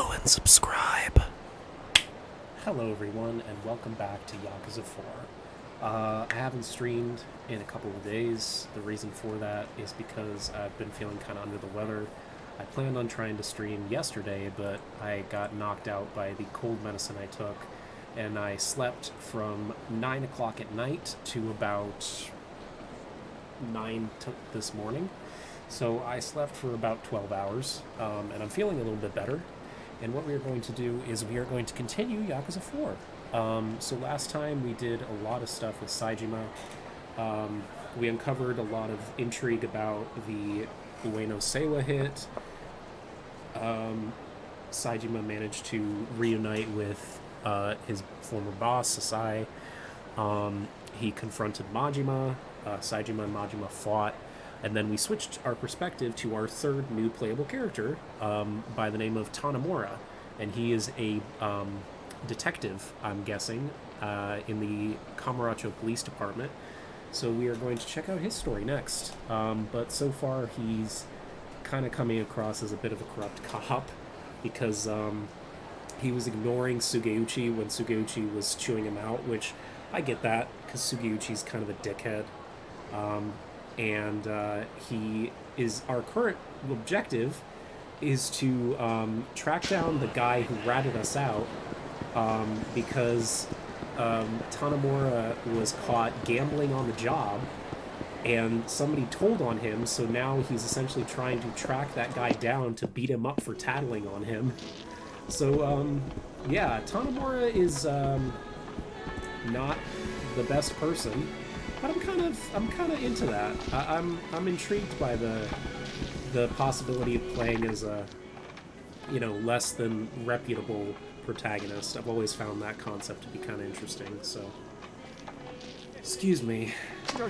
follow and subscribe. Hello everyone, and welcome back to Yakuza 4. I haven't streamed in a couple of days. The reason for that is because I've been feeling kind of under the weather. I planned on trying to stream yesterday, but I got knocked out by the cold medicine I took, and I slept from 9 o'clock at night to about 9 this morning. So I slept for about 12 hours, and I'm feeling a little bit better. And what we are going to do is we are going to continue Yakuza 4. So last time we did a lot of stuff with Saejima. We uncovered a lot of intrigue about the Ueno Seiwa hit. Saejima managed to reunite with his former boss, Sasai. He confronted Majima. Saejima and Majima fought. And then we switched our perspective to our third new playable character by the name of Tanemura. And he is a detective, I'm guessing, in the Kamurocho Police Department. So we are going to check out his story next. But so far he's kind of coming across as a bit of a corrupt cop because he was ignoring Sugeuchi when Sugeuchi was chewing him out, which I get that because Sugeuchi's kind of a dickhead. And he is our current objective is to track down the guy who ratted us out because Tanemura was caught gambling on the job and somebody told on him, so now he's essentially trying to track that guy down to beat him up for tattling on him. So yeah, Tanemura is not the best person, but I'm kind of into that. I'm intrigued by the possibility of playing as a, less than reputable protagonist. I've always found that concept to be kind of interesting. So, excuse me. Oh,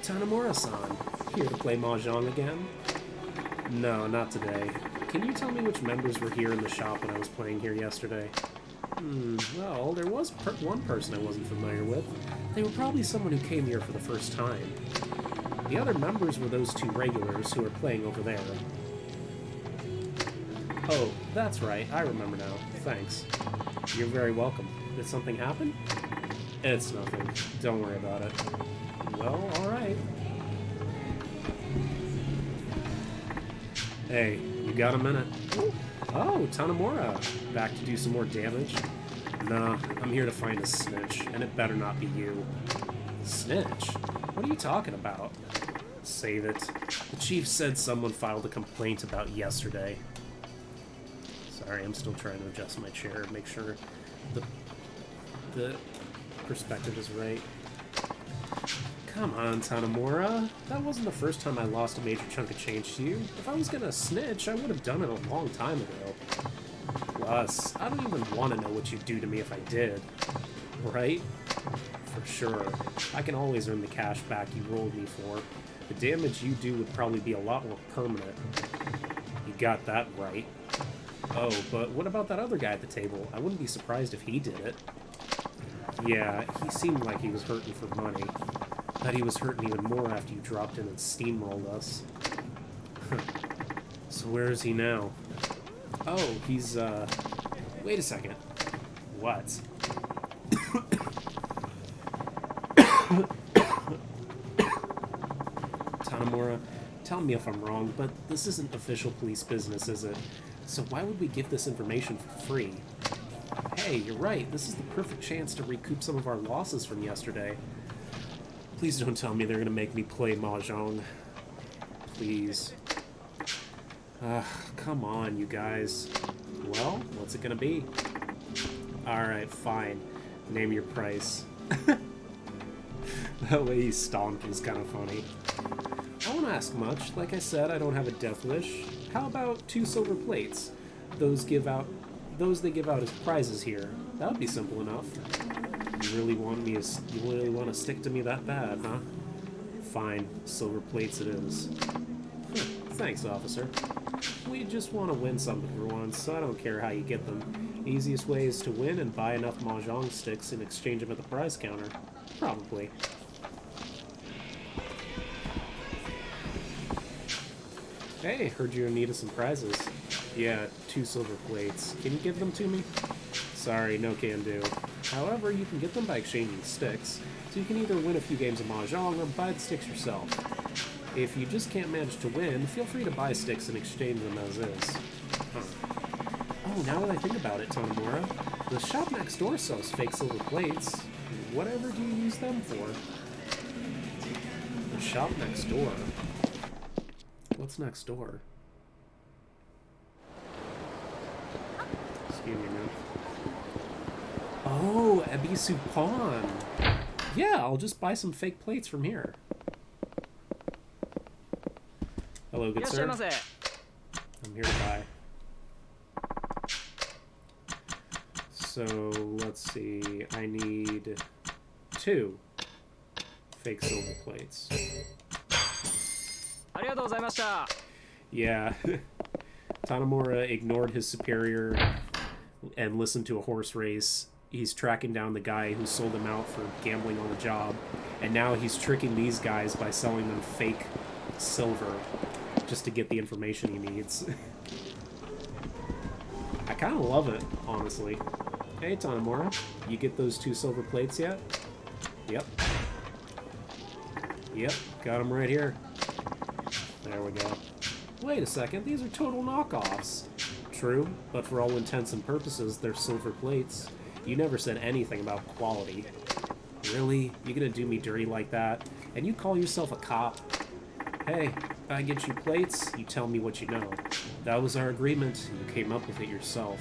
Tanemura-san, here to play mahjong again? No, not today. Can you tell me which members were here in the shop when I was playing here yesterday? Well, there was one person I wasn't familiar with. They were probably someone who came here for the first time. The other members were those two regulars who are playing over there. Oh, that's right. I remember now. Thanks. You're very welcome. Did something happen? It's nothing. Don't worry about it. Well, alright. Hey, you got a minute? Oh, Tanemura. Back to do some more damage? Nah, I'm here to find a snitch, and it better not be you. Snitch? What are you talking about? Save it. The chief said someone filed a complaint about yesterday. Sorry, I'm still trying to adjust my chair, make sure the perspective is right. Come on, Tanemura. That wasn't the first time I lost a major chunk of change to you. If I was gonna snitch, I would have done it a long time ago. Plus, I don't even want to know what you'd do to me if I did. Right? For sure. I can always earn the cash back you rolled me for. The damage you do would probably be a lot more permanent. You got that right. Oh, but what about that other guy at the table? I wouldn't be surprised if he did it. Yeah, he seemed like he was hurting for money. Bet he was hurting even more after you dropped in and steamrolled us. So where is he now? Oh, he's, wait a second. What? Tanemura, tell me if I'm wrong, but this isn't official police business, is it? So why would we give this information for free? Hey, you're right. This is the perfect chance to recoup some of our losses from yesterday. Please don't tell me they're gonna make me play mahjong. Please. Come on, you guys. Well, what's it gonna be? Alright, fine. Name your price. That way he stomped was kind of funny. I won't ask much. Like I said, I don't have a death wish. How about 2 silver plates? Those they give out as prizes here. That would be simple enough. You really want to stick to me that bad, huh? Fine, silver plates it is. Thanks, officer. We just want to win something for once, so I don't care how you get them. Easiest way is to win and buy enough mahjong sticks and exchange them at the prize counter. Probably. Hey, heard you're in need of some prizes. Yeah, 2 silver plates. Can you give them to me? Sorry, no can do. However, you can get them by exchanging sticks, so you can either win a few games of Mahjong or buy the sticks yourself. If you just can't manage to win, feel free to buy sticks and exchange them as is. Huh. Oh, now that I think about it, Tanomura, the shop next door sells fake silver plates. Whatever do you use them for? The shop next door? What's next door? Excuse me, man. Oh, Ebisu Pawn. Yeah, I'll just buy some fake plates from here. Hello, good sir. I'm here to buy. So, let's see. I need 2 fake silver plates. Yeah. Tanomura ignored his superior and listened to a horse race. He's tracking down the guy who sold him out for gambling on the job. And now he's tricking these guys by selling them fake silver just to get the information he needs. I kind of love it, honestly. Hey, Tanomura, you get those 2 silver plates yet? Yep. Yep, got them right here. There we go. Wait a second, these are total knockoffs. True, but for all intents and purposes, they're silver plates. You never said anything about quality. Really? You gonna do me dirty like that? And you call yourself a cop? Hey, I get you plates, you tell me what you know. That was our agreement, you came up with it yourself.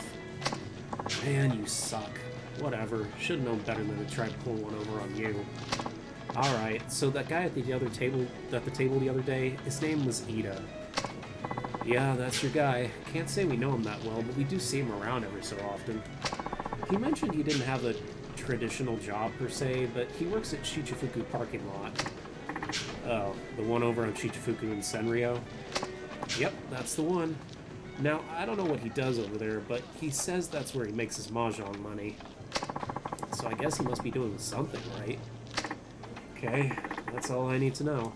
Man, you suck. Whatever, should've known better than to try to pull one over on you. Alright, so that guy at the table the other day, his name was Ida. Yeah, that's your guy. Can't say we know him that well, but we do see him around every so often. He mentioned he didn't have a traditional job per se, but he works at Shichifuku parking lot. Oh, the one over on Shichifuku in Senryo? Yep, that's the one. Now, I don't know what he does over there, but he says that's where he makes his mahjong money. So I guess he must be doing something, right? Okay, that's all I need to know.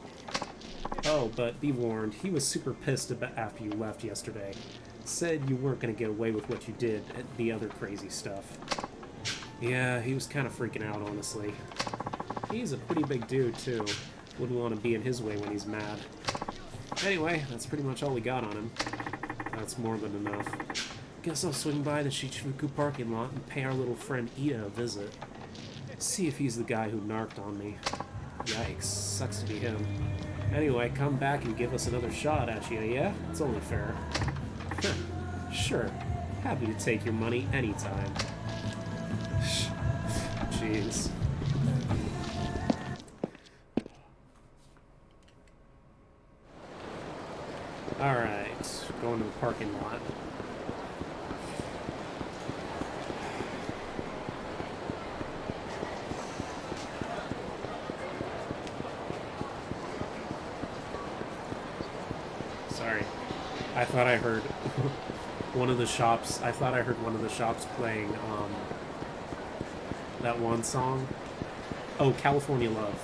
Oh, but be warned, he was super pissed after you left yesterday. Said you weren't going to get away with what you did at the other crazy stuff. Yeah, he was kind of freaking out, honestly. He's a pretty big dude, too. Wouldn't want to be in his way when he's mad. Anyway, that's pretty much all we got on him. That's more than enough. Guess I'll swing by the Shichifuku parking lot and pay our little friend Ida a visit. See if he's the guy who narked on me. Yikes, sucks to be him. Anyway, come back and give us another shot at you, yeah? It's only fair. Sure. Happy to take your money anytime. Jeez. Alright, going to the parking lot. Sorry. I thought I heard one of the shops playing that one song. Oh, California Love.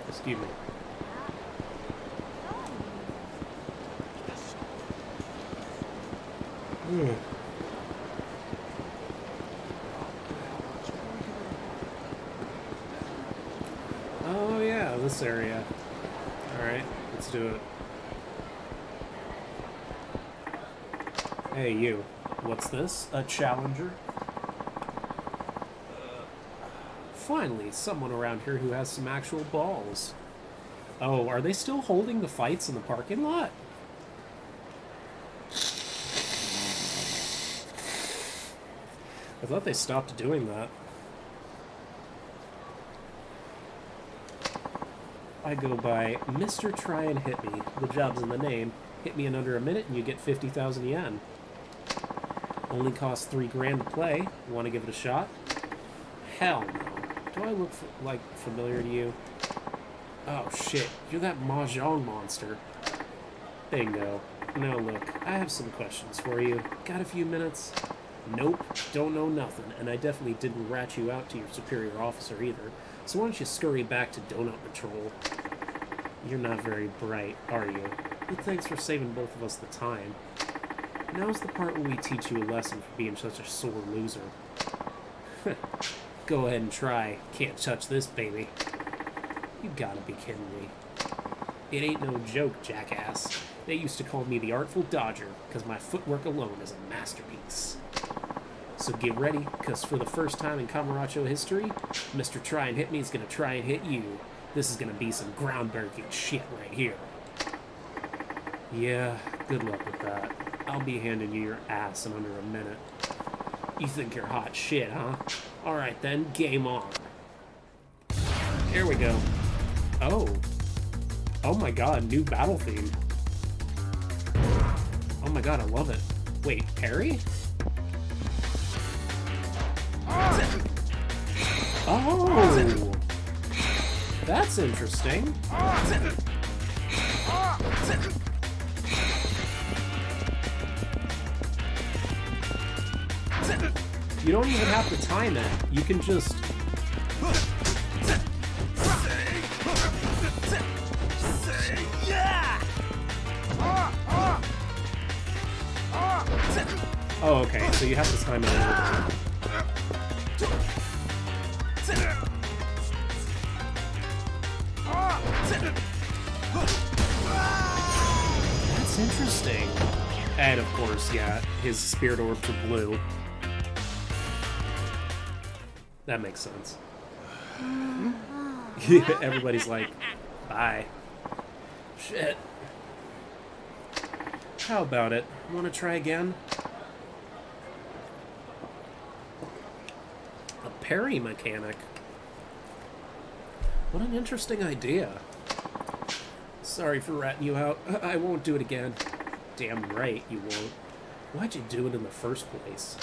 Excuse me. Oh yeah, this area. Alright, let's do it. Hey you, what's this? A challenger? Finally, someone around here who has some actual balls. Oh, are they still holding the fights in the parking lot? I thought they stopped doing that. I go by Mr. Try and Hit Me. The job's in the name. Hit me in under a minute and you get 50,000 yen. Only costs 3 grand to play. Want to give it a shot? Hell no. Do I look like familiar to you? Oh shit, you're that Mahjong monster. Bingo. Now look, I have some questions for you. Got a few minutes? Nope, don't know nothing, and I definitely didn't rat you out to your superior officer either. So why don't you scurry back to Donut Patrol? You're not very bright, are you? But thanks for saving both of us the time. Now's the part where we teach you a lesson for being such a sore loser. Go ahead and try. Can't touch this, baby. You gotta be kidding me. It ain't no joke, jackass. They used to call me the Artful Dodger, because my footwork alone is a masterpiece. So get ready, because for the first time in Camaracho history, Mr. Try and Hit Me is gonna try and hit you. This is gonna be some groundbreaking shit right here. Yeah, good luck with that. I'll be handing you your ass in under a minute. You think you're hot shit, huh? Alright then, game on. Here we go. Oh. Oh my god, new battle theme. Oh my god, I love it. Wait, parry? Oh! That's interesting. You don't even have to time it. You can just... Oh, okay, so you have to time it a little bit. That's interesting. And of course, yeah, his spirit orbs are blue. That makes sense. Everybody's like, bye. Shit. How about it? Want to try again? A parry mechanic. What an interesting idea. Sorry for ratting you out. I won't do it again. Damn right you won't. Why'd you do it in the first place?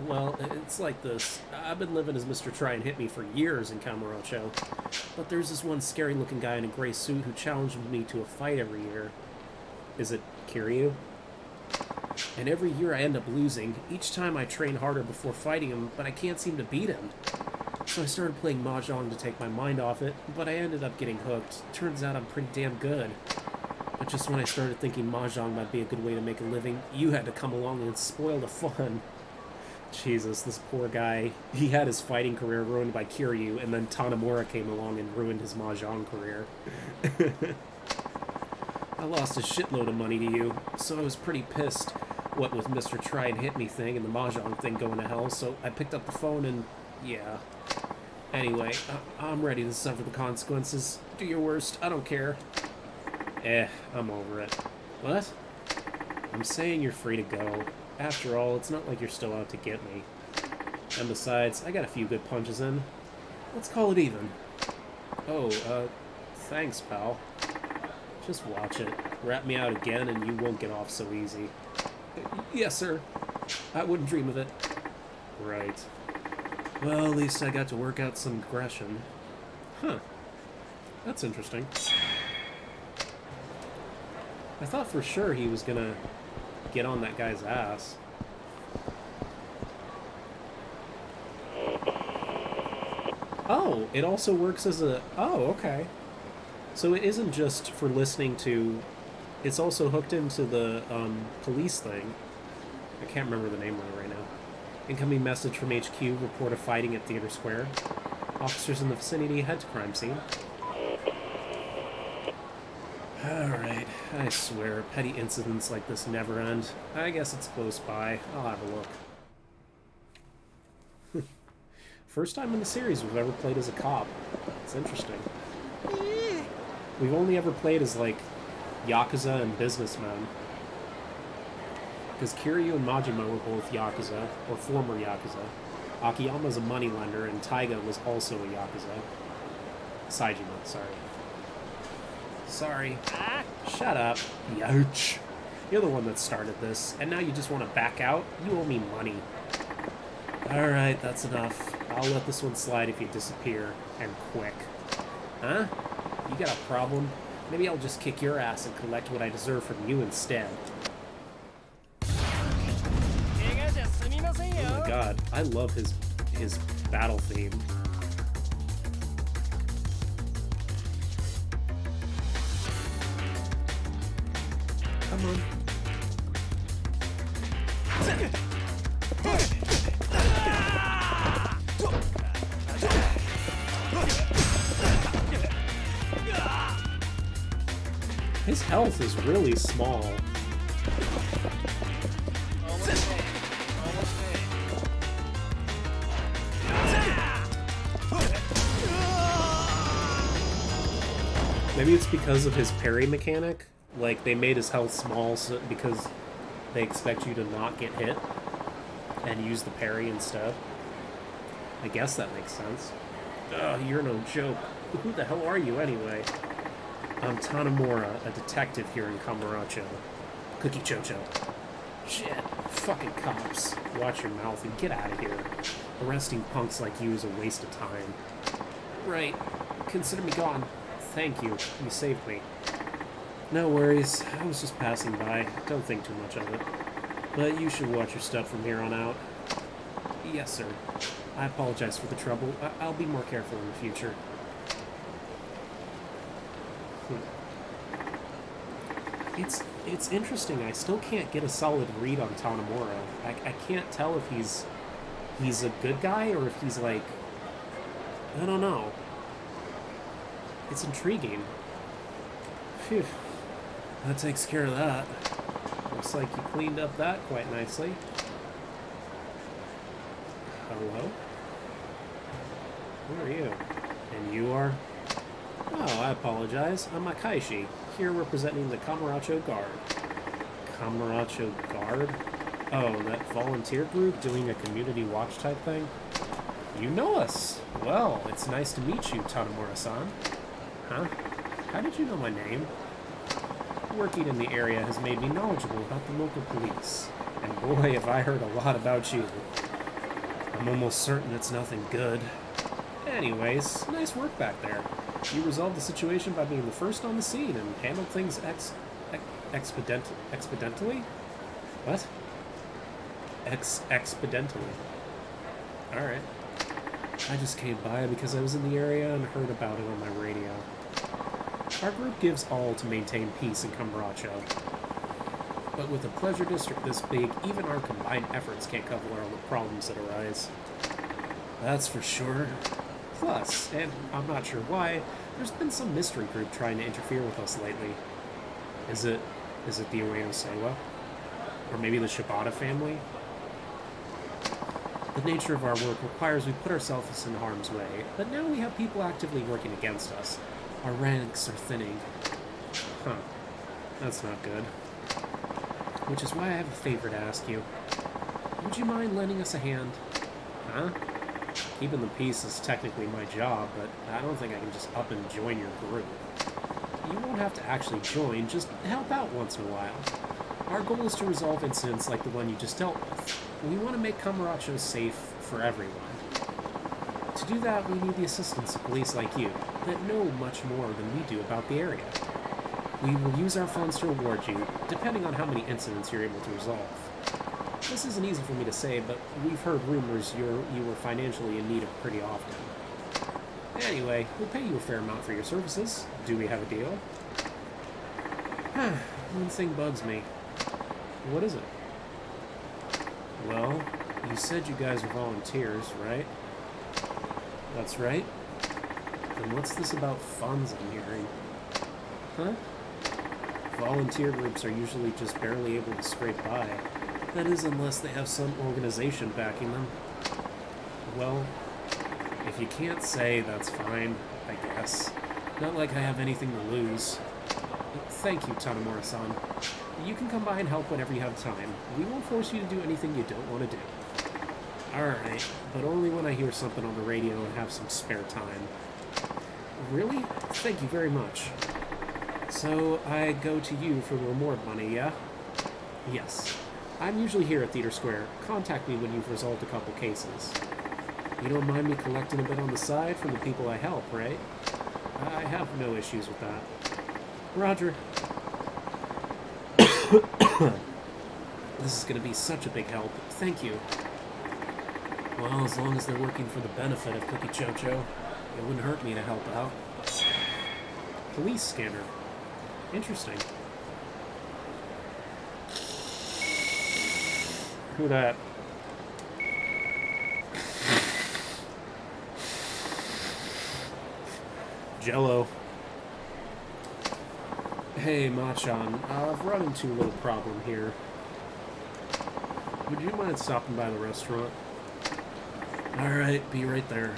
Well, it's like this. I've been living as Mr. Try and Hit Me for years in Camarocho, but there's this one scary-looking guy in a gray suit who challenged me to a fight every year. Is it Kiryu? And every year I end up losing. Each time I train harder before fighting him, but I can't seem to beat him. So I started playing Mahjong to take my mind off it, but I ended up getting hooked. Turns out I'm pretty damn good. But just when I started thinking Mahjong might be a good way to make a living, you had to come along and spoil the fun. Jesus, this poor guy. He had his fighting career ruined by Kiryu, and then Tanemura came along and ruined his Mahjong career. I lost a shitload of money to you, so I was pretty pissed, what with Mr. Try and Hit Me thing and the Mahjong thing going to hell, so I picked up the phone and... yeah. Anyway, I'm ready to suffer the consequences. Do your worst, I don't care. I'm over it. What? I'm saying you're free to go. After all, it's not like you're still out to get me. And besides, I got a few good punches in. Let's call it even. Oh, thanks, pal. Just watch it. Rat me out again and you won't get off so easy. Yes, sir. I wouldn't dream of it. Right. Well, at least I got to work out some aggression. Huh. That's interesting. I thought for sure he was gonna get on that guy's ass. Oh, it also works as a... oh, okay. So it isn't just for listening to... it's also hooked into the police thing. I can't remember the name of it right now. Incoming message from HQ, report of fighting at Theater Square. Officers in the vicinity head to crime scene. Alright, I swear, petty incidents like this never end. I guess it's close by. I'll have a look. First time in the series we've ever played as a cop. It's interesting. We've only ever played as, like, Yakuza and businessmen. Because Kiryu and Majima were both Yakuza, or former Yakuza. Akiyama's a moneylender, and Taiga was also a Yakuza. Saejima, sorry. Sorry. Shut up. Youch. You're the one that started this, and now you just want to back out? You owe me money. Alright, that's enough. I'll let this one slide if you disappear, and quick. Huh? You got a problem? Maybe I'll just kick your ass and collect what I deserve from you instead. Oh my god, I love his battle theme. Come on. His health is really small. Maybe it's because of his parry mechanic. Like, they made his health small because they expect you to not get hit and use the parry instead. I guess that makes sense. Ugh, you're no joke. Who the hell are you anyway? I'm Tanemura, a detective here in Kamurocho. Cookie Chocho. Shit. Fucking cops. Watch your mouth and get out of here. Arresting punks like you is a waste of time. Right. Consider me gone. Thank you. You saved me. No worries. I was just passing by. Don't think too much of it. But you should watch your step from here on out. Yes, sir. I apologize for the trouble. I'll be more careful in the future. It's interesting. I still can't get a solid read on Tanemura. I can't tell if he's a good guy or if he's like, I don't know. It's intriguing. Phew. That takes care of that. Looks like you cleaned up that quite nicely. Hello? Who are you? And you are? Oh, I apologize. I'm Makaishi, here representing the Kamurocho Guard. Kamurocho Guard? Oh, that volunteer group doing a community watch type thing? You know us! Well, it's nice to meet you, Tanemura-san. Huh? How did you know my name? Working in the area has made me knowledgeable about the local police. And boy, have I heard a lot about you. I'm almost certain it's nothing good. Anyways, nice work back there. You resolved the situation by being the first on the scene and handled things expeditiously? What? Expeditiously. Alright. I just came by because I was in the area and heard about it on my radio. Our group gives all to maintain peace in Kamurocho. But with a pleasure district this big, even our combined efforts can't cover all the problems that arise. That's for sure. Plus, and I'm not sure why, there's been some mystery group trying to interfere with us lately. Is it the Ueno Seiwa? Or maybe the Shibata family? The nature of our work requires we put ourselves in harm's way, but now we have people actively working against us. Our ranks are thinning. Huh. That's not good. Which is why I have a favor to ask you. Would you mind lending us a hand? Huh? Keeping the peace is technically my job, but I don't think I can just up and join your group. You won't have to actually join, just help out once in a while. Our goal is to resolve incidents like the one you just dealt with. We want to make Kamurocho safe for everyone. To do that, we need the assistance of police like you, that know much more than we do about the area. We will use our funds to reward you, depending on how many incidents you're able to resolve. This isn't easy for me to say, but we've heard rumors you were financially in need of pretty often. Anyway, we'll pay you a fair amount for your services. Do we have a deal? One thing bugs me. What is it? Well, you said you guys are volunteers, right? That's right. Then what's this about funds I'm hearing? Huh? Volunteer groups are usually just barely able to scrape by. That is, unless they have some organization backing them. Well, if you can't say, that's fine, I guess. Not like I have anything to lose. Thank you, Tanemura-san. You can come by and help whenever you have time. We won't force you to do anything you don't want to do. Alright, but only when I hear something on the radio and have some spare time. Really? Thank you very much. So, I go to you for the reward money, yeah? Yes. I'm usually here at Theater Square. Contact me when you've resolved a couple cases. You don't mind me collecting a bit on the side from the people I help, right? I have no issues with that. Roger. This is going to be such a big help. Thank you. Well, as long as they're working for the benefit of Cookie Chocho, it wouldn't hurt me to help out. Police scanner. Interesting. Who that? Jello. Hey, Machan, I've run into a little problem here. Would you mind stopping by the restaurant? Alright, be right there.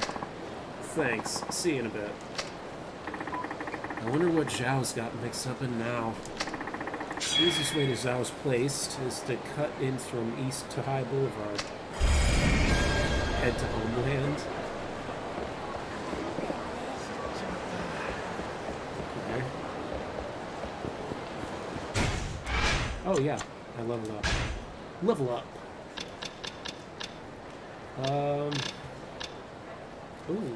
Thanks. See you in a bit. I wonder what Zhao's got mixed up in now. The easiest way to Zhao's place is to cut in from east to High Boulevard. Head to Homeland. Okay. Oh yeah, I level up. Level up. Ooh.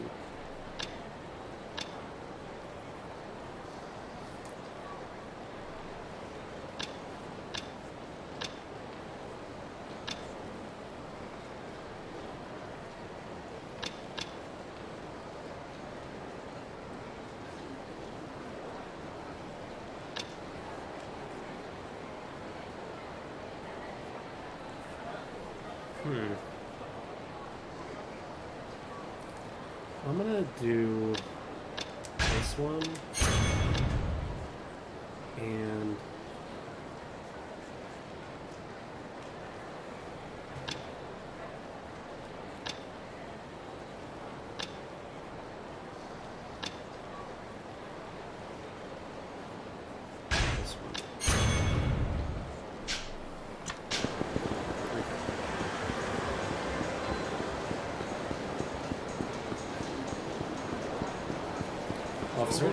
I'm gonna do this one and this one. Officer,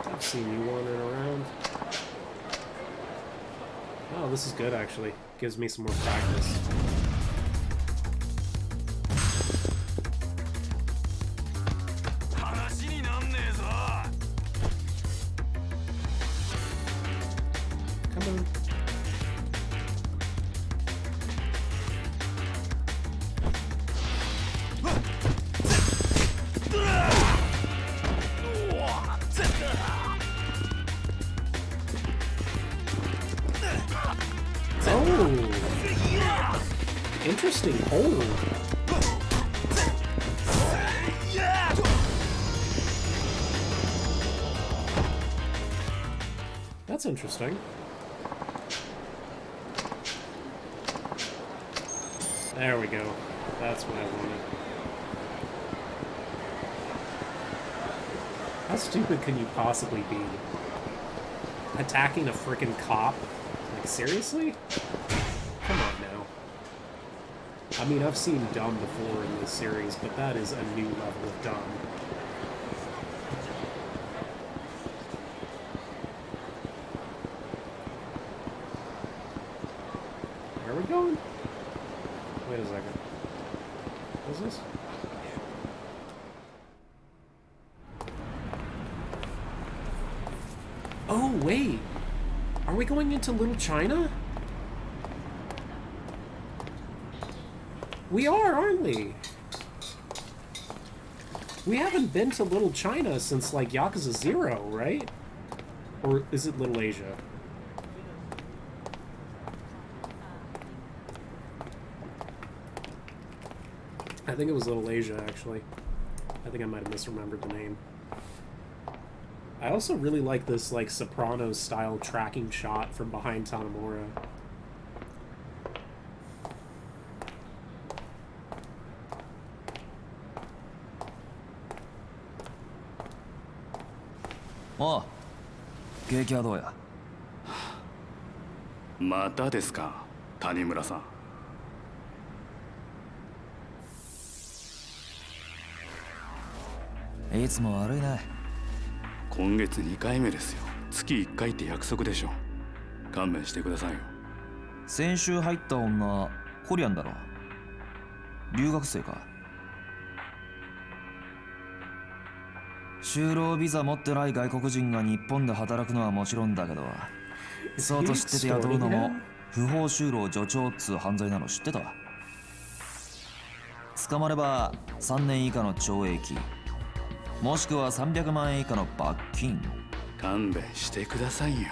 I've seen you wandering around. Oh, this is good actually. Gives me some more practice. Come on. Interesting hold. That's interesting. There we go. That's what I wanted. How stupid can you possibly be? Attacking a frickin' cop? Like, seriously? Come on now. I mean, I've seen dumb before in this series, but that is a new level of dumb. Where are we going? Wait a second. What is this? Oh, wait. Are we going into Little China? We are, aren't we? We haven't been to Little China since, like, Yakuza 0, right? Or is it Little Asia? I think it was Little Asia, actually. I think I might have misremembered the name. I also really like this, like, Sopranos-style tracking shot from behind Tanamura. Oh, 景気はどうや。またですか、谷村さん。いつも悪いね。今月2回目ですよ。月1回って約束でしょ。勘弁してくださいよ。先週入った女、コリアンだろ。留学生か。就労ビザ持ってない外国人が日本で働くのはもちろんだけど、そうと知ってて雇うのも不法就労助長っつう犯罪なの知ってた。捕まれば3年以下の懲役、もしくは300万円以下の罰金。勘弁してくださいよ。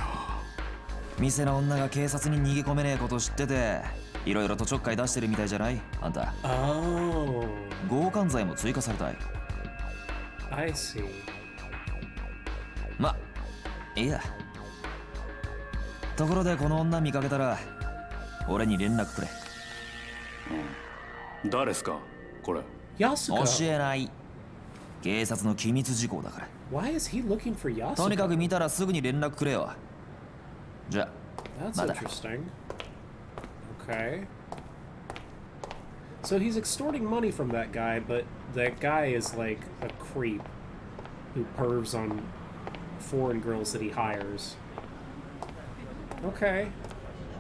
店の女が警察に逃げ込めねえこと知ってて、いろいろとちょっかい出してるみたいじゃないあんた。Oh, 強姦罪も追加されたい。 I see. ま、いいや。ところでこの女見かけたら俺に連絡くれ。誰ですかこれ。 Yasuko. 教えない。警察の機密事項だから。 Why is he looking for とにかく Yasuko? 見たらすぐに連絡くれよ。じゃ That's まだ。 interesting. Okay. So he's extorting money from that guy, but that guy is like a creep who pervs on foreign girls that he hires. Okay.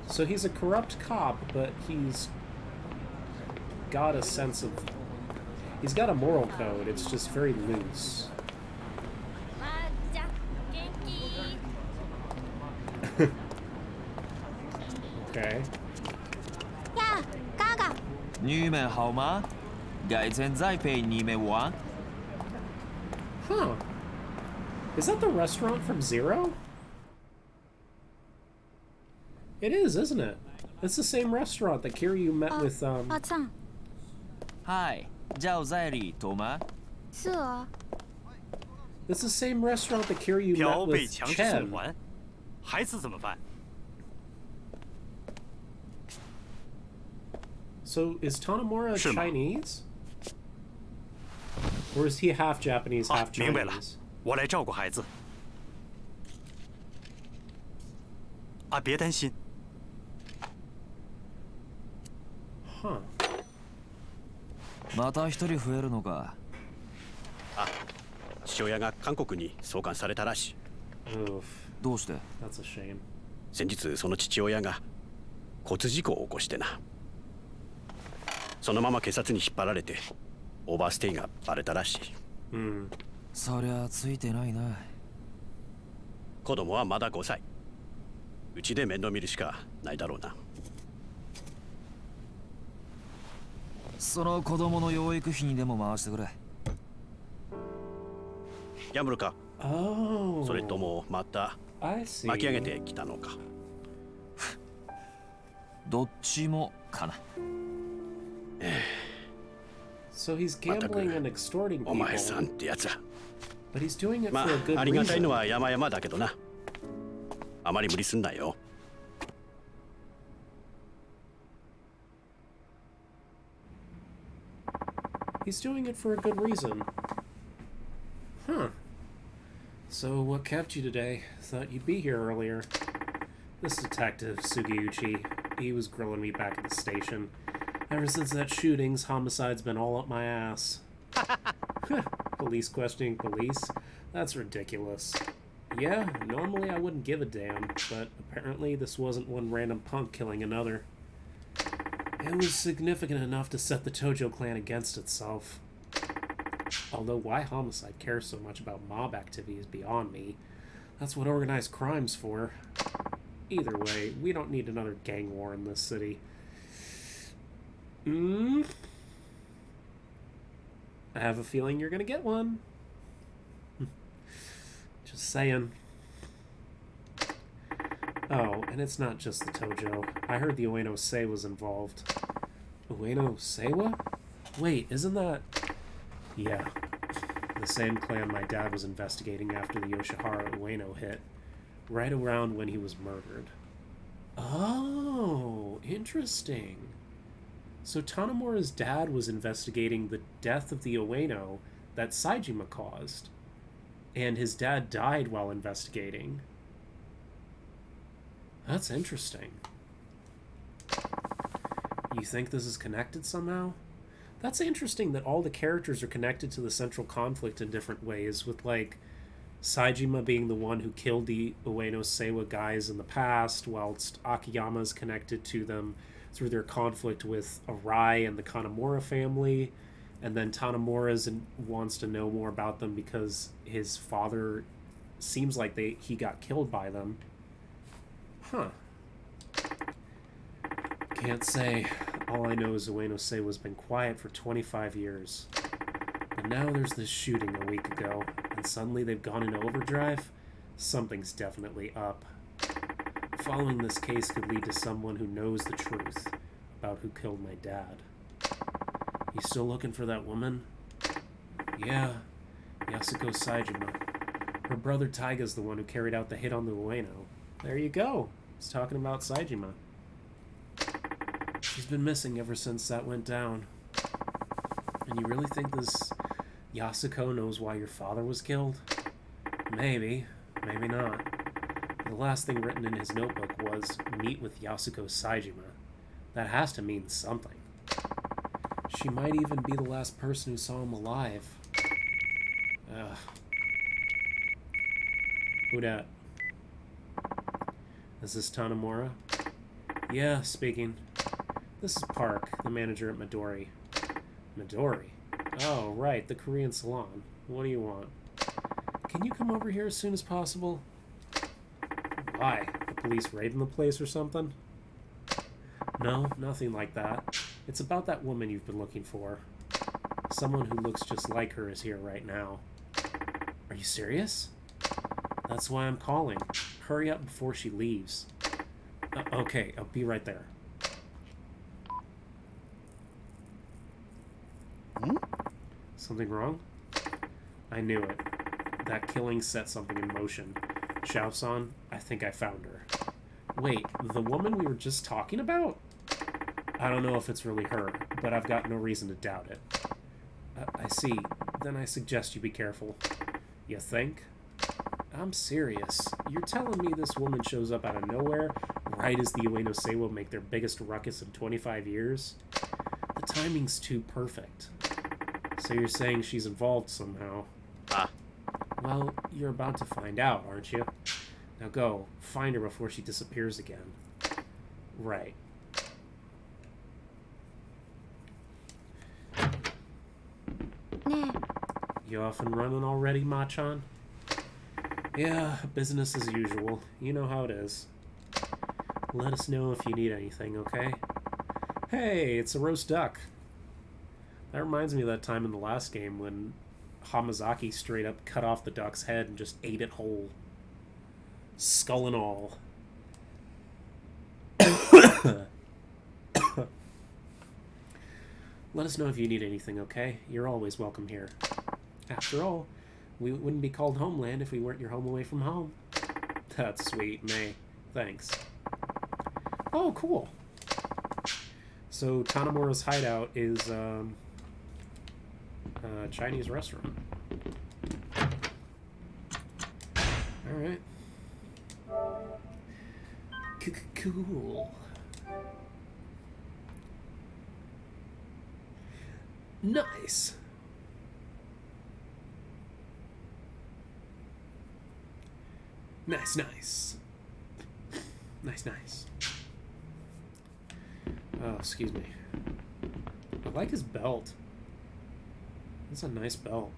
So he's a corrupt cop, but he's got a sense of... He's got a moral code, it's just very loose. Okay. 呀，嘎嘎，你们好吗？改天再陪你们玩。 Huh. Is that the restaurant from Zero? It is, isn't it? It's the same restaurant that Kiryu met with, 阿灿，嗨，叫在里头吗？是啊， It's the same restaurant that Kiryu 票 met 被 with 强制送 Chen. 还，孩子怎么办？ So is Tanomura 是吗？ Chinese? Or is he half Japanese, 啊 half，明白了 Chinese?，我来照顾孩子。啊，别担心， Huh. また一人増えるのか。父親が韓国に送還されたらしい。 Oof. どうして？ That's a shame. 先日その父親が交通事故を起こしてな。そのまま警察に引っ張られてオーバーステイがバレたらしい。 Hmm. そりゃついてないな。子供はまだ5歳。うちで面倒見るしかないだろうな。その子供の養育費にでも回してくれ。ギャンブルか、 Oh. それともまた I see. 巻き上げてきたのか。どっちもかな。 So he's gambling and extorting お前さん people, ってやつは。 but he's doing it ま for a あ good ありがたいの reason. は山々だけどな。あまり無理すんなよ。 He's doing it for a good reason. Huh. So what kept you today? Thought you'd be here earlier. This detective, Sugiyuchi, he was grilling me back at the station. Ever since that shootings, homicide's been all up my ass. Police questioning police? That's ridiculous. Yeah, normally I wouldn't give a damn, but apparently this wasn't one random punk killing another. It was significant enough to set the Tojo clan against itself. Although why homicide cares so much about mob activity is beyond me. That's what organized crime's for. Either way, we don't need another gang war in this city. I have a feeling you're gonna get one. Just saying. Oh, and it's not just the Tojo. I heard the Ueno Sei was involved. Ueno Seiwa? Wait, isn't that... Yeah. The same clan my dad was investigating after the Yoshihara Ueno hit. Right around when he was murdered. Oh, interesting. So Tanomura's dad was investigating the death of the Ueno that Saejima caused. And his dad died while investigating. That's interesting. You think this is connected somehow? That's interesting that all the characters are connected to the central conflict in different ways, with, like, Saejima being the one who killed the Ueno Seiwa guys in the past, whilst Akiyama's connected to them through their conflict with Arai and the Kanemura family, and then Tanomura's wants to know more about them because his father seems like he got killed by them. Huh. Can't say. All I know is Ueno Seiwa's been quiet for 25 years. But now there's this shooting a week ago, and suddenly they've gone into overdrive? Something's definitely up. Following this case could lead to someone who knows the truth about who killed my dad. You still looking for that woman? Yeah, Yasuko Saejima. Her brother Taiga's the one who carried out the hit on the Ueno. There you go. He's talking about Saejima. She's been missing ever since that went down. And you really think this Yasuko knows why your father was killed? Maybe. Maybe not. The last thing written in his notebook was, meet with Yasuko Saejima. That has to mean something. She might even be the last person who saw him alive. Ugh. Who dat? Is this Tanamura? Yeah, speaking. This is Park, the manager at Midori. Midori? Oh, right, the Korean salon. What do you want? Can you come over here as soon as possible? Why? The police raiding the place or something? No, nothing like that. It's about that woman you've been looking for. Someone who looks just like her is here right now. Are you serious? That's why I'm calling. Hurry up before she leaves. Okay, I'll be right there. Something wrong? I knew it. That killing set something in motion. Xiao-san, I think I found her. Wait, the woman we were just talking about? I don't know if it's really her, but I've got no reason to doubt it. I see. Then I suggest you be careful. You think? I'm serious. You're telling me this woman shows up out of nowhere, right as the Ueno Seiwa make their biggest ruckus in 25 years? The timing's too perfect. So you're saying she's involved somehow? Ah. Well, you're about to find out, aren't you? Now go, find her before she disappears again. Right. You off and running already, Machan? Yeah, business as usual. You know how it is. Let us know if you need anything, okay? Hey, it's a roast duck. That reminds me of that time in the last game when Hamazaki straight up cut off the duck's head and just ate it whole. Skull and all. Let us know if you need anything, okay? You're always welcome here. After all, we wouldn't be called Homeland if we weren't your home away from home. That's sweet, May. Thanks. Oh, cool. So Tanamura's hideout is a Chinese restaurant. Alright. Cool. Nice. Nice, nice. Nice, nice. Oh, excuse me. I like his belt. That's a nice belt.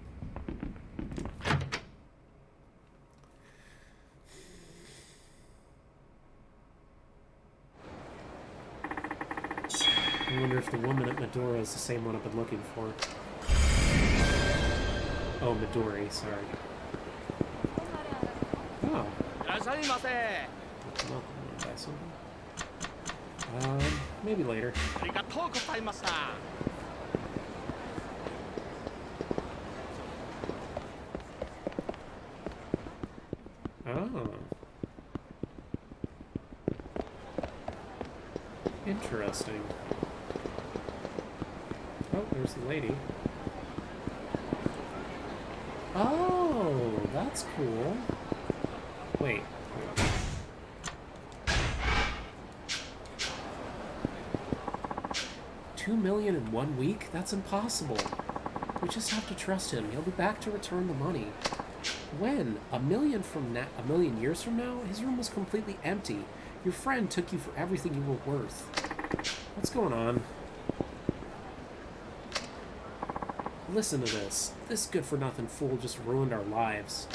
I wonder if the woman at Midori is the same one I've been looking for. Oh, Midori, sorry. Oh. Well, buy something? Maybe later. Oh. Interesting. Oh, there's the lady. Oh, that's cool. Wait. $2 million in 1 week? That's impossible. We just have to trust him. He'll be back to return the money. When? A million years from now? His room was completely empty. Your friend took you for everything you were worth. What's going on? Listen to this. This good-for-nothing fool just ruined our lives.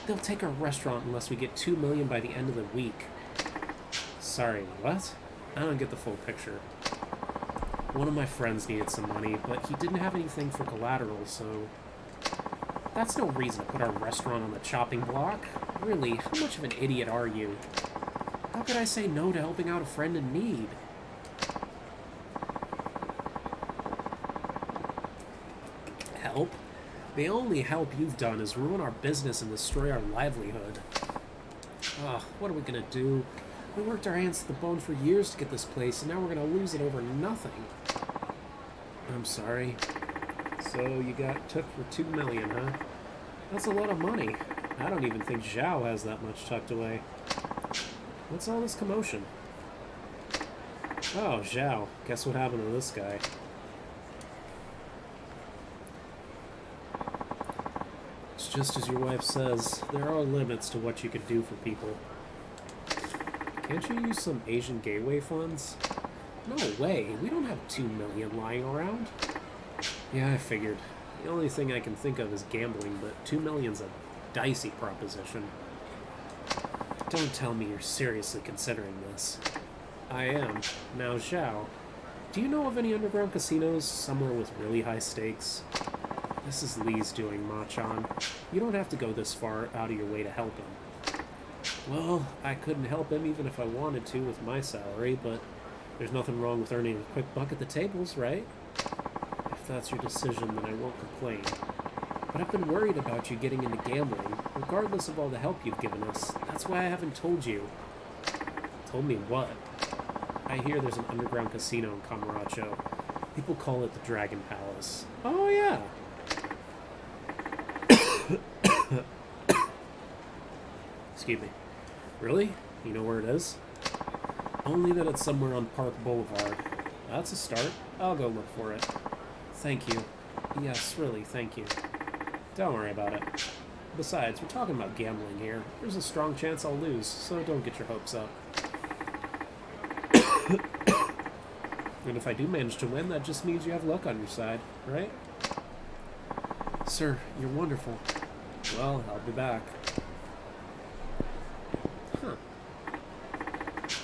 They'll take our restaurant unless we get $2 million by the end of the week. Sorry, what? I don't get the full picture. One of my friends needed some money, but he didn't have anything for collateral, so... That's no reason to put our restaurant on the chopping block. Really, how much of an idiot are you? How could I say no to helping out a friend in need? Help? The only help you've done is ruin our business and destroy our livelihood. Ugh, what are we gonna do? We worked our hands to the bone for years to get this place, and now we're gonna lose it over nothing. I'm sorry. So you got took for $2 million, huh? That's a lot of money. I don't even think Zhao has that much tucked away. What's all this commotion? Oh, Zhao. Guess what happened to this guy? It's just as your wife says, there are limits to what you can do for people. Can't you use some Asian gateway funds? No way, we don't have $2 million lying around. Yeah, I figured. The only thing I can think of is gambling, but $2 million's a dicey proposition. Don't tell me you're seriously considering this. I am. Now, Zhao, do you know of any underground casinos somewhere with really high stakes? This is Lee's doing, Ma-chan. You don't have to go this far out of your way to help him. Well, I couldn't help him even if I wanted to with my salary, but there's nothing wrong with earning a quick buck at the tables, right? If that's your decision, then I won't complain. But I've been worried about you getting into gambling, regardless of all the help you've given us. That's why I haven't told you. Told me what? I hear there's an underground casino in Kamurocho. People call it the Dragon Palace. Oh, yeah. Excuse me. Really? You know where it is? Only that it's somewhere on Park Boulevard. That's a start. I'll go look for it. Thank you. Yes, really, thank you. Don't worry about it. Besides, we're talking about gambling here. There's a strong chance I'll lose, so don't get your hopes up. And if I do manage to win, that just means you have luck on your side, right? Sir, you're wonderful. Well, I'll be back. Huh.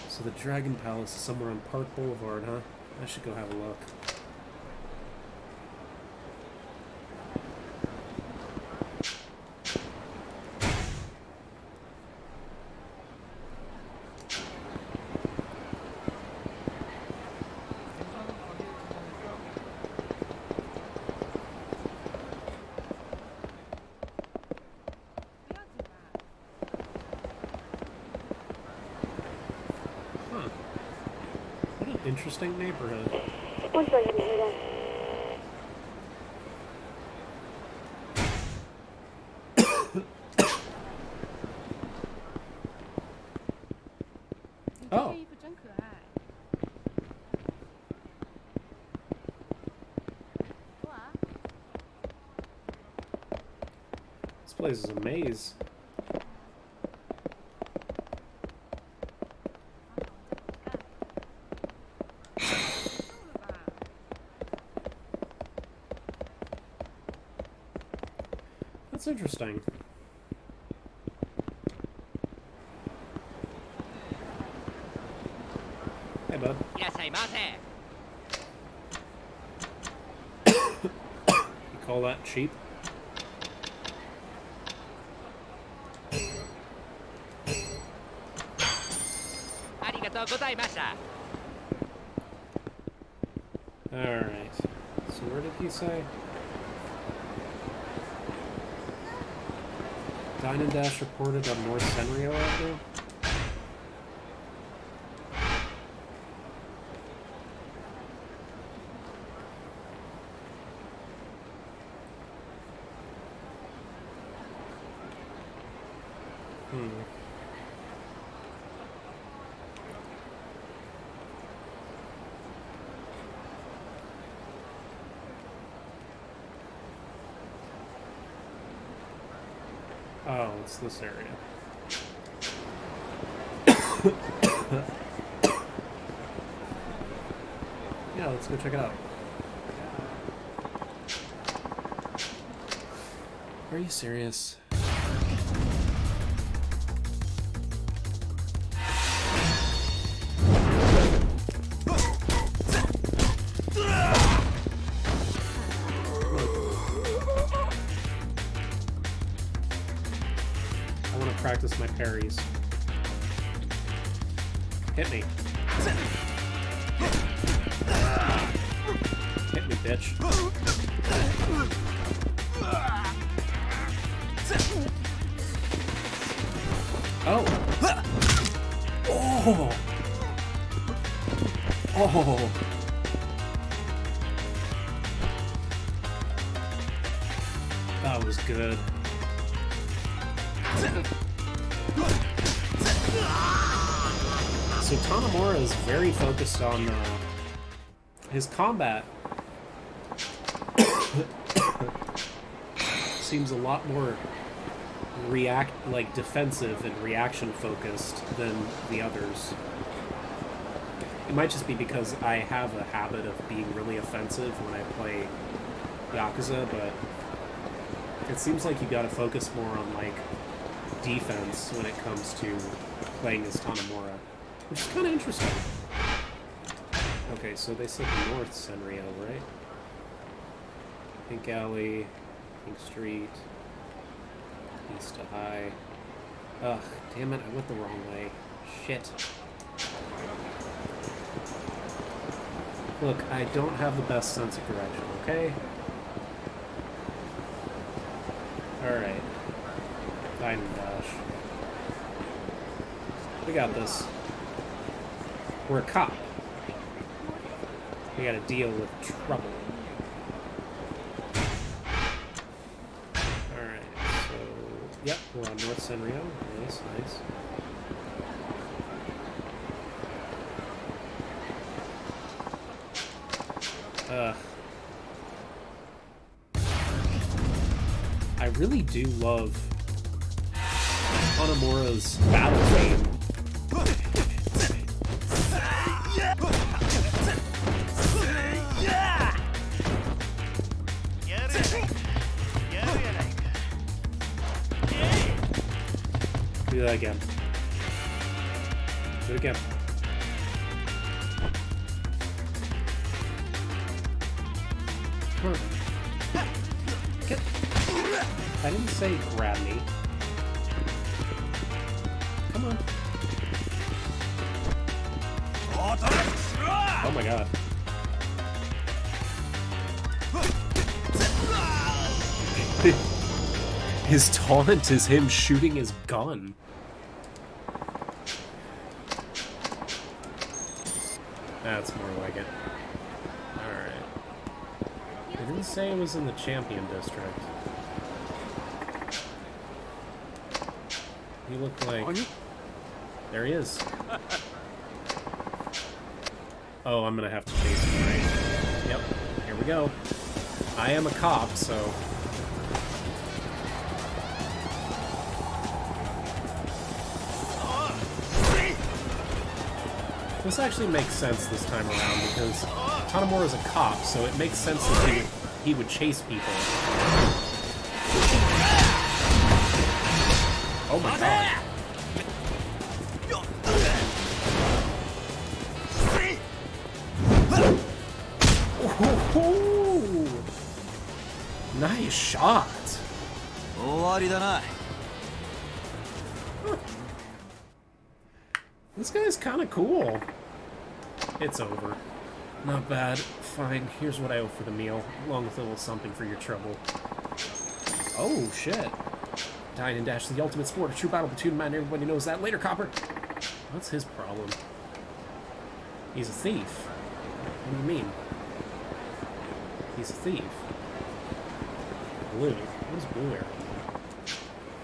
So the Dragon Palace is somewhere on Park Boulevard, huh? I should go have a look. Interesting neighborhood. Oh. This place is a maze. That's interesting. Hey, bud. You call that cheap? Alright. So where did he say? Dine and Dash reported on North Senrio Avenue? Oh, it's this area. Yeah, let's go check it out. Are you serious? I want to practice my parries. Hit me. Hit me, bitch. Oh. Oh. Oh. That was good. So Tanomura is very focused on his combat. Seems a lot more defensive and reaction focused than the others. It might just be because I have a habit of being really offensive when I play Yakuza, but it seems like you gotta focus more on like defense when it comes to playing as Tanomura, which is kind of interesting. Okay, so they said North Senryo, right? Pink Alley, Pink Street, East to High. Ugh, damn it, I went the wrong way. Shit. Look, I don't have the best sense of direction, okay? Alright. Dine and dash. We got this. We're a cop. We gotta deal with trouble. Alright, so... Yep, we're on North Senryo. Nice, nice. I really do love Tanomura's battle theme. Do that again. Do it again. Come on. Get. I didn't say grab me. Come on. Oh my god. His taunt is him shooting his gun. That's more like it. Alright. They didn't say it was in the Champion District. He looked like... There he is. Oh, I'm gonna have to chase him, right? Yep. Here we go. I am a cop, so... This actually makes sense this time around, because Tanomura is a cop, so it makes sense that he would chase people. Oh my god. Ooh, nice shot. This guy's kind of cool. It's over. Not bad. Fine. Here's what I owe for the meal, along with a little something for your trouble. Oh, shit. Dine and dash is the ultimate sport. A true battle platoon man. Everybody knows that. Later, copper. What's his problem? He's a thief. What do you mean? He's a thief. Blue. What is blue arrow?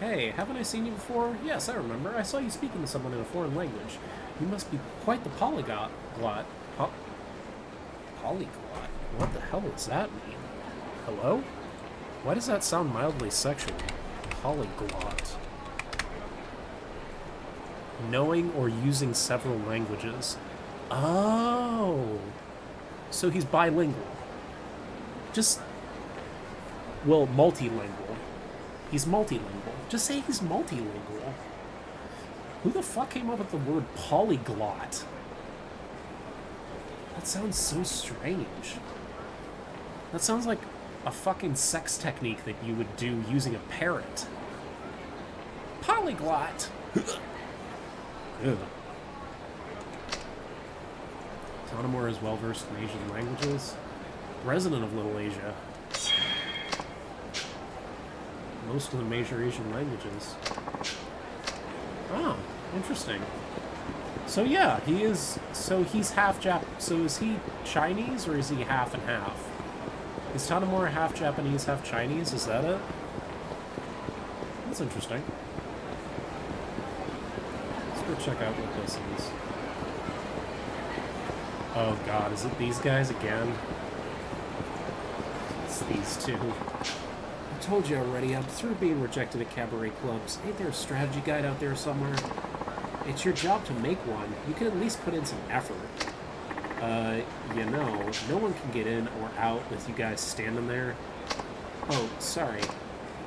Hey, haven't I seen you before? Yes, I remember. I saw you speaking to someone in a foreign language. You must be quite the polyglot. Polyglot? What the hell does that mean? Hello? Why does that sound mildly sexual? Polyglot. Knowing or using several languages. Oh! So he's bilingual. Well, multilingual. He's multilingual. Just say he's multilingual. Who the fuck came up with the word polyglot? That sounds so strange. That sounds like a fucking sex technique that you would do using a parrot. Polyglot! Ugh. Tanamura is well versed in Asian languages. Resident of Little Asia. Most of the major Asian languages. Oh, interesting. So yeah, he is. So he's half Jap. So is he Chinese or is he half and half? Is Tanamura half Japanese, half Chinese? Is that it? That's interesting. Let's go check out what this is. Oh god, is it these guys again? It's these two. I told you already, I'm through being rejected at cabaret clubs. Ain't there a strategy guide out there somewhere? It's your job to make one. You can at least put in some effort. You know, no one can get in or out with you guys standing there. Oh, sorry.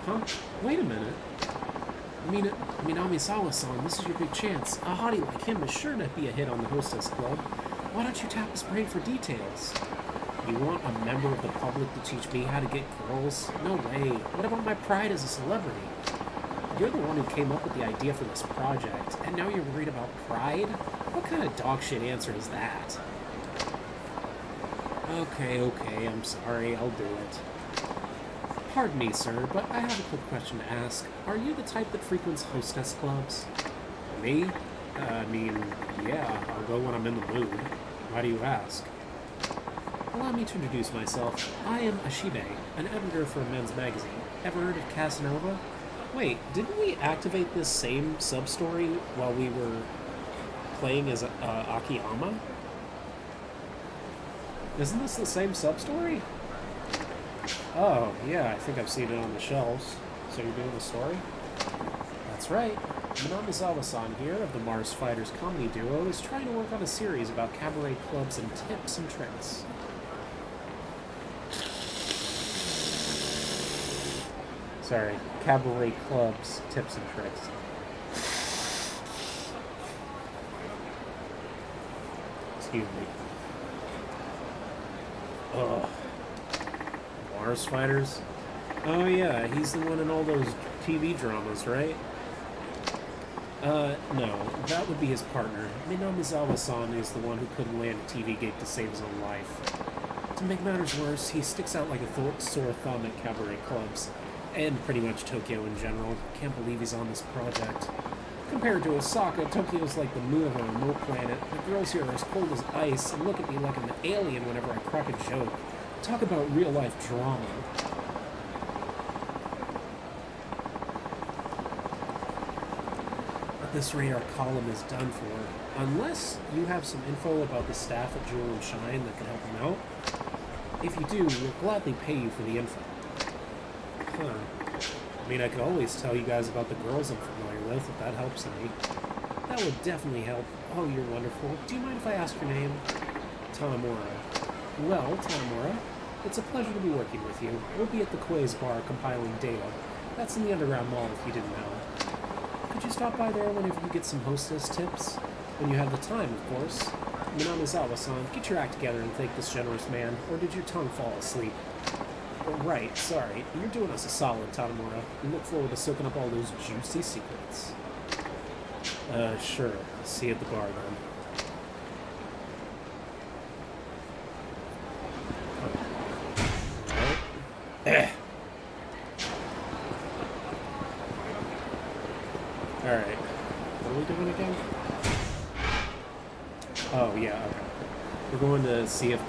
Huh? Wait a minute. Minamisawa-san, this is your big chance. A hottie like him is sure to be a hit on the hostess club. Why don't you tap his brain for details? You want a member of the public to teach me how to get girls? No way. What about my pride as a celebrity? You're the one who came up with the idea for this project, and now you're worried about pride? What kind of dogshit answer is that? Okay, I'm sorry, I'll do it. Pardon me, sir, but I have a quick question to ask. Are you the type that frequents hostess clubs? Me? Yeah, I'll go when I'm in the mood. Why do you ask? Allow me to introduce myself. I am Ashibe, an editor for a men's magazine. Ever heard of Casanova? Wait, didn't we activate this same sub-story while we were playing as Akiyama? Isn't this the same sub-story? Oh, yeah, I think I've seen it on the shelves. So you're doing the story? That's right. Minamizawa-san here of the Mars Fighters comedy duo is trying to work on a series about cabaret clubs and tips and tricks. Sorry, cabaret clubs, tips and tricks. Excuse me. Ugh. Mars Fighters? Oh yeah, he's the one in all those TV dramas, right? No, that would be his partner. Minamizawa-san is the one who couldn't land a TV gig to save his own life. To make matters worse, he sticks out like a sore thumb at cabaret clubs, and pretty much Tokyo in general. Can't believe he's on this project. Compared to Osaka, Tokyo's like the moon of a remote planet. The girls here are as cold as ice and look at me like I'm an alien whenever I crack a joke. Talk about real-life drama. At this rate, our column is done for. Unless you have some info about the staff at Jewel and Shine that can help him out. If you do, we'll gladly pay you for the info. Huh. I mean, I could always tell you guys about the girls I'm familiar with, if that helps any. That would definitely help. Oh, you're wonderful. Do you mind if I ask your name? Tanamura. Well, Tanamura, it's a pleasure to be working with you. We'll be at the Quays Bar compiling data. That's in the Underground Mall, if you didn't know. Could you stop by there whenever you get some hostess tips? When you have the time, of course. Minamizawa-san, get your act together and thank this generous man, or did your tongue fall asleep? Oh, right, sorry. You're doing us a solid, Tanamura. We look forward to soaking up all those juicy secrets. Sure. See you at the bar, then. Alright. What are we doing again? Oh, yeah, okay. We're going to see if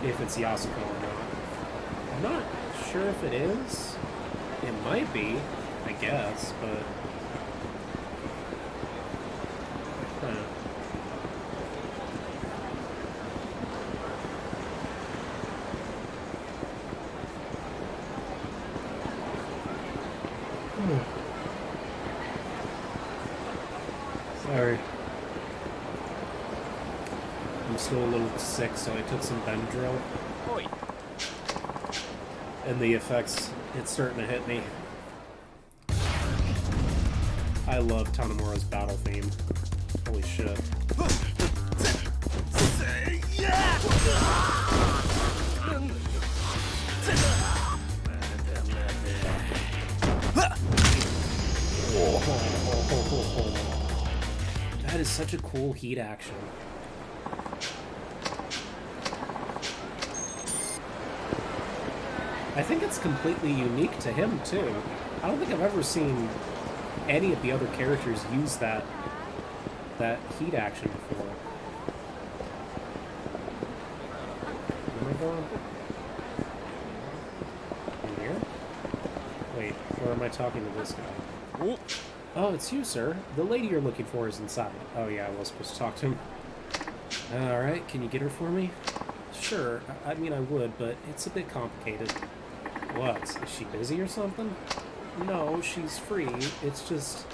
it's Yasuko or not. I'm not sure if it is. It might be, I guess, but... Sorry. I'm still a little sick, so I took some Benadryl. And the effects, it's starting to hit me. I love Tanamura's battle theme. Holy shit. That is such a cool heat action. I think it's completely unique to him, too. I don't think I've ever seen any of the other characters use that heat action before. Where am I going? In here? Wait, where am I talking to this guy? Oh, it's you, sir. The lady you're looking for is inside. Oh yeah, I was supposed to talk to him. Alright, can you get her for me? Sure, I mean I would, but it's a bit complicated. What? Is she busy or something? No, she's free. It's just...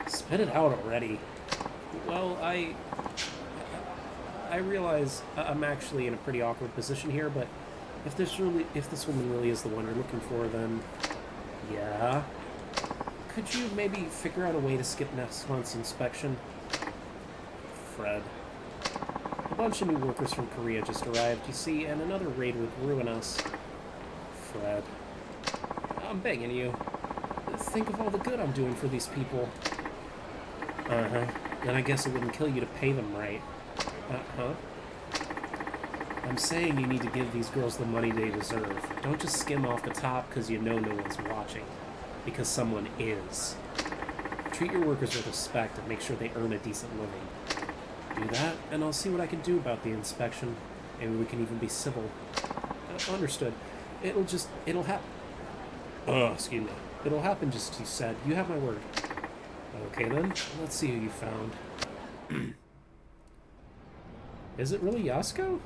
Spit it out already. Well, I realize I'm actually in a pretty awkward position here, but if this woman really is the one you're looking for, then... Yeah? Could you maybe figure out a way to skip next month's inspection? Fred. A bunch of new workers from Korea just arrived, you see, and another raid would ruin us. Fred. I'm begging you. Think of all the good I'm doing for these people. Uh-huh. Then I guess it wouldn't kill you to pay them right. Uh-huh. I'm saying you need to give these girls the money they deserve. Don't just skim off the top because you know no one's watching. Because someone is. Treat your workers with respect and make sure they earn a decent living. Do that, and I'll see what I can do about the inspection. Maybe we can even be civil. Understood. It'll happen. Excuse me. It'll happen just as you said. You have my word. Okay then, let's see who you found. Is it really Yasuko?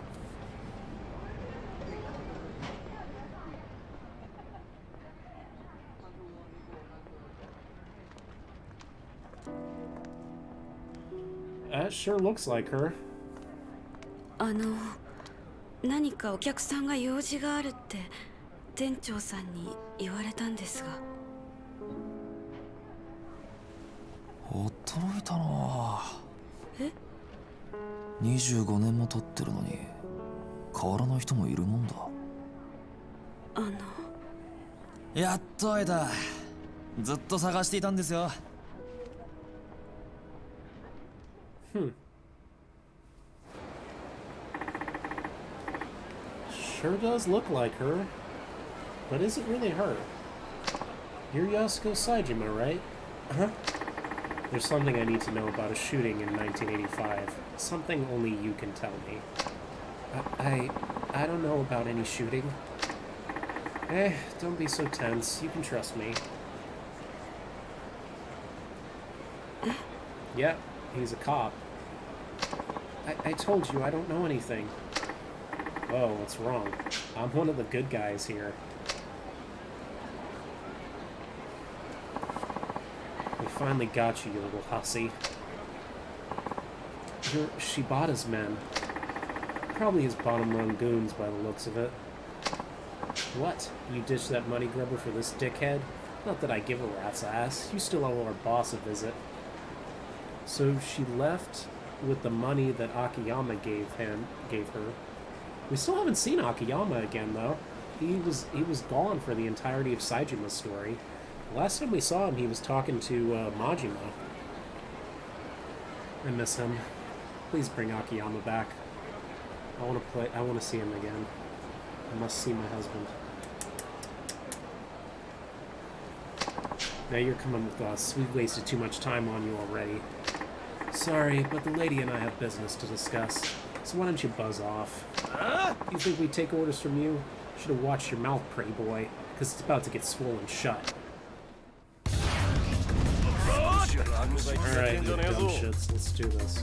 That sure looks like her. 何かお客さんが用事があるって店長さんに言われたんですが。驚いたな。え？25年も経ってるのに変わらない人もいるもんだ。やっと会えた。ずっと探していたんですよ。Sure does look like her. But is it really her? You're Yasuko Saejima, right? Huh? There's something I need to know about a shooting in 1985. Something only you can tell me. I don't know about any shooting. Don't be so tense. You can trust me. Yeah, he's a cop. I told you I don't know anything. Oh, what's wrong? I'm one of the good guys here. We finally got you, you little hussy. You're Shibata's men. Probably his bottom-rung goons by the looks of it. What? You ditched that money grubber for this dickhead? Not that I give a rat's ass. You still owe our boss a visit. So she left with the money that Akiyama gave her. We still haven't seen Akiyama again, though. He was gone for the entirety of Saijima's story. Last time we saw him, he was talking to Majima. I miss him. Please bring Akiyama back. I want to see him again. I must see my husband. Now you're coming with us. We've wasted too much time on you already. Sorry, but the lady and I have business to discuss. So why don't you buzz off? You think we'd take orders from you? Should have watched your mouth, pretty boy, because it's about to get swollen shut. Alright, you dumb shits, let's do this.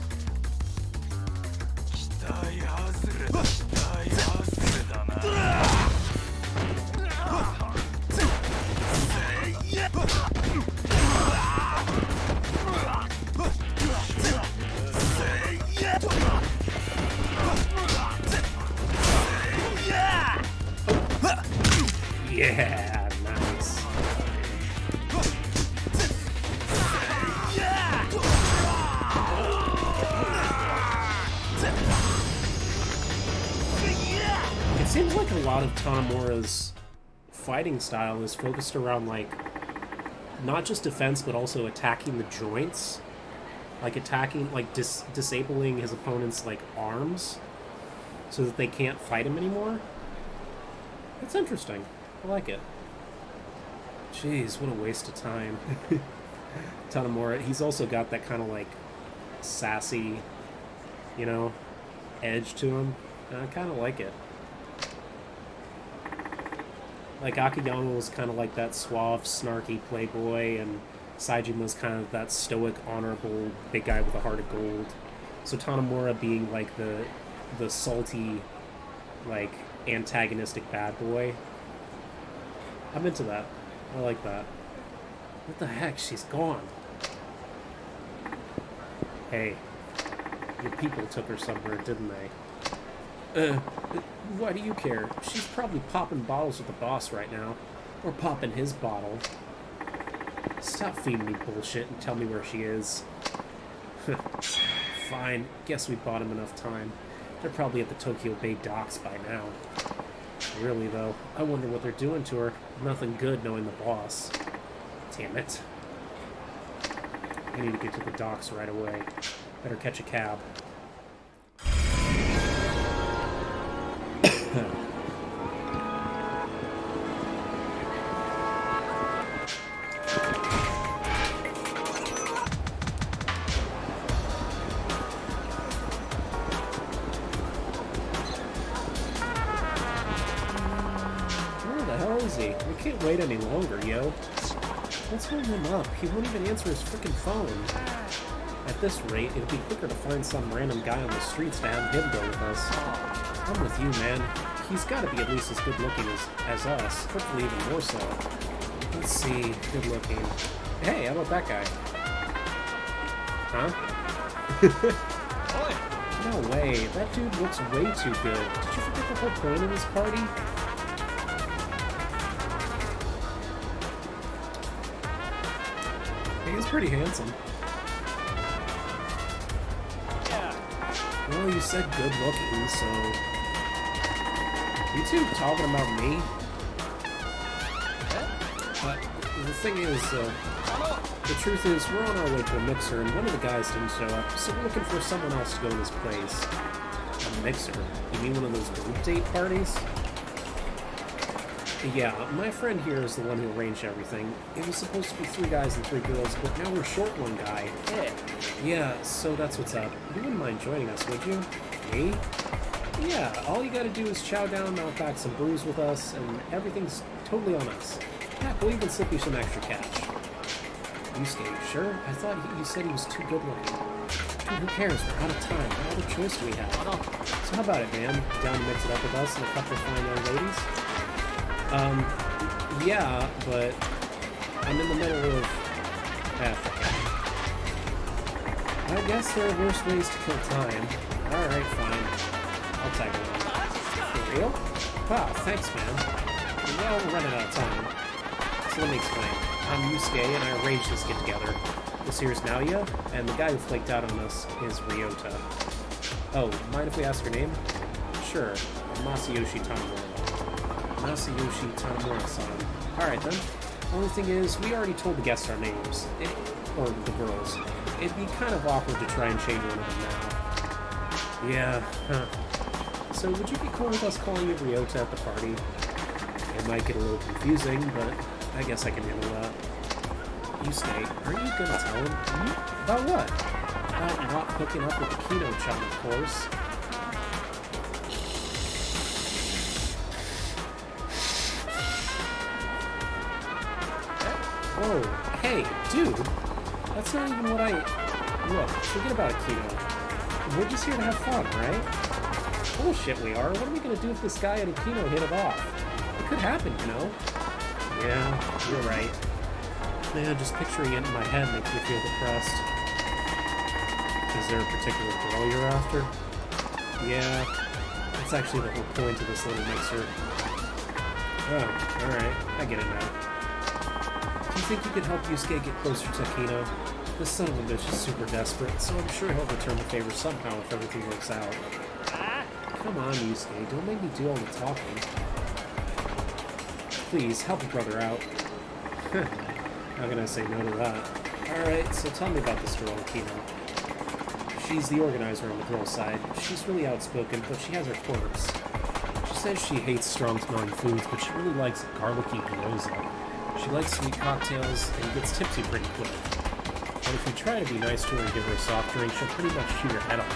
Yeah, nice. It seems like a lot of Tanomura's fighting style is focused around, like, not just defense, but also attacking the joints. Like, attacking, like, disabling his opponent's, like, arms so that they can't fight him anymore. That's interesting. I like it. Jeez, what a waste of time. Tanomura, he's also got that kind of like sassy, you know, edge to him. And I kind of like it. Like Akiyama was kind of like that suave, snarky playboy, and Saijima's kind of that stoic, honorable big guy with a heart of gold. So Tanomura being like the salty, like antagonistic bad boy. I'm into that. I like that. What the heck? She's gone. Hey, your people took her somewhere, didn't they? Why do you care? She's probably popping bottles with the boss right now. Or popping his bottle. Stop feeding me bullshit and tell me where she is. Fine. Guess we bought him enough time. They're probably at the Tokyo Bay docks by now. Really, though, I wonder what they're doing to her. Nothing good knowing the boss. Damn it. I need to get to the docks right away. Better catch a cab. Where the hell is he? We can't wait any longer, yo. What's holding him up? He won't even answer his frickin' phone. At this rate, it'd be quicker to find some random guy on the streets to have him go with us. I'm with you, man. He's gotta be at least as good looking as us. Hopefully even more so. Let's see. Good looking. Hey, how about that guy? Huh? No way. That dude looks way too good. Did you forget the whole point of this party? He's pretty handsome. Well, you said good looking, so... You two talking about me? The thing is, the truth is, we're on our way to a mixer, and one of the guys didn't show up, so we're looking for someone else to go in his place. A mixer? You mean one of those group date parties? Yeah, my friend here is the one who arranged everything. It was supposed to be 3 guys and 3 girls, but now we're short one guy. Yeah, so that's what's up. You wouldn't mind joining us, would you? Me? Yeah, all you gotta do is chow down, outback some brews with us, and everything's totally on us. Heck, we'll even slip you some extra cash. Yusuke, you sure? I thought you said he was too good looking. Dude, who cares? We're out of time. What other choice do we have? So how about it, man? Down to mix it up with us and a couple of fine young ladies? Yeah, but I'm in the middle of... I guess there are worse ways to kill time. Alright, fine. I'll tag along. For real? Wow, thanks, man. Well, we're running out of time. So let me explain. I'm Yusuke, and I arranged this get-together. This here's Naoya, and the guy who flaked out on us is Ryota. Oh, mind if we ask her name? Sure. Masayoshi Tanomura. Masayoshi Tanomura-san. Alright then. Only thing is, we already told the guests our names. Or the girls. It'd be kind of awkward to try and change one of them now. Yeah, huh. So would you be cool with us calling you Ryota at the party? It might get a little confusing, but I guess I can handle that. Yusuke, aren't you gonna tell him? Hmm? About what? About not hooking up with the Kino-chan, of course. Oh, hey, dude! That's not even what I... Look, forget about Akino. We're just here to have fun, right? Bullshit we are. What are we gonna do if this guy at Akino hit it off? It could happen, you know? Yeah, you're right. Man, just picturing it in my head makes me feel depressed. Is there a particular girl you're after? Yeah, that's actually the whole point of this little mixer. Oh, alright, I get it now. Do you think you could help Yusuke get closer to Akino? This son of a bitch is super desperate, so I'm sure he'll return the favor somehow if everything works out. Come on, Yusuke, don't make me do all the talking. Please, help a brother out. How can I say no to that? Alright, so tell me about this girl, Akino. She's the organizer on the girl side. She's really outspoken, but she has her quirks. She says she hates strong-smelling foods, but she really likes garlicky gyoza. She likes sweet cocktails and gets tipsy pretty quick. And if you try to be nice to her and give her a soft drink, she'll pretty much shoot your head off.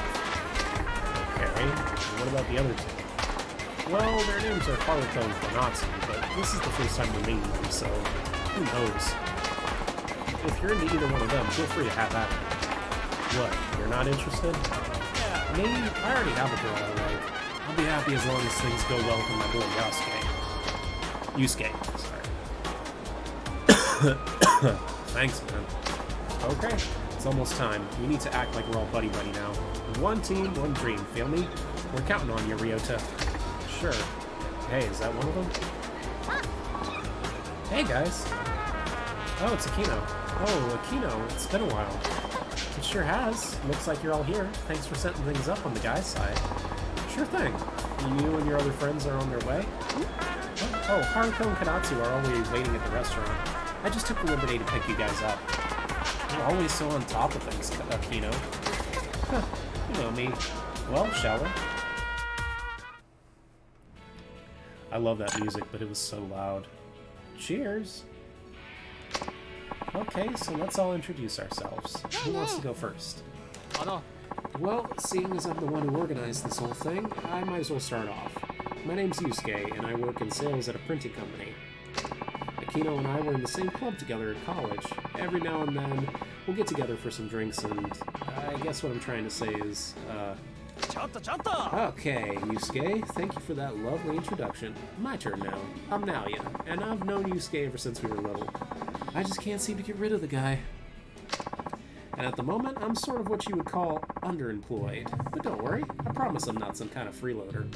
Okay, and what about the other two? Well, their names are Haruko and Konatsu, but this is the first time we're meeting them, so who knows? If you're into either one of them, feel free to have at it. What, you're not interested? Yeah, me? I already have a girl I like. I'll be happy as long as things go well for my boy Yusuke. Sorry. Thanks, man. Okay, it's almost time. We need to act like we're all buddy-buddy now. One team, one dream, feel me? We're counting on you, Ryota. Sure. Hey, is that one of them? Hey, guys. Oh, it's Akino. Oh, Akino, it's been a while. It sure has. Looks like you're all here. Thanks for setting things up on the guy's side. Sure thing. You and your other friends are on their way? Oh, Haruko and Konatsu are already waiting at the restaurant. I just took the liberty to pick you guys up. You're always so on top of things, Akino. Huh, you know me. Well, shall we? I love that music, but it was so loud. Cheers! Okay, so let's all introduce ourselves. Who wants to go first? Well, seeing as I'm the one who organized this whole thing, I might as well start off. My name's Yusuke, and I work in sales at a printing company. Akino and I were in the same club together at college. Every now and then, we'll get together for some drinks, and I guess what I'm trying to say is, Okay, Yusuke, thank you for that lovely introduction. My turn now. I'm Naoya, and I've known Yusuke ever since we were little. I just can't seem to get rid of the guy. And at the moment, I'm sort of what you would call underemployed. But don't worry, I promise I'm not some kind of freeloader.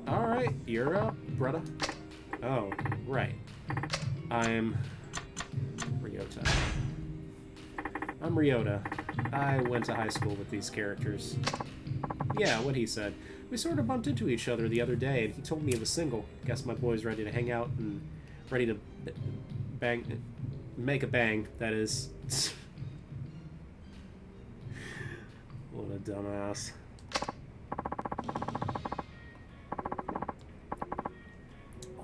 Alright, you're up, brother. Oh, right. I'm Ryota. I'm Ryota. I went to high school with these characters. Yeah, what he said. We sort of bumped into each other the other day, and he told me he was single. Guess my boy's ready to hang out and ready to make a bang, that is. What a dumbass.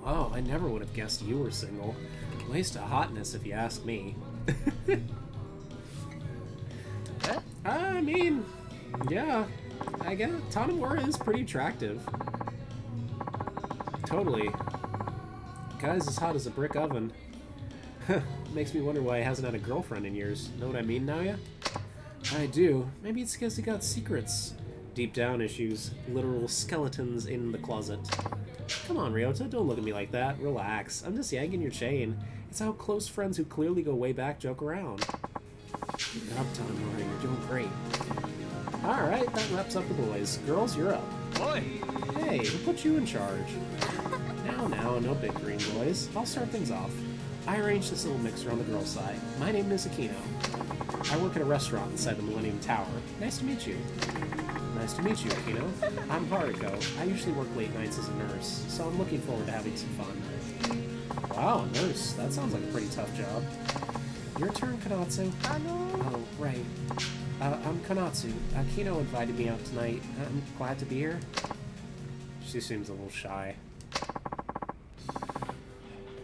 Oh, I never would have guessed you were single. Waste of hotness, if you ask me. I mean, yeah, I guess Tanamura is pretty attractive. Totally. Guy's as hot as a brick oven. Makes me wonder why he hasn't had a girlfriend in years. Know what I mean, Naoya? I do. Maybe it's because he got secrets. Deep down issues. Literal skeletons in the closet. Come on, Ryota, don't look at me like that. Relax. I'm just yanking your chain. It's how close friends who clearly go way back joke around. Good job, Tanamura. You're doing great. Alright, that wraps up the boys. Girls, you're up. Boy! Hey, who put you in charge? Now, no big green boys. I'll start things off. I arranged this little mixer on the girls' side. My name is Akino. I work at a restaurant inside the Millennium Tower. Nice to meet you. Nice to meet you, Akino. I'm Haruko. I usually work late nights as a nurse, so I'm looking forward to having some fun. Wow, a nurse. That sounds like a pretty tough job. Your turn, Konatsu. Oh, right. I'm Konatsu. Akino invited me out tonight. I'm glad to be here. She seems a little shy.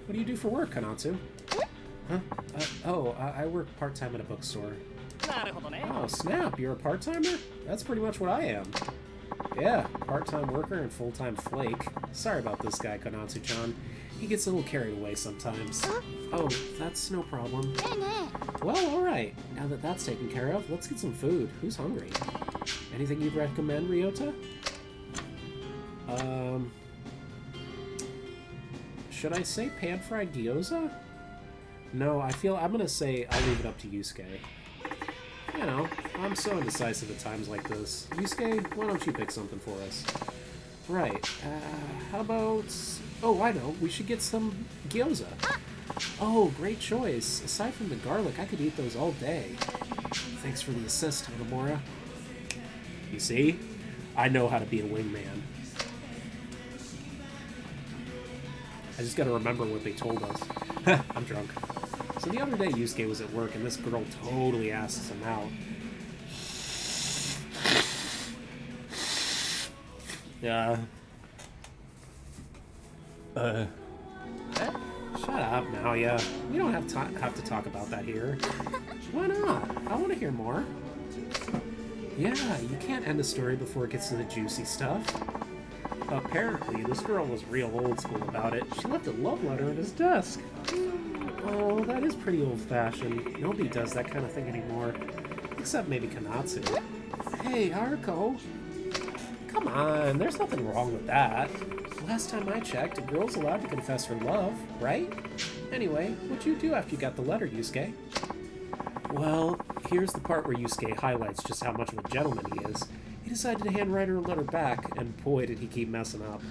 What do you do for work, Konatsu? Huh? I work part-time at a bookstore. Oh, snap, you're a part-timer? That's pretty much what I am. Yeah, part-time worker and full-time flake. Sorry about this guy, Konatsu-chan. He gets a little carried away sometimes. Oh, that's no problem. Well, alright. Now that that's taken care of, let's get some food. Who's hungry? Anything you'd recommend, Ryota? Should I say pan-fried gyoza? No, I'm gonna say I'll leave it up to Yusuke. You know, I'm so indecisive at times like this. Yusuke, why don't you pick something for us? Right, how about... Oh, I know, we should get some gyoza. Oh, great choice. Aside from the garlic, I could eat those all day. Thanks for the assist, Tanamura. You see? I know how to be a wingman. I just gotta remember what they told us. I'm drunk. So the other day, Yusuke was at work, and this girl totally asks him out. Yeah. Shut up now, yeah. We don't have to talk about that here. Why not? I want to hear more. Yeah, you can't end a story before it gets to the juicy stuff. Apparently, this girl was real old school about it. She left a love letter at his desk. Oh, that is pretty old-fashioned. Nobody does that kind of thing anymore. Except maybe Kanatsu. Hey, Haruko. Come on, there's nothing wrong with that. Last time I checked, a girl's allowed to confess her love, right? Anyway, what'd you do after you got the letter, Yusuke? Well, here's the part where Yusuke highlights just how much of a gentleman he is. He decided to handwrite her a letter back, and boy did he keep messing up.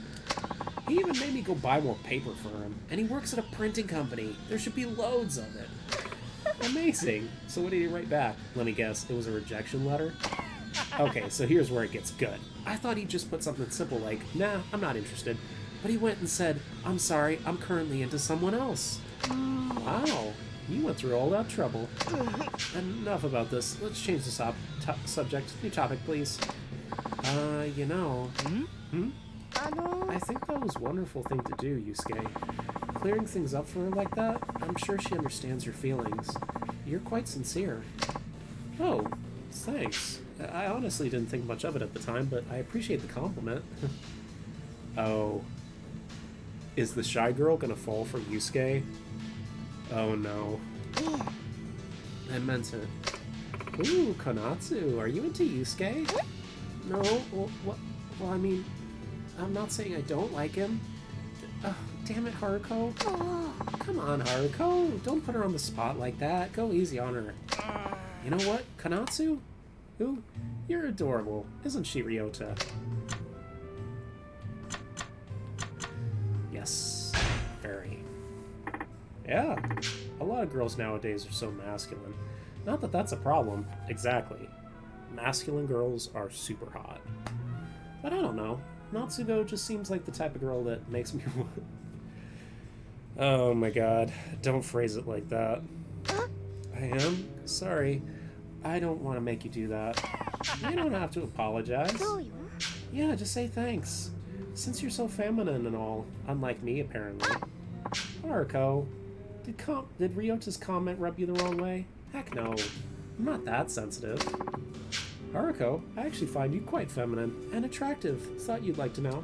He even made me go buy more paper for him, and he works at a printing company. There should be loads of it. Amazing. So what did he write back? Let me guess, it was a rejection letter? Okay, so here's where it gets good. I thought he'd just put something simple like, nah, I'm not interested. But he went and said, I'm sorry, I'm currently into someone else. Wow, you went through all that trouble. Enough about this. Let's change the subject. New topic, please. You know... I think that was a wonderful thing to do, Yusuke. Clearing things up for her like that, I'm sure she understands your feelings. You're quite sincere. Oh, thanks. I honestly didn't think much of it at the time, but I appreciate the compliment. Oh. Is the shy girl gonna fall for Yusuke? Oh no. I meant it. Ooh, Konatsu, are you into Yusuke? No, well, I mean, I'm not saying I don't like him. Oh, damn it, Haruko. Come on, Haruko. Don't put her on the spot like that. Go easy on her. You know what, Konatsu? Ooh, you're adorable. Isn't she, Ryota? Yes, very. Yeah, a lot of girls nowadays are so masculine. Not that that's a problem, exactly. Masculine girls are super hot. But I don't know. Natsuko just seems like the type of girl that makes me want... Oh my god, don't phrase it like that. I am? Sorry. I don't want to make you do that. You don't have to apologize. Yeah, just say thanks. Since you're so feminine and all, unlike me, apparently. Haruko, did Ryota's comment rub you the wrong way? Heck no. I'm not that sensitive. Haruko, I actually find you quite feminine and attractive. Thought you'd like to know.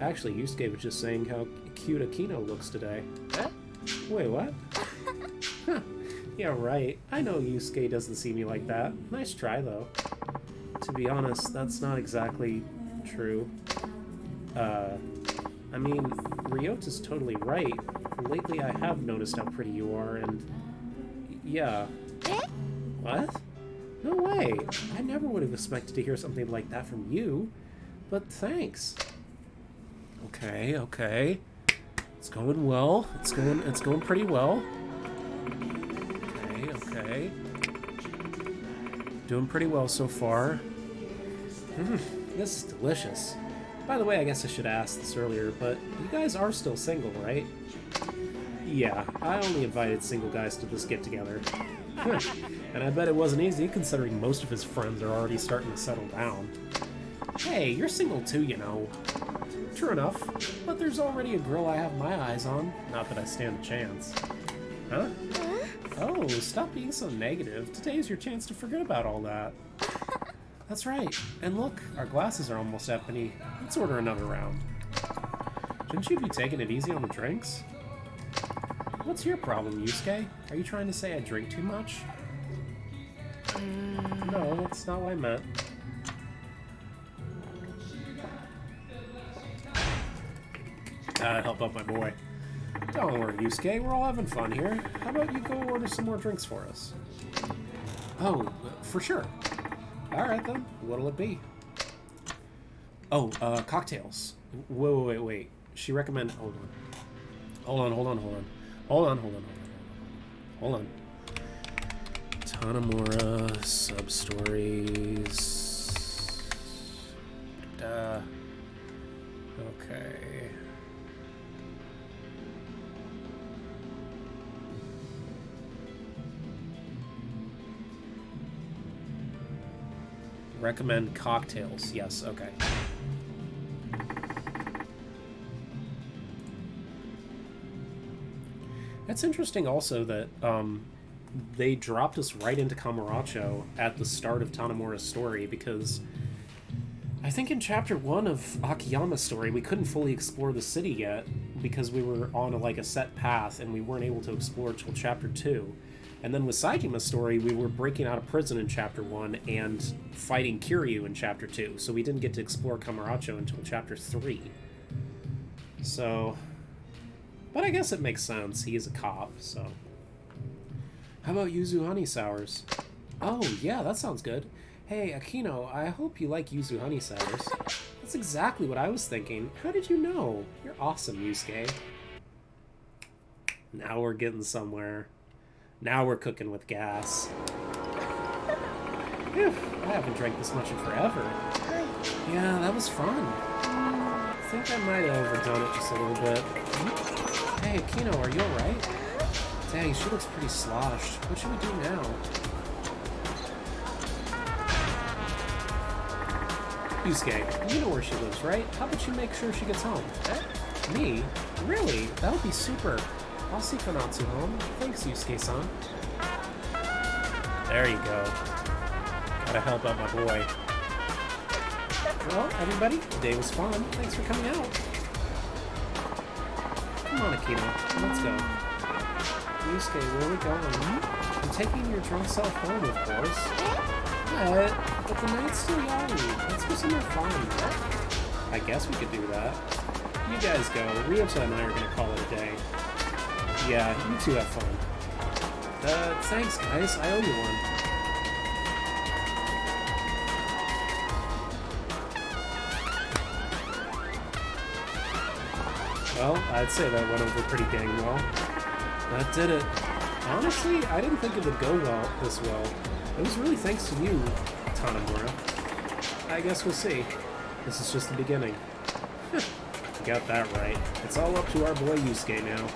Actually, Yusuke was just saying how cute Akino looks today. Wait, what? Huh. Yeah, right. I know Yusuke doesn't see me like that. Nice try, though. To be honest, that's not exactly true. I mean, Ryota's totally right. Lately I have noticed how pretty you are, and... yeah. What? No way! I never would have expected to hear something like that from you. But thanks. Okay, okay. It's going well. It's going pretty well. Okay, okay. Doing pretty well so far. This is delicious. By the way, I guess I should ask this earlier, but you guys are still single, right? Yeah, I only invited single guys to this get-together. And I bet it wasn't easy, considering most of his friends are already starting to settle down. Hey, you're single too, you know. True enough, but there's already a girl I have my eyes on. Not that I stand a chance. Huh? Oh, stop being so negative. Today's your chance to forget about all that. That's right. And look, our glasses are almost empty. Let's order another round. Shouldn't you be taking it easy on the drinks? What's your problem, Yusuke? Are you trying to say I drink too much? No, that's not what I meant. Gotta help out my boy. Don't worry, Yusuke. We're all having fun here. How about you go order some more drinks for us? Oh, for sure. Alright then, what'll it be? Oh, cocktails. Wait. She recommended... Hold on. Tanemura, sub-stories... Okay... Recommend cocktails. Yes, okay. It's interesting also that they dropped us right into Kamurocho at the start of Tanemura's story, because I think in Chapter 1 of Akiyama's story, we couldn't fully explore the city yet because we were on a set path and we weren't able to explore till Chapter 2. And then with Saijima's story, we were breaking out of prison in Chapter 1 and fighting Kiryu in Chapter 2, so we didn't get to explore Kamurocho until Chapter 3. So... But I guess it makes sense. He is a cop, so... How about yuzu honey sours? Oh, yeah, that sounds good. Hey, Akino, I hope you like yuzu honey sours. That's exactly what I was thinking. How did you know? You're awesome, Yusuke. Now we're getting somewhere. Now we're cooking with gas. Phew, I haven't drank this much in forever. Yeah, that was fun. I think I might have overdone it just a little bit. Hey, Akino, are you alright? Dang, she looks pretty sloshed. What should we do now? Yusuke, you know where she lives, right? How about you make sure she gets home? Me? Really? That would be super. I'll see Konatsu home. Thanks, Yusuke-san. There you go. Gotta help out my boy. Well, everybody, the day was fun. Thanks for coming out. Come on, Akino. Let's go. Yusuke, where are we going? I'm taking your drunk self home, of course. But the night's still young. Let's go somewhere fun. I guess we could do that. You guys go. Ryota and I are gonna call it a day. Yeah, you two have fun. Thanks, guys. I owe you one. Well, I'd say that went over pretty dang well. That did it. Honestly, I didn't think it would go this well. It was really thanks to you, Tanemura. I guess we'll see. This is just the beginning. You got that right. It's all up to our boy Yusuke now.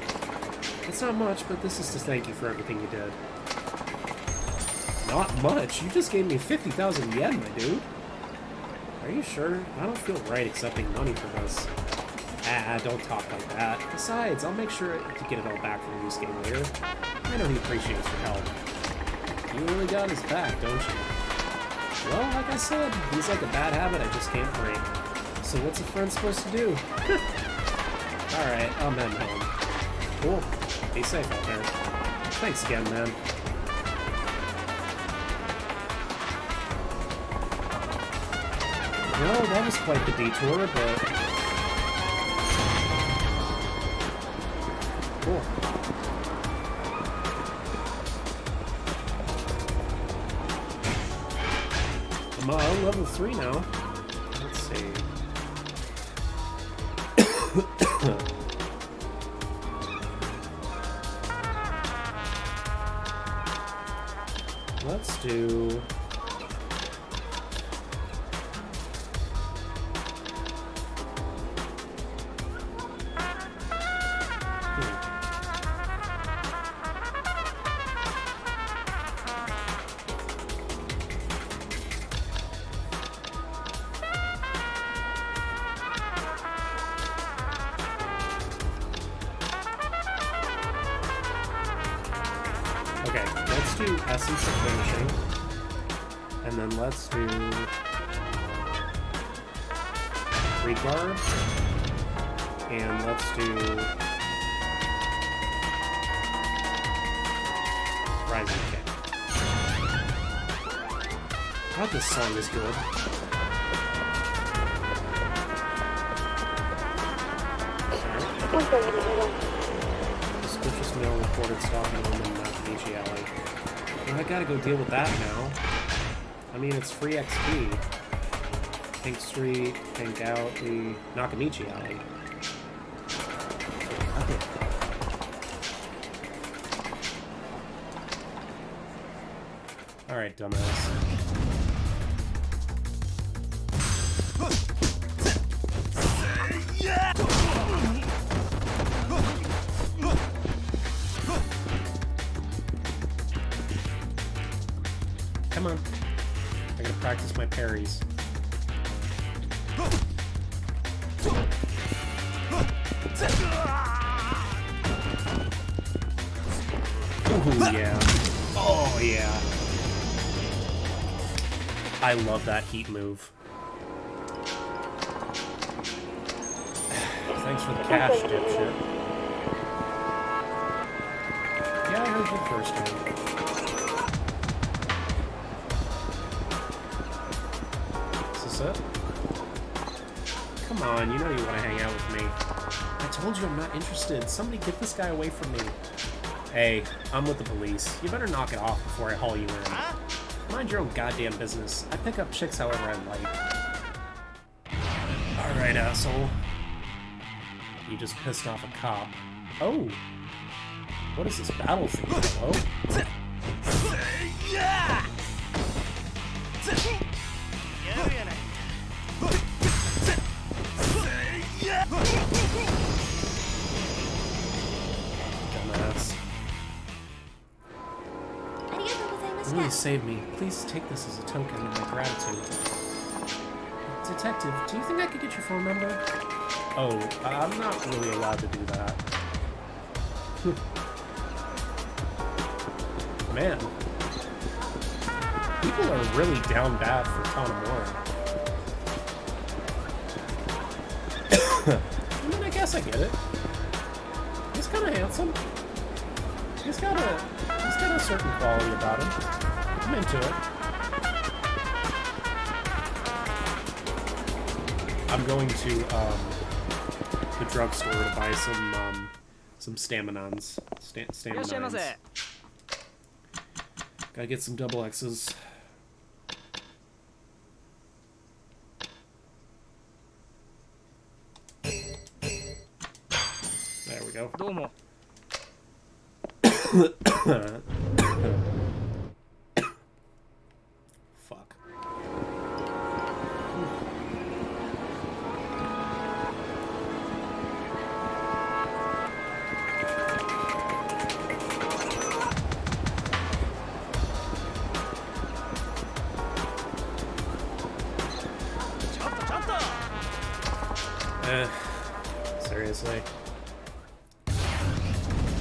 It's not much, but this is to thank you for everything you did. Not much? You just gave me 50,000 yen, my dude. Are you sure? I don't feel right accepting money for this. Ah, don't talk like that. Besides, I'll make sure to get it all back from Yusuke later. I know he appreciates your help. You really got his back, don't you? Well, like I said, he's like a bad habit I just can't break. So what's a friend supposed to do? Alright, I'll head home. Cool. Be safe out there. Thanks again, man. Well, that was quite the detour, but... Cool. I'm on level 3 now. Let's see. Let's do... Okay, let's do Essence of Finishing. And then let's do... Regard. And let's do... Rising Kick. God, this song is good. Suspicious male reported stalking a woman in Nakamichi Alley. Well, I gotta go deal with that now. I mean, it's free XP. Pink Street, Pink Alley, Nakamichi Alley. Okay. Alright, dumbass. Come on. I gotta practice my parries. Oh, yeah. Oh, yeah. I love that heat move. Thanks for the cash, dipshit. Yeah, I heard you the first time. Is this it? Come on, you know you want to hang out with me. I told you I'm not interested. Somebody get this guy away from me. Hey, I'm with the police. You better knock it off before I haul you in. Mind your own goddamn business. I pick up chicks however I like. Alright, asshole. You just pissed off a cop. Oh! What is this battle thing? Hello? Dumbass. You really saved me. Please take this as a token of my gratitude. Detective, do you think I could get your phone number? Oh, I'm not really allowed to do that. Man. People are really down bad for Tanomura. I mean, I guess I get it. He's kind of handsome. He's got a certain quality about him. I'm into it. I'm going to the drugstore to buy some staminons. Staminons. Gotta get some double X's. There we go. Fuck. Seriously.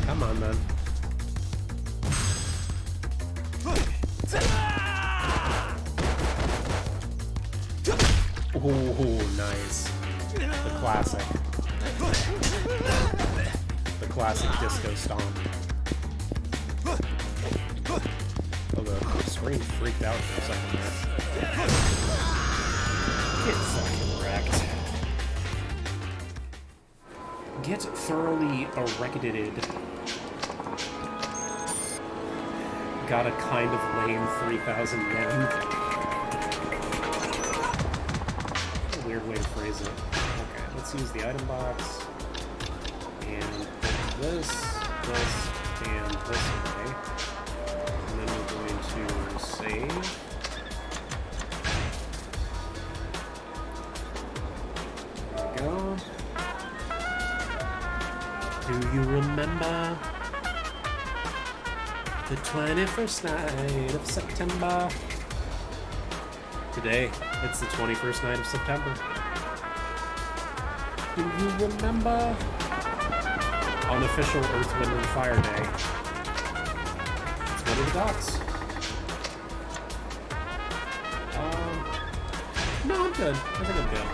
Come on, then. Oh, nice. The classic. The classic disco stomp. Oh, the screen freaked out for a second there. Get fucking wrecked. Get thoroughly erected. Got a kind of lame 3,000 yen. Weird way to phrase it. Okay, let's use the item box. And put this, and this away. And then we're going to save. There we go. Do you remember the 21st night of September? Today, it's the 21st night of September. Do you remember? Unofficial Earth, Wind, and Fire Day. Let's go to the docks. No, I'm good. I think I'm good.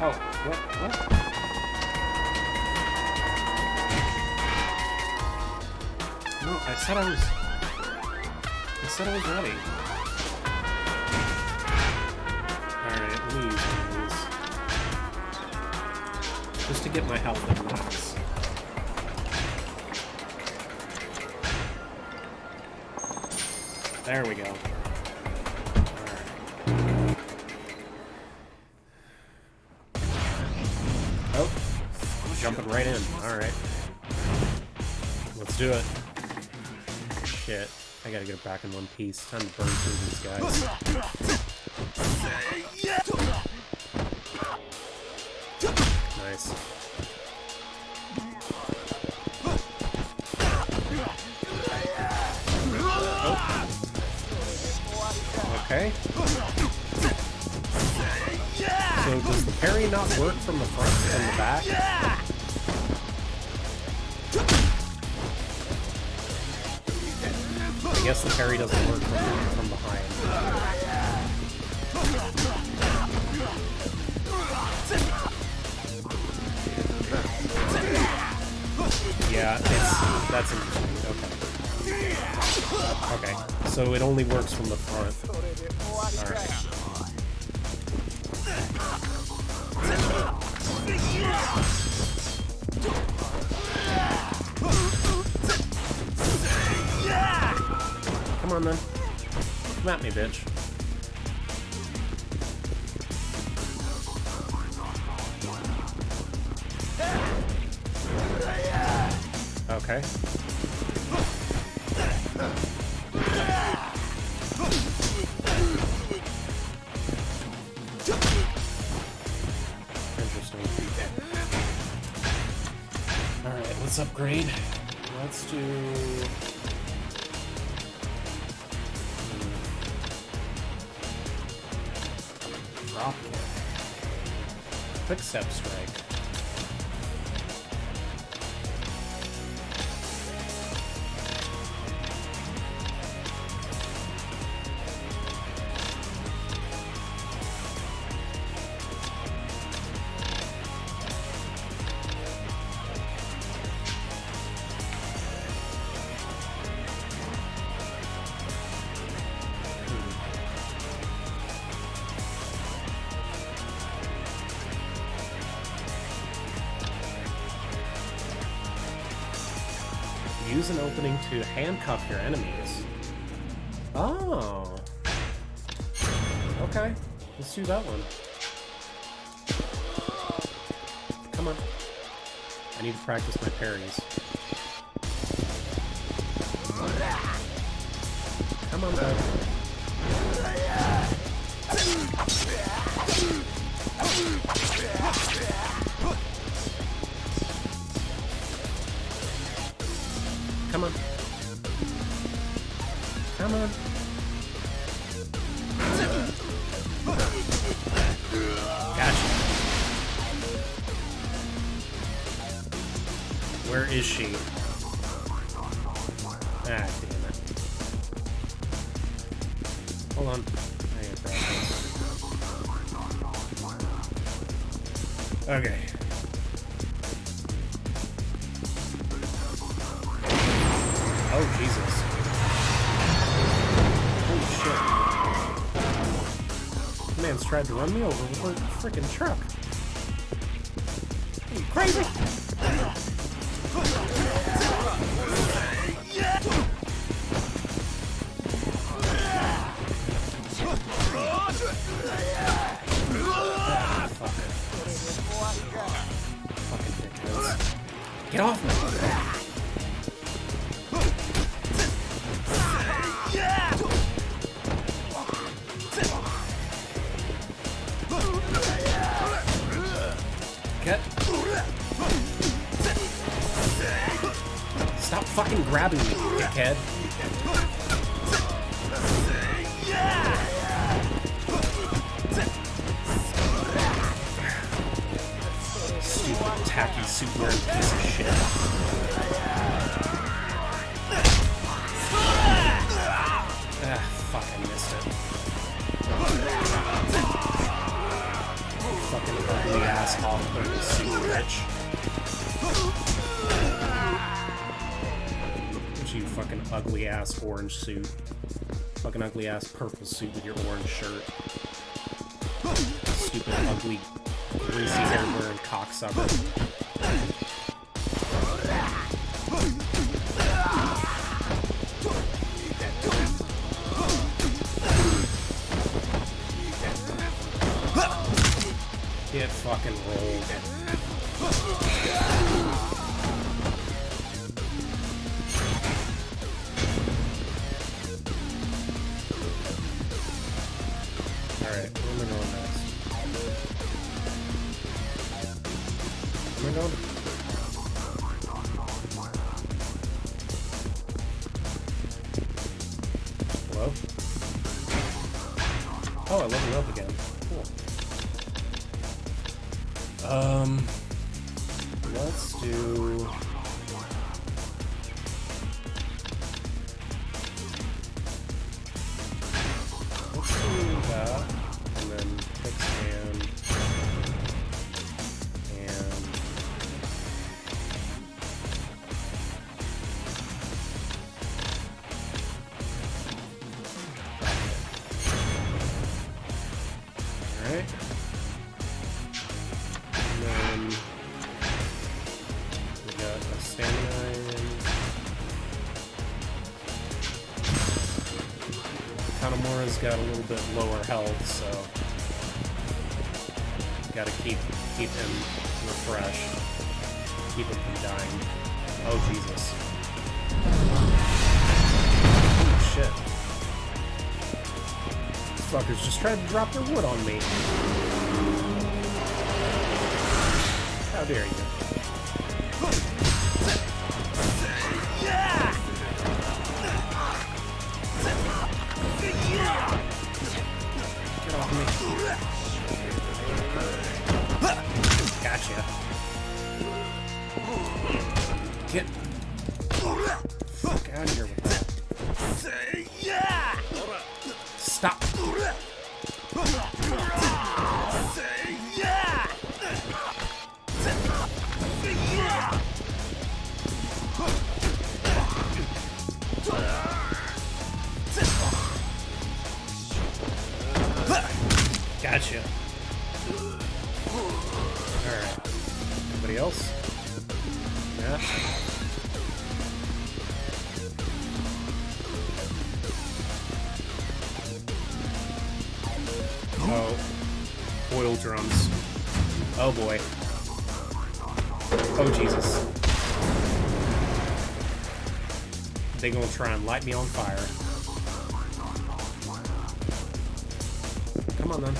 Oh, what? No, I said I was ready. Alright, let me use one of these. Just to get my health in max. There we go. Alright. Oh, jumping right in. Alright. Let's do it. Shit. I gotta get it back in one piece. Time to burn through these guys. Nice. Oh. Okay. So does the parry not work from the front and the back? guess the parry doesn't work from behind. Yeah, that's interesting. Okay. Okay, so it only works from the front. Alright. Come on then. Come at me, bitch. Okay. Interesting. Alright, let's upgrade. Let's do... Drop kick. Quick step strike. Use an opening to handcuff your enemies. Oh. Okay. Let's do that one. Come on. I need to practice my parries. Come on, bud. Come on. Come on. Gotcha. Where is she? Ah, damn it. Hold on. I gotta grab this. Okay. Oh, Jesus. Holy shit. Man's tried to run me over with a freaking truck. Are you crazy? Fucking ridiculous. Get off me! Stop fucking grabbing me, dickhead. Stupid tacky suit wearing piece of shit. Ah, fuck, I missed it. Fucking ugly ass hog purple suit, bitch. You fucking ugly ass orange suit. Fucking ugly ass purple suit with your orange shirt. Stupid ugly greasy hair wearing cocksucker. Get fucking rolled. Alright, where am I going next? Where am I going? Hello? Oh, I leveled up again. Cool. Let's do... that. And then fix hand. And... Alright. And then... we got a stamina in. Tanomura's got a little bit lower health, so gotta keep him refreshed, keep him from dying. Oh Jesus! Oh shit! These fuckers just tried to drop their wood on me. How dare you? Get off me. Gotcha. Get fuck out of here with that. Stop. Gotcha. Alright. Anybody else? Yeah. Oh. Oil drums. Oh boy. Oh Jesus. They gonna try and light me on fire. Come on then.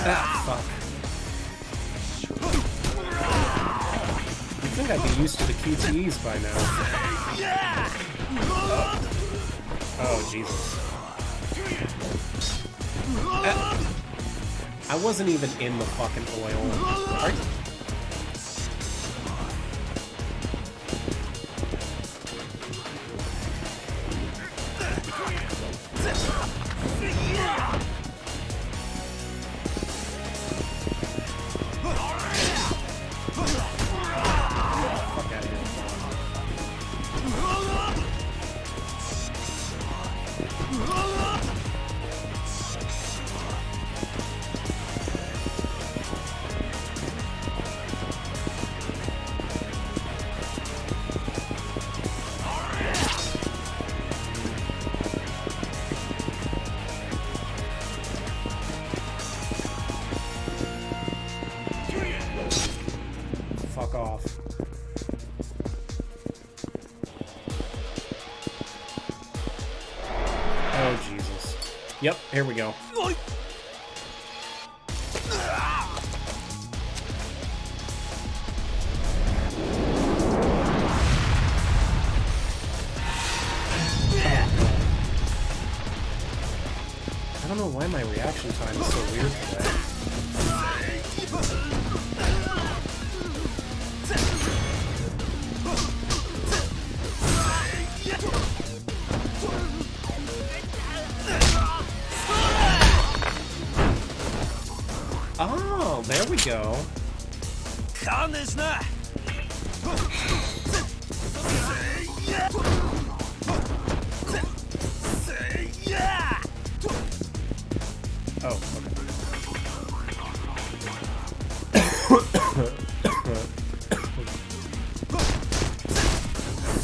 Ah, fuck. You'd think I'd be used to the QTEs by now. Oh, Jesus. I wasn't even in the fucking oil. Are you? Fuck out of here. Fuck off. Oh, Jesus. Yep, here we go. I don't know why my reaction time is so weird today. Oh, there we go. Oh, okay.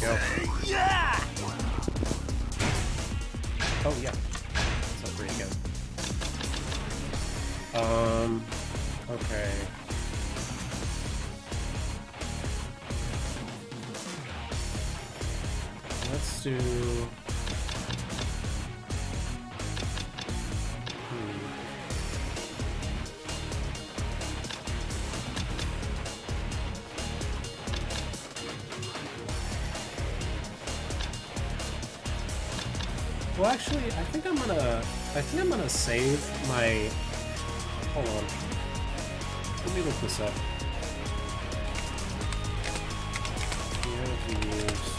There we go. Oh, yeah. That's pretty good. Okay. Let's do... Well, actually, I think I'm gonna save my. Hold on. Let me look this up. Use.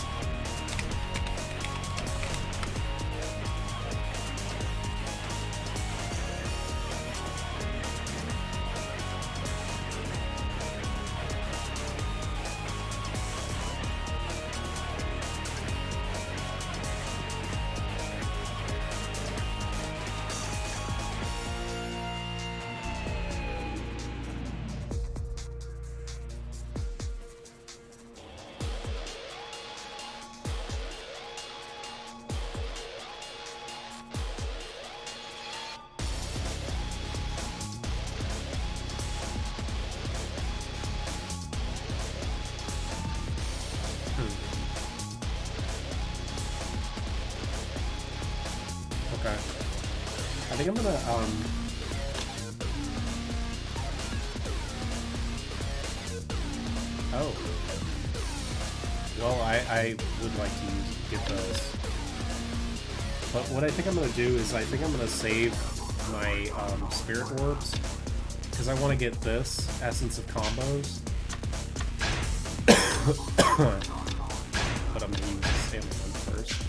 Okay. I think I'm gonna, Oh. Well, I would like to get those. But what I think I'm gonna do is I think I'm gonna save my, spirit orbs. Because I want to get this, Essence of Combos. But I'm gonna use the same one first.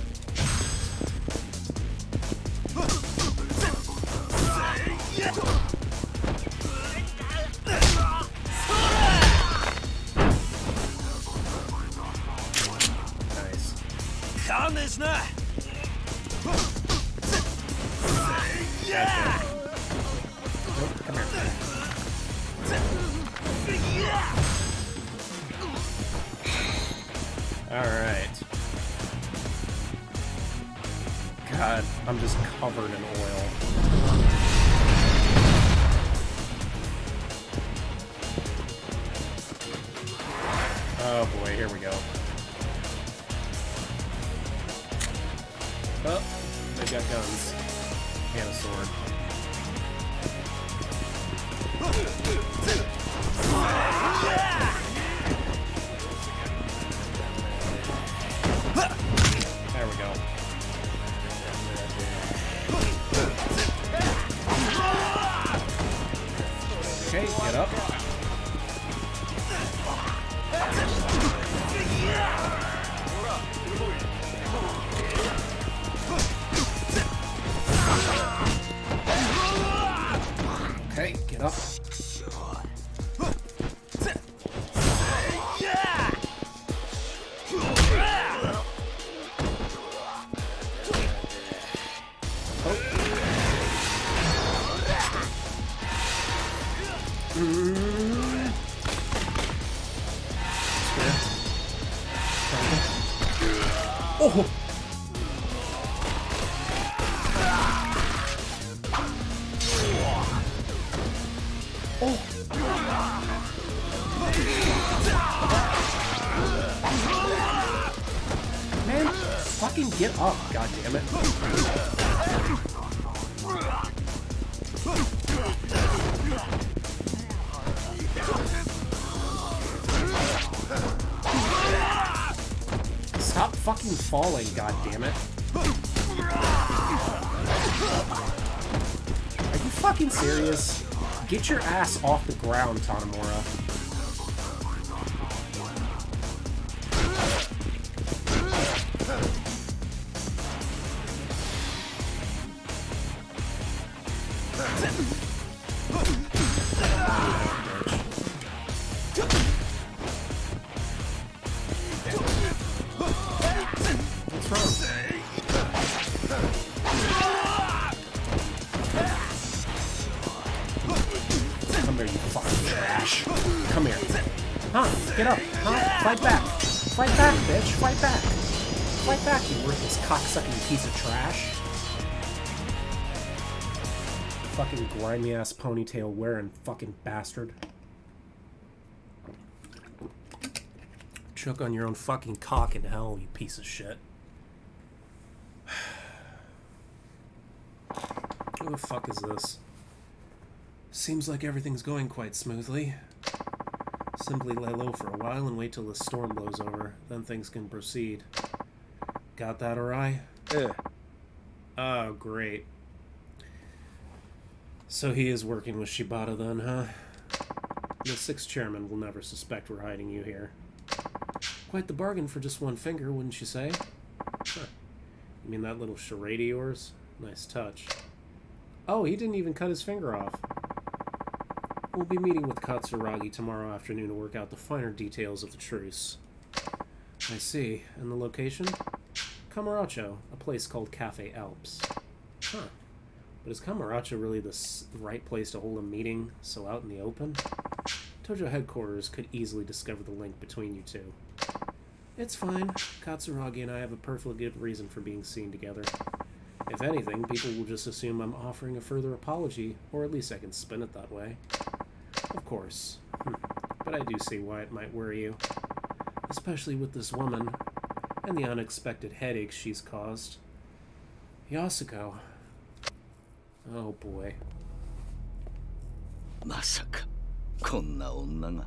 Nice. Gotcha. Nope, come here. Alright. God, I'm just covered in oil. Oh boy, here we go. Oh, they got guns. And a sword. There we go. Okay, get up. Okay, get up. Oh! Man, fucking get up, goddammit. Stop fucking falling, goddammit. Are you fucking serious? Get your ass off the ground, Tanemura. What's wrong? Come here, you fucking trash. Come here. Huh? Get up. Huh? Fight back. Fight back, bitch. Fight back. Fight back, you worthless cocksucking piece of trash. Fucking grimy ass ponytail wearing fucking bastard. Choke on your own fucking cock in hell, you piece of shit. Who the fuck is this? Seems like everything's going quite smoothly. Simply lay low for a while and wait till the storm blows over. Then things can proceed. Got that, Arai? Oh, great. So he is working with Shibata then, huh? The sixth chairman will never suspect we're hiding you here. Quite the bargain for just one finger, wouldn't you say? Huh. You mean that little charade of yours? Nice touch. Oh, he didn't even cut his finger off. We'll be meeting with Katsuragi tomorrow afternoon to work out the finer details of the truce. I see. And the location? Camaracho, a place called Cafe Alps. Huh. But is Camaracho really the right place to hold a meeting so out in the open? Tojo headquarters could easily discover the link between you two. It's fine. Katsuragi and I have a perfectly good reason for being seen together. If anything, people will just assume I'm offering a further apology, or at least I can spin it that way. Of course. But I do see why it might worry you. Especially with this woman, and the unexpected headaches she's caused. Yasuko. Oh boy. まさかこんな女が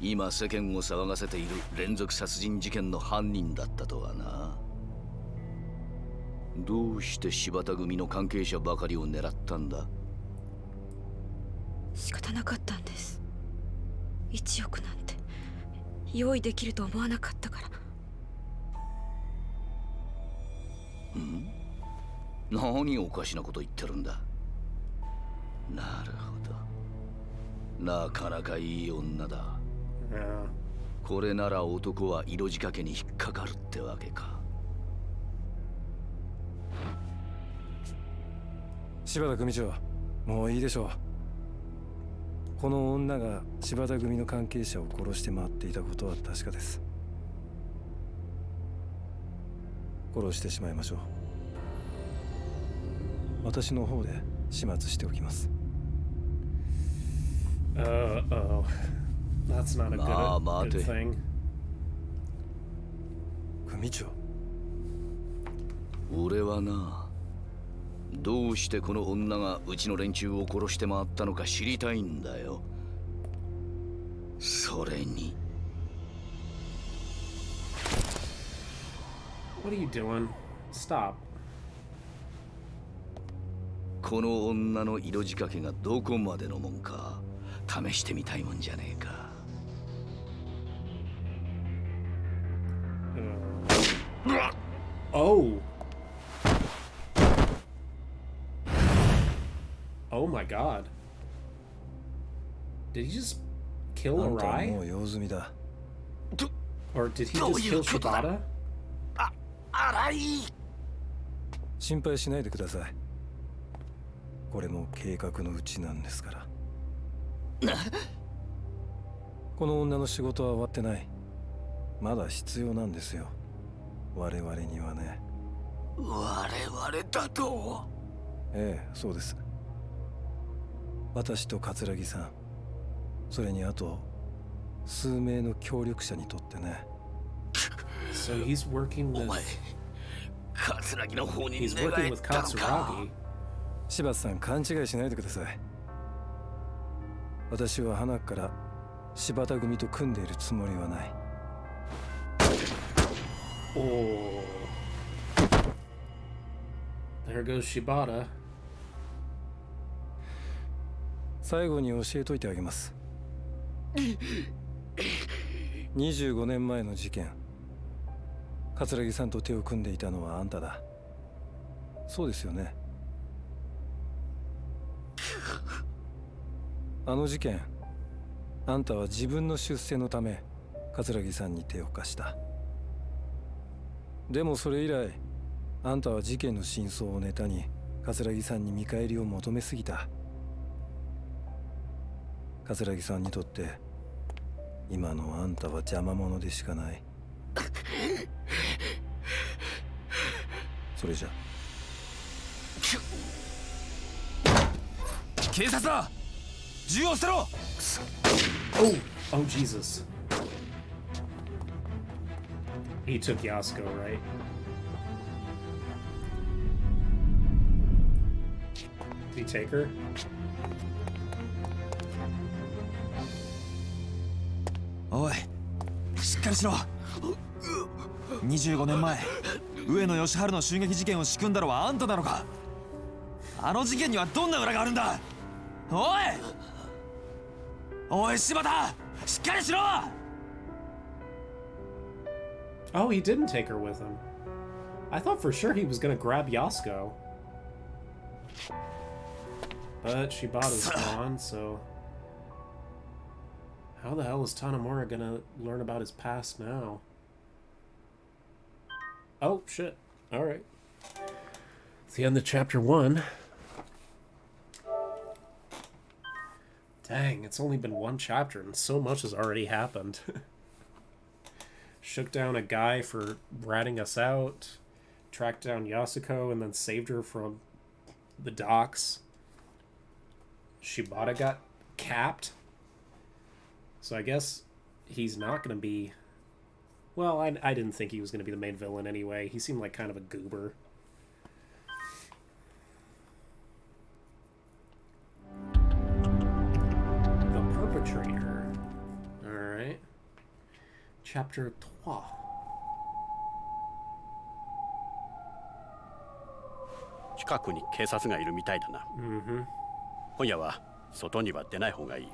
今世間を騒がせている連続殺人事件の犯人だったとはな。どうして柴田組の関係者ばかりを狙ったんだ？仕方なかったんです。1億なんて用意できると思わなかったから。何おかしなこと言ってるんだ。なるほど。なかなかいい女だ。これなら男は色仕掛けに引っかかるってわけか。柴田組長、もういいでしょう。この女が柴田組の関係者を殺して回っていたことは確かです。殺してしまいましょう。私の方で始末しておきます。Oh. That's not a good thing. 組長。俺はな、どうしてこの女がうちの連中を殺して回ったのか知りたいんだよ。それに。What are you doing? Stop. この女の色仕掛けがどこまでのもんか試してみたいもんじゃねえか。Oh. Oh my god. Did he just kill Arai? もう用済みだ。Or did he just kill Shibata? 荒い。心配しないでください。これも計画のうちなんですから。この女の仕事は終わってない。まだ必要なんですよ。我々にはね。我々だと？ええ、そうです。私と桂木さん、それにあと数名の協力者にとってね。So he's working with. 桂木の方に He's working with Katsuragi. 柴田さん、勘違いしないでください。私は花から柴田組と組んでいるつもりはない。Oh. There goes Shibata. 最後に教えといてあげます。25年前の事件、桂木さんと手を組んでいたのはあんただ。そうですよね。あの事件、あんたは自分の出世のため桂木さんに手を貸した。でもそれ以来、あんたは事件の真相をネタに桂木さんに見返りを求めすぎた。桂木さんにとって今のあんたは邪魔者でしかない。それじゃ。警察だ！銃を捨てろ！ Oh Jesus. He took Yasuko, right? Did he take her? おい、しっかりしろ。25年前上野義治の襲撃事件を仕組んだのはあんたなのか。あの事件にはどんな裏があるんだ。おい柴田、しっかりしろ。 Oh, he didn't take her with him. I thought for sure he was gonna grab Yasuko. But Shibata's gone, so... How the hell is Tanemura gonna learn about his past now? Oh, shit. Alright. It's the end of chapter 1. Dang, it's only been one chapter and so much has already happened. Shook down a guy for ratting us out, tracked down Yasuko and then saved her from the docks. Shibata got capped. So I guess he's not going to be... Well, I didn't think he was going to be the main villain anyway. He seemed like kind of a goober. The perpetrator. Alright. Chapter 3. "近くに警察がいるみたいだな。今夜は外には出ない方がいい。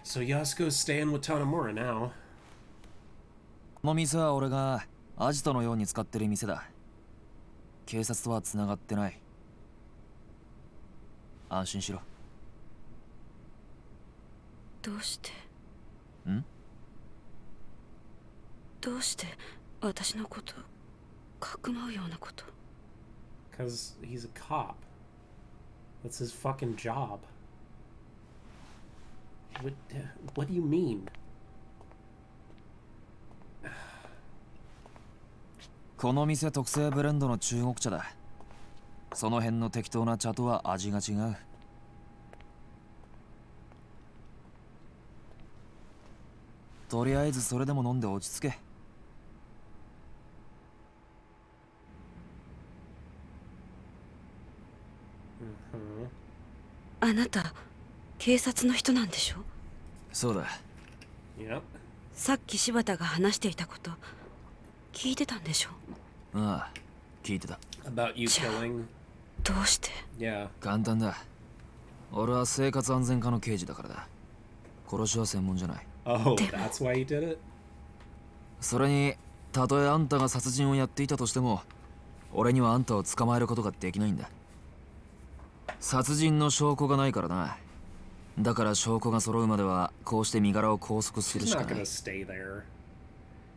So Yasuko's staying with Tanemura now. この店は俺がアジトのように使ってる店だ。警察とは繋がってない。安心しろ。どうしてん？どうして私のことかくまうようなこと。 Because he's a cop. That's his fucking job. What do you mean? この店特製ブレンドの中国茶だ。その辺の適当な茶とは味が違う。とりあえずそれでも飲んで落ち着け。あなた警察の人なんでしょ。そうだ。Yep. さっき柴田が話していたこと聞いてたんでしょ。ああ、聞いてた。 About you killing. どうして。 Yeah. 簡単だ。俺は生活安全課の刑事だからだ。殺しは専門じゃない。 Oh, that's why you did it? それに、たとえあんたが殺人をやっていたとしても、俺にはあんたを捕まえることができないんだ。殺人の証拠がないからな。だから証拠が揃うまではこうして身柄を拘束する She's しか not ない。 gonna stay there.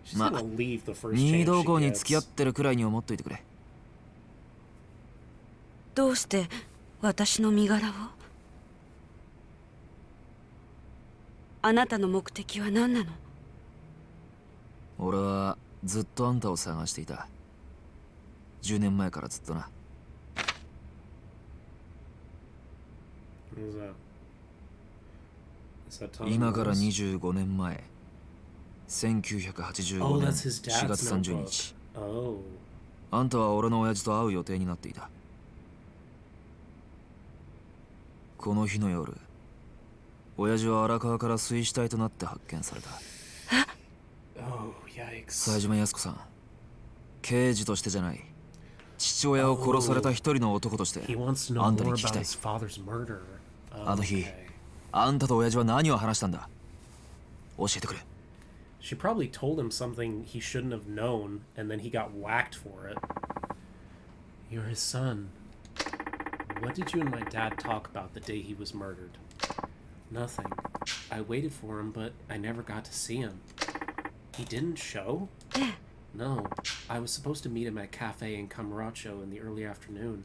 She's まあ、 gonna leave the first 任意 chance 同 she 行に付き合っ gets. てるくらいに思っといてくれ。どうして私の身柄を。あなたの目的は何なの。俺はずっとあんたを探していた。10年前からずっとな。What is that? Is that 今から Tanemura's? 25年前、1985 Oh, 年 that's his 4 dad's 月30 notebook. 日。 Oh. あんたは俺の親父と会う予定になっていた。この日の夜、親父は荒川から水死体となって発見された。Oh, yikes. 冴島靖子さん、刑事としてじゃない、父親を殺された一人の男として He wants to know あんたに more 聞き about たい。 his father's murder. あの日 Okay. あんたと親父は何を話したんだ。教えてくれ。 She probably told him something he shouldn't have known, and then he got whacked for it. You're his son. What did you and my dad talk about the day he was murdered? Nothing. I waited for him, but I never got to see him. He didn't show? No. I was supposed to meet him at a cafe in Camarocho in the early afternoon.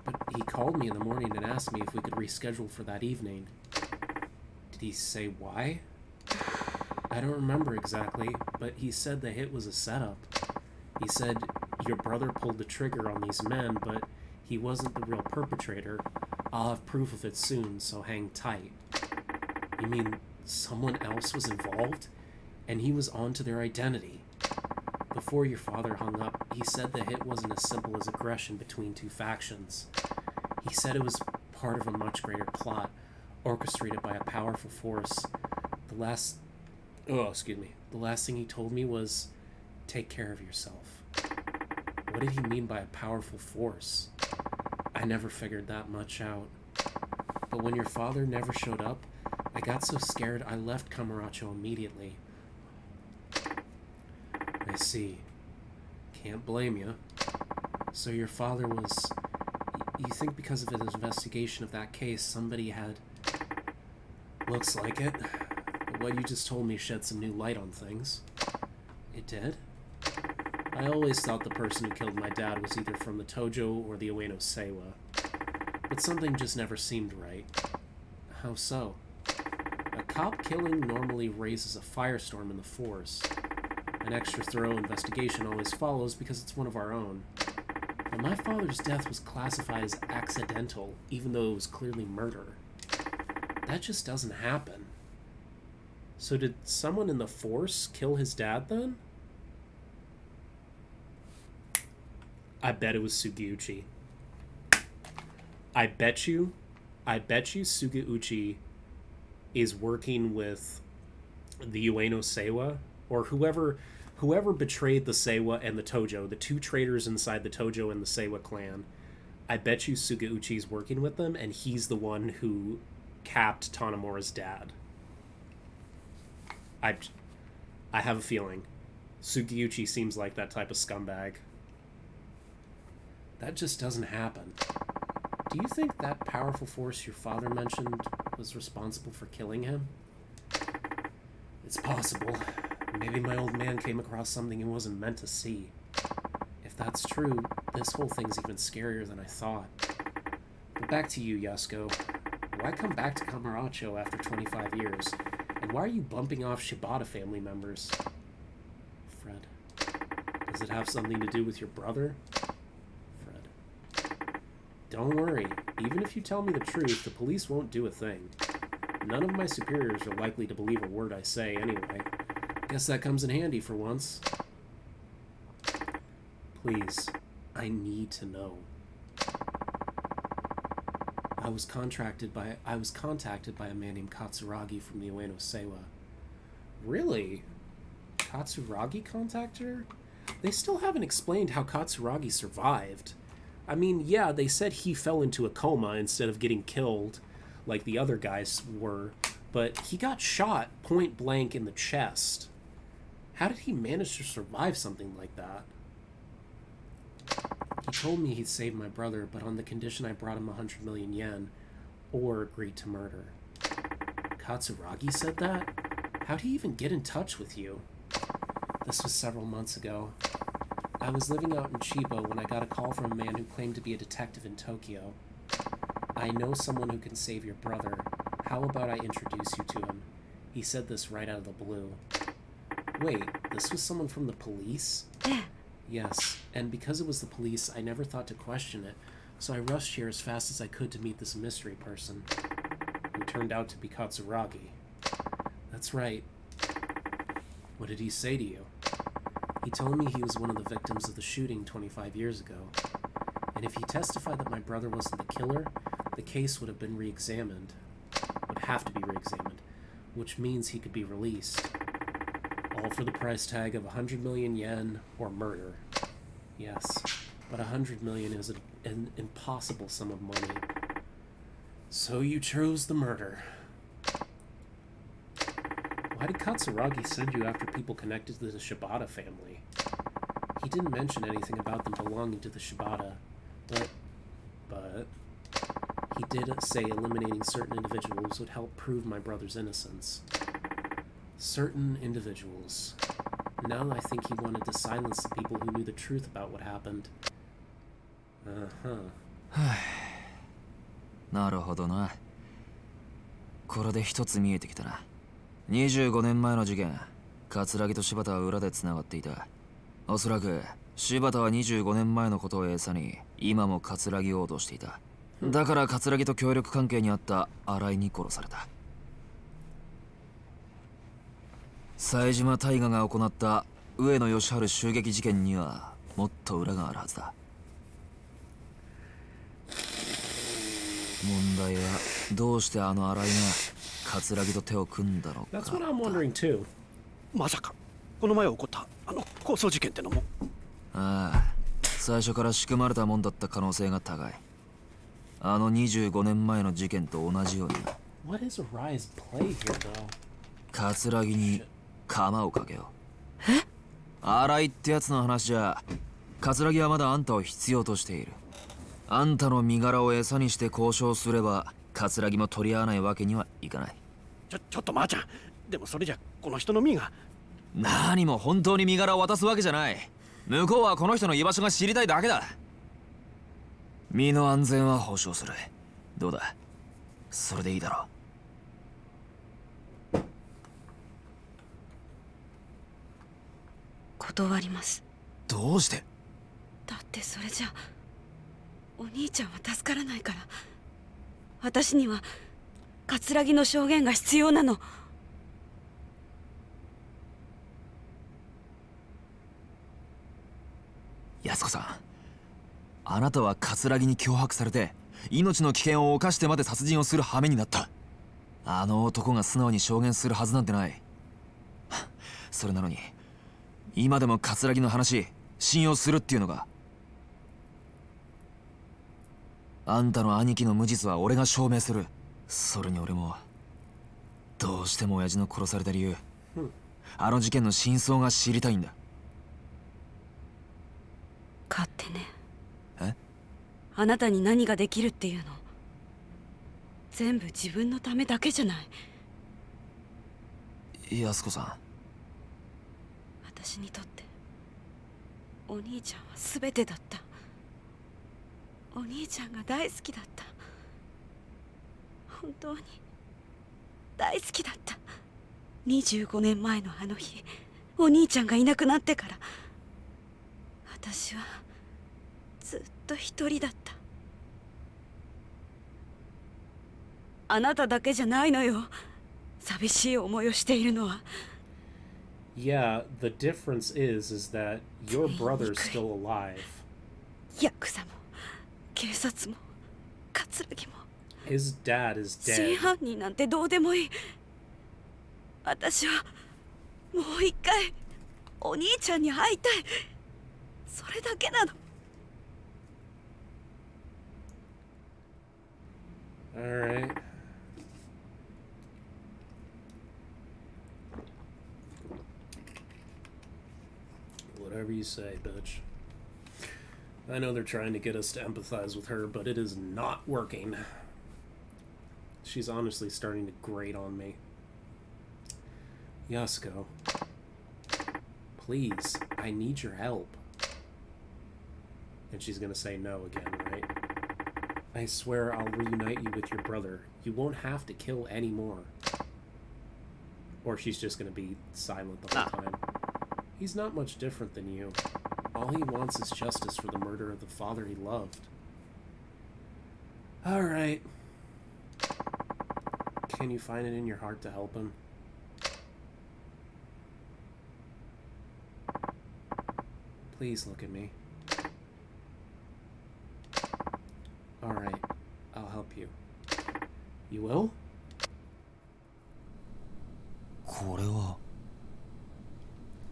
But he called me in the morning and asked me if we could reschedule for that evening. Did he say why? I don't remember exactly, but he said the hit was a setup. He said, your brother pulled the trigger on these men, but he wasn't the real perpetrator. I'll have proof of it soon, so hang tight. You mean someone else was involved? And he was on to their identity. Before your father hung up, he said the hit wasn't as simple as aggression between two factions. He said it was part of a much greater plot, orchestrated by a powerful force. The last thing he told me was Take care of yourself. What did he mean by a powerful force? I never figured that much out. But when your father never showed up, I got so scared I left Camaracho immediately. I see. Can't blame you. So your father was... You think because of his investigation of that case, somebody had... Looks like it. But what you just told me shed some new light on things. It did? I always thought the person who killed my dad was either from the Tojo or the Ueno Seiwa. But something just never seemed right. How so? A cop killing normally raises a firestorm in the force. An extra thorough investigation always follows because it's one of our own. But my father's death was classified as accidental, even though it was clearly murder. That just doesn't happen. So did someone in the force kill his dad then? I bet it was Sugeuchi. I bet you Sugeuchi is working with the Ueno Seiwa, or whoever betrayed the Seiwa and the Tojo, the two traitors inside the Tojo and the Seiwa clan. I bet you Sugeuchi is working with them, and he's the one who capped Tanemura's dad. I have a feeling. Sugeuchi seems like that type of scumbag. That just doesn't happen. Do you think that powerful force your father mentioned was responsible for killing him? It's possible. Maybe my old man came across something he wasn't meant to see. If that's true, this whole thing's even scarier than I thought. But back to you, Yasuko. Why come back to Camaracho after 25 years? And why are you bumping off Shibata family members? Fred. Does it have something to do with your brother? Don't worry, even if you tell me the truth, the police won't do a thing. None of my superiors are likely to believe a word I say anyway. Guess that comes in handy for once. Please, I need to know. I was contacted by a man named Katsuragi from the Ueno Seiwa. Really? Katsuragi contacted her? They still haven't explained how Katsuragi survived. I mean, yeah, they said he fell into a coma instead of getting killed like the other guys were, but he got shot point blank in the chest. How did he manage to survive something like that? He told me he'd save my brother, but on the condition I brought him 100 million yen, or agreed to murder. Katsuragi said that? How'd he even get in touch with you? This was several months ago. I was living out in Chiba when I got a call from a man who claimed to be a detective in Tokyo. I know someone who can save your brother. How about I introduce you to him? He said this right out of the blue. Wait, this was someone from the police? Yes, and because it was the police, I never thought to question it, so I rushed here as fast as I could to meet this mystery person, who turned out to be Katsuragi. That's right. What did he say to you? He told me he was one of the victims of the shooting 25 years ago, and if he testified that my brother wasn't the killer, the case would have been re-examined. Would have to be re-examined, which means he could be released. All for the price tag of 100 million yen or murder. Yes, but 100 million is an impossible sum of money. So you chose the murder. Why did Katsuragi send you after people connected to the Shibata family? He didn't mention anything about them belonging to the Shibata, but he did say eliminating certain individuals would help prove my brother's innocence. Certain individuals. Now I think he wanted to silence the people who knew the truth about what happened. Uh-huh. なるほどな。これで一つ見えてきたな。25年前の事件、桂木と柴田は裏で繋がっていた。おそらく柴田は25年前のことを餌に今も桂木を脅していた。だから桂木と協力関係にあった新井に殺された。冴島大河が行った上野義治襲撃事件にはもっと裏があるはずだ。問題はどうしてあの新井が桂木と手を組んだのか。That's what I'm wondering too. まさかこの前起こった抗争事件ってのも。ああ、最初から仕組まれたもんだった可能性が高い。あの25年前の事件と同じようにな。 What is Arai's play here, though? 葛城に鎌をかけよう。え？新井ってやつの話じゃ、葛城はまだあんたを必要としている。あんたの身柄を餌にして交渉すれば葛城も取り合わないわけにはいかない。ちょっとまーちゃん、でもそれじゃこの人の身が。何も本当に身柄を渡すわけじゃない。向こうはこの人の居場所が知りたいだけだ。身の安全は保証する。どうだ、それでいいだろう。断ります。どうして？だってそれじゃお兄ちゃんは助からないから。私には葛城の証言が必要なの。安子さん、あなたは葛城に脅迫されて命の危険を冒してまで殺人をする羽目になった。あの男が素直に証言するはずなんてない。それなのに今でも葛城の話信用するっていうのが。あんたの兄貴の無実は俺が証明する。それに俺もどうしても親父の殺された理由、あの事件の真相が知りたいんだ。勝手ね。え？あなたに何ができるっていうの全部自分のためだけじゃない。安子さん、私にとってお兄ちゃんは全てだった。お兄ちゃんが大好きだった。本当に大好きだった。25年前のあの日、お兄ちゃんがいなくなってから私はずっと一人だった。あなただけじゃないのよ、寂しい思いをしているのは。Yeah, the difference is that your brother's still alive. ヤクザも警察も葛城も His dad is 真 dead. 犯人なんてどうでもいい。私はもう一回お兄ちゃんに会いたい。それだけなの。Alright. Whatever you say, bitch. I know they're trying to get us to empathize with her, but it is not working. She's honestly starting to grate on me. Yasuko. Please, I need your help. And she's gonna say no again, right? I swear I'll reunite you with your brother. You won't have to kill anymore. Or she's just gonna be silent the whole time. He's not much different than you. All he wants is justice for the murder of the father he loved. Alright. Can you find it in your heart to help him? Please look at me. Alright, I'll help you. You will? これは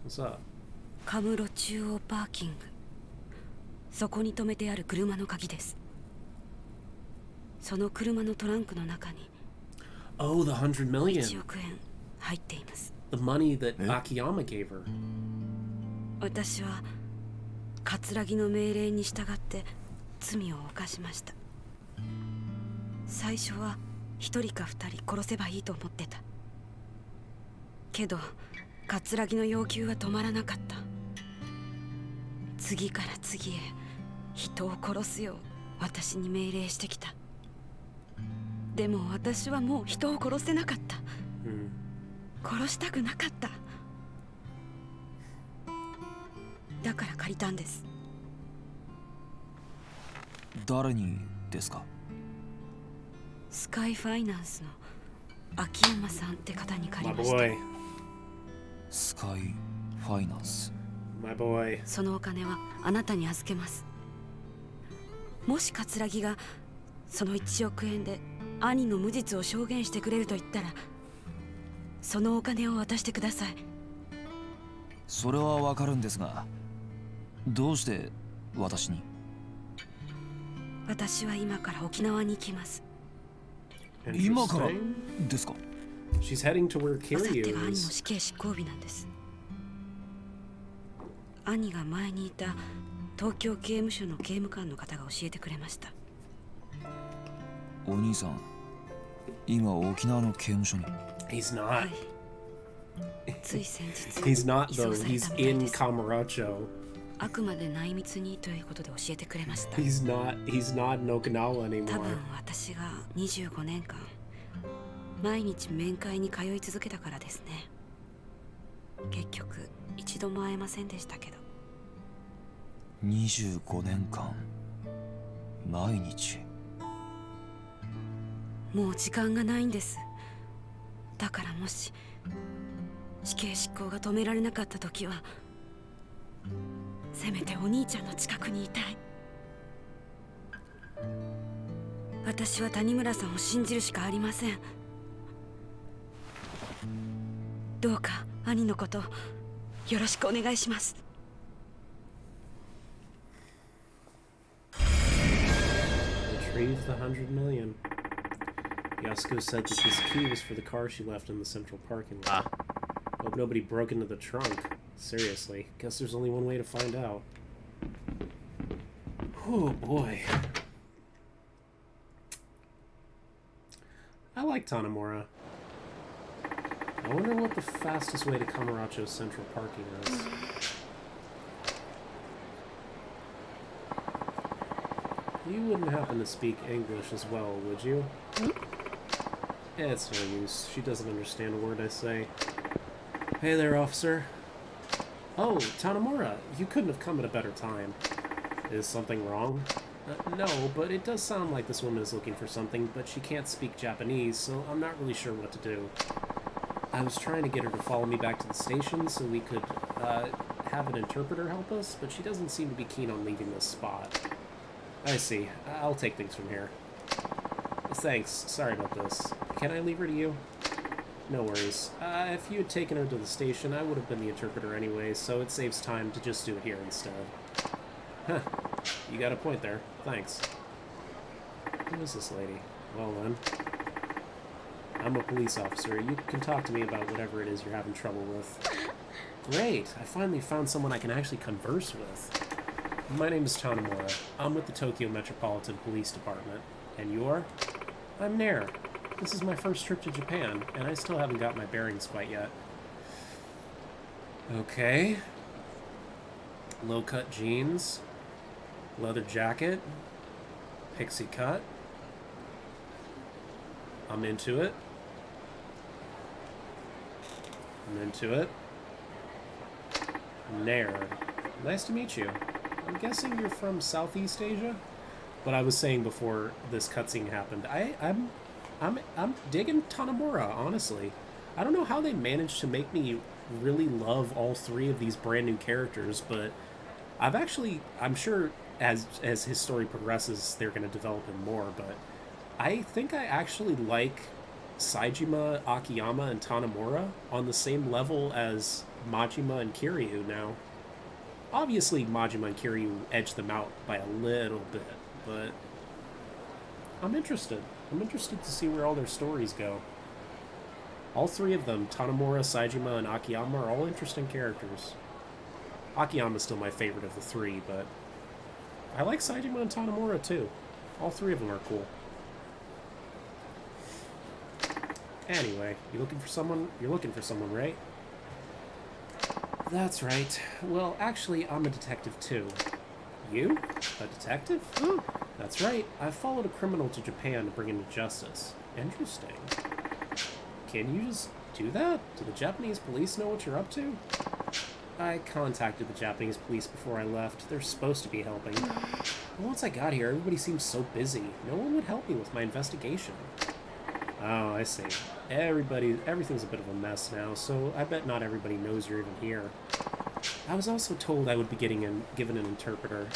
What's up? カムロ中央パーキング。そこに止めてある車の鍵です。その車のトランクの中に Oh, the 100 1 million. 億円入っています。 The money that Akiyama gave her. 私は葛城の命令に従って罪を犯しました。最初は1人か2人殺せばいいと思ってたけど、葛城の要求は止まらなかった。次から次へ人を殺すよう私に命令してきた。でも私はもう人を殺せなかった。殺したくなかった。だから借りたんです。誰にですか？スカイファイナンスの秋山さんって方に借り My ました。 boy. スカイファイナンス。 My boy. そのお金はあなたに預けます。もし葛城がその1億円で兄の無実を証言してくれると言ったら、そのお金を渡してください。それはわかるんですが、どうして私に？私は今から沖縄に行きます。今からですか？ She's heading to where あさっ Kiryu てが兄の is. 死刑執行日なんです。兄が前にいた東京刑務所の刑務官の方が教えてくれました。お兄さん、今沖縄の刑務所に。He's は not. い。つい先日 He's not 移 though. 送され He's たみたい in です。 Kamurocho. あくまで内密にということで教えてくれました。 He's not in Okinawa 多 anymore. 分私が25年間毎日面会に通い続けたからですね。結局一度も会えませんでしたけど。25年間毎日。もう時間がないんです。だからもし死刑執行が止められなかった時はせめてお兄ちゃんの近くにいたい。私は谷村さんを信じるしかありません。どうか兄のことよろしくお願いします。Retrieve the 100 million. Yasuko said that this key was for the car she left in the central parking lot. Hope nobody broke into the trunk. Seriously, guess there's only one way to find out. Oh boy. I like Tanamura. I wonder what the fastest way to Kamurocho's central parking is. You wouldn't happen to speak English as well, would you? Yeah, it's no use. She doesn't understand a word I say. Hey there, officer. Oh, Tanamura, you couldn't have come at a better time. Is something wrong? No, but it does sound like this woman is looking for something, but she can't speak Japanese, so I'm not really sure what to do. I was trying to get her to follow me back to the station so we could, have an interpreter help us, but she doesn't seem to be keen on leaving this spot. I see. I'll take things from here. Thanks. Sorry about this. Can I leave her to you? No worries. If you had taken her to the station, I would have been the interpreter anyway, so it saves time to just do it here instead. Huh. You got a point there. Thanks. Who is this lady? Well then. I'm a police officer. You can talk to me about whatever it is you're having trouble with. Great! I finally found someone I can actually converse with. My name is Tanamura. I'm with the Tokyo Metropolitan Police Department. And you're? I'm Nair. This is my first trip to Japan, and I still haven't got my bearings quite yet. Okay. Low-cut jeans. Leather jacket. Pixie cut. I'm into it. I'm into it. Nair. Nice to meet you. I'm guessing you're from Southeast Asia? But I was saying before this cutscene happened, I'm digging Tanamura, honestly. I don't know how they managed to make me really love all three of these brand new characters, but I'm sure as his story progresses, they're going to develop him more, but I think I actually like Saejima, Akiyama, and Tanamura on the same level as Majima and Kiryu now. Obviously, Majima and Kiryu edged them out by a little bit, but I'm interested. I'm interested to see where all their stories go. All three of them, Tanamura, Saejima, and Akiyama, are all interesting characters. Akiyama's still my favorite of the three, but I like Saejima and Tanamura too. All three of them are cool. Anyway, you looking for someone? You're looking for someone, right? That's right. Well, actually, I'm a detective too. You? A detective? That's right. I followed a criminal to Japan to bring him to justice. Interesting. Can you just do that? Do the Japanese police know what you're up to? I contacted the Japanese police before I left. They're supposed to be helping. But once I got here, everybody seemed so busy. No one would help me with my investigation. Oh, I see. Everything's a bit of a mess now, so I bet not everybody knows you're even here. I was also told I would be given an interpreter,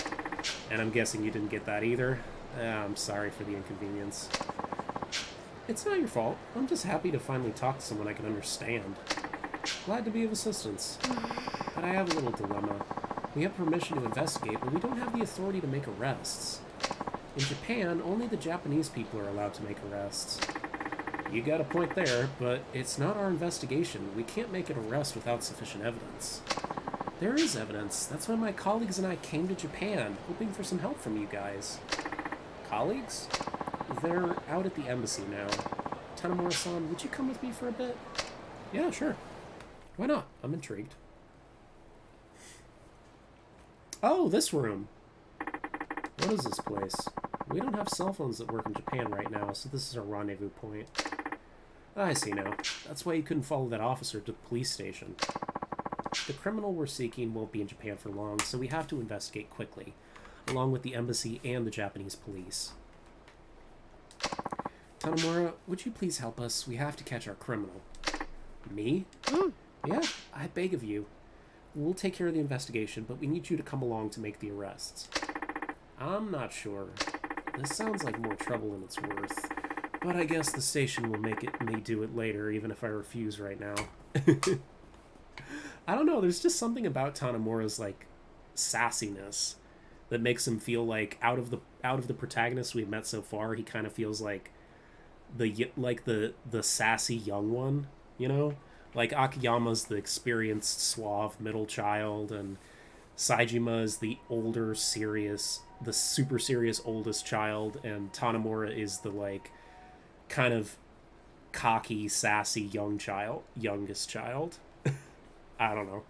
and I'm guessing you didn't get that either. I'm sorry for the inconvenience. It's not your fault. I'm just happy to finally talk to someone I can understand. Glad to be of assistance. but I have a little dilemma. We have permission to investigate, but we don't have the authority to make arrests. In Japan, only the Japanese people are allowed to make arrests. You got a point there, but it's not our investigation. We can't make an arrest without sufficient evidence. There is evidence. That's why my colleagues and I came to Japan, hoping for some help from you guys. Colleagues? They're out at the embassy now. Tanamura-san, would you come with me for a bit? Yeah, sure. Why not? I'm intrigued. Oh, this room. What is this place? We don't have cell phones that work in Japan right now, so this is our rendezvous point. I see now. That's why you couldn't follow that officer to the police station. The criminal we're seeking won't be in Japan for long, so we have to investigate quickly, along with the embassy and the Japanese police. Tanamura, would you please help us? We have to catch our criminal. Me? Yeah, I beg of you. We'll take care of the investigation, but we need you to come along to make the arrests. I'm not sure. This sounds like more trouble than it's worth. But I guess the station will may do it later, even if I refuse right now. I don't know, there's just something about Tanamura's, like, sassiness that makes him feel like, out of the protagonists we've met so far, he kind of feels like the sassy young one, you know? Like, Akiyama's the experienced, suave middle child, and Saejima is the older, serious, the super serious oldest child, and Tanamura is the, like, kind of cocky, sassy youngest child. I don't know.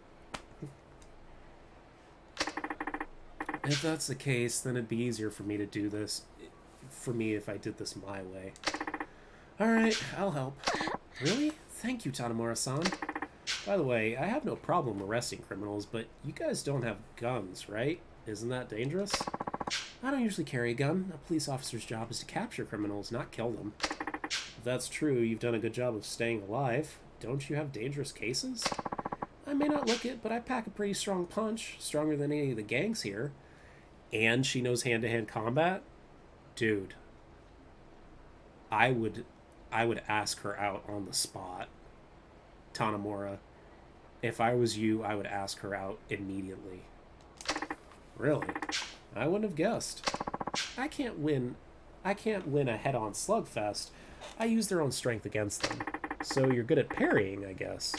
If that's the case, then it'd be easier for me to do this, if I did this my way. Alright, I'll help. Really? Thank you, Tanamura-san. By the way, I have no problem arresting criminals, but you guys don't have guns, right? Isn't that dangerous? I don't usually carry a gun. A police officer's job is to capture criminals, not kill them. If that's true, you've done a good job of staying alive. Don't you have dangerous cases? I may not look it, but I pack a pretty strong punch, stronger than any of the gangs here. And she knows hand-to-hand combat? Dude. I would ask her out on the spot. Tanamura. If I was you, I would ask her out immediately. Really? I wouldn't have guessed. I can't win a head-on slugfest. I use their own strength against them. So you're good at parrying, I guess.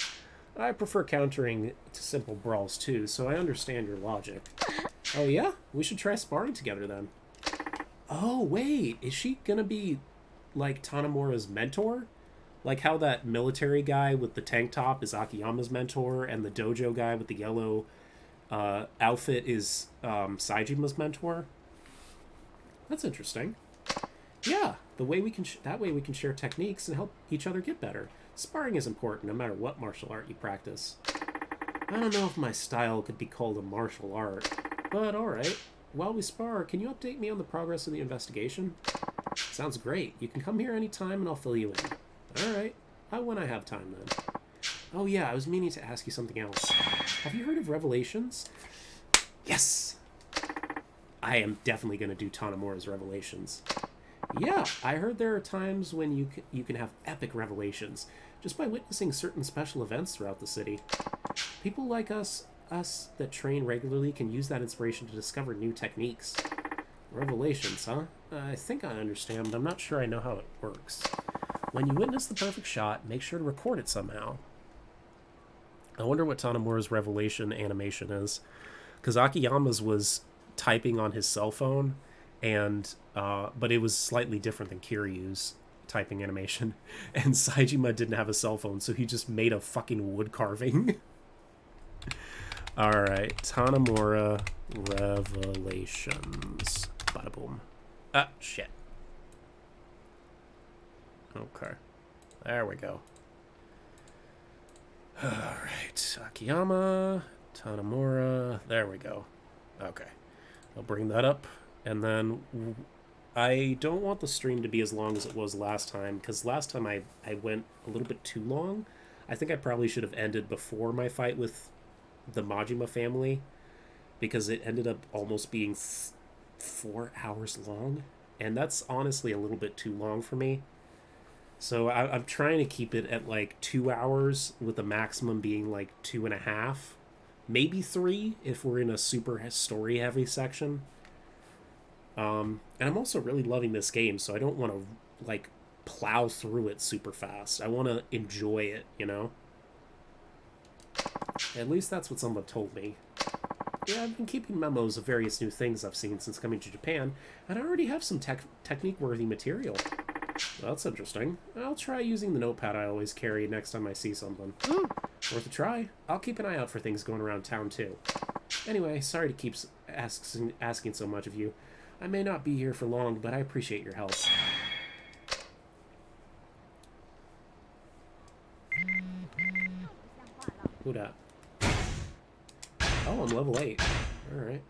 I prefer countering to simple brawls too, so I understand your logic. Oh yeah? We should try sparring together then. Oh wait, is she gonna be like Tanamura's mentor? Like how that military guy with the tank top is Akiyama's mentor, and the dojo guy with the yellow outfit is Saejima's mentor? That's interesting. Yeah, that way we can share techniques and help each other get better. Sparring is important no matter what martial art you practice. I don't know if my style could be called a martial art, but alright. While we spar, can you update me on the progress of the investigation? Sounds great. You can come here anytime and I'll fill you in. Alright. When I have time then. Oh yeah, I was meaning to ask you something else. Have you heard of Revelations? Yes! I am definitely going to do Tanamura's Revelations. Yeah, I heard there are times when you can have epic revelations just by witnessing certain special events throughout the city. People like us that train regularly can use that inspiration to discover new techniques. Revelations, huh? I think I understand, but I'm not sure I know how it works. When you witness the perfect shot, make sure to record it somehow. I wonder what Tanamura's revelation animation is, because Akiyama's was typing on his cell phone, and but it was slightly different than Kiryu's typing animation, and Saejima didn't have a cell phone, so he just made a fucking wood carving. Alright, Tanamura Revelations. Bada boom. Ah, shit. Okay. There we go. Alright, Akiyama, Tanamura, there we go. Okay. I'll bring that up, and then I don't want the stream to be as long as it was last time, because last time I went a little bit too long. I think I probably should have ended before my fight with the Majima family, because it ended up almost being 4 hours long, and that's honestly a little bit too long for me. So I'm trying to keep it at like 2 hours, with the maximum being like 2.5, maybe 3 if we're in a super story-heavy section. And I'm also really loving this game, so I don't want to, like, plow through it super fast. I want to enjoy it, you know? At least that's what someone told me. Yeah, I've been keeping memos of various new things I've seen since coming to Japan, and I already have some technique-worthy material. Well, that's interesting. I'll try using the notepad I always carry next time I see something. Worth a try. I'll keep an eye out for things going around town, too. Anyway, sorry to keep asking so much of you. I may not be here for long, but I appreciate your help. Who dat? Oh, I'm level 8. Alright.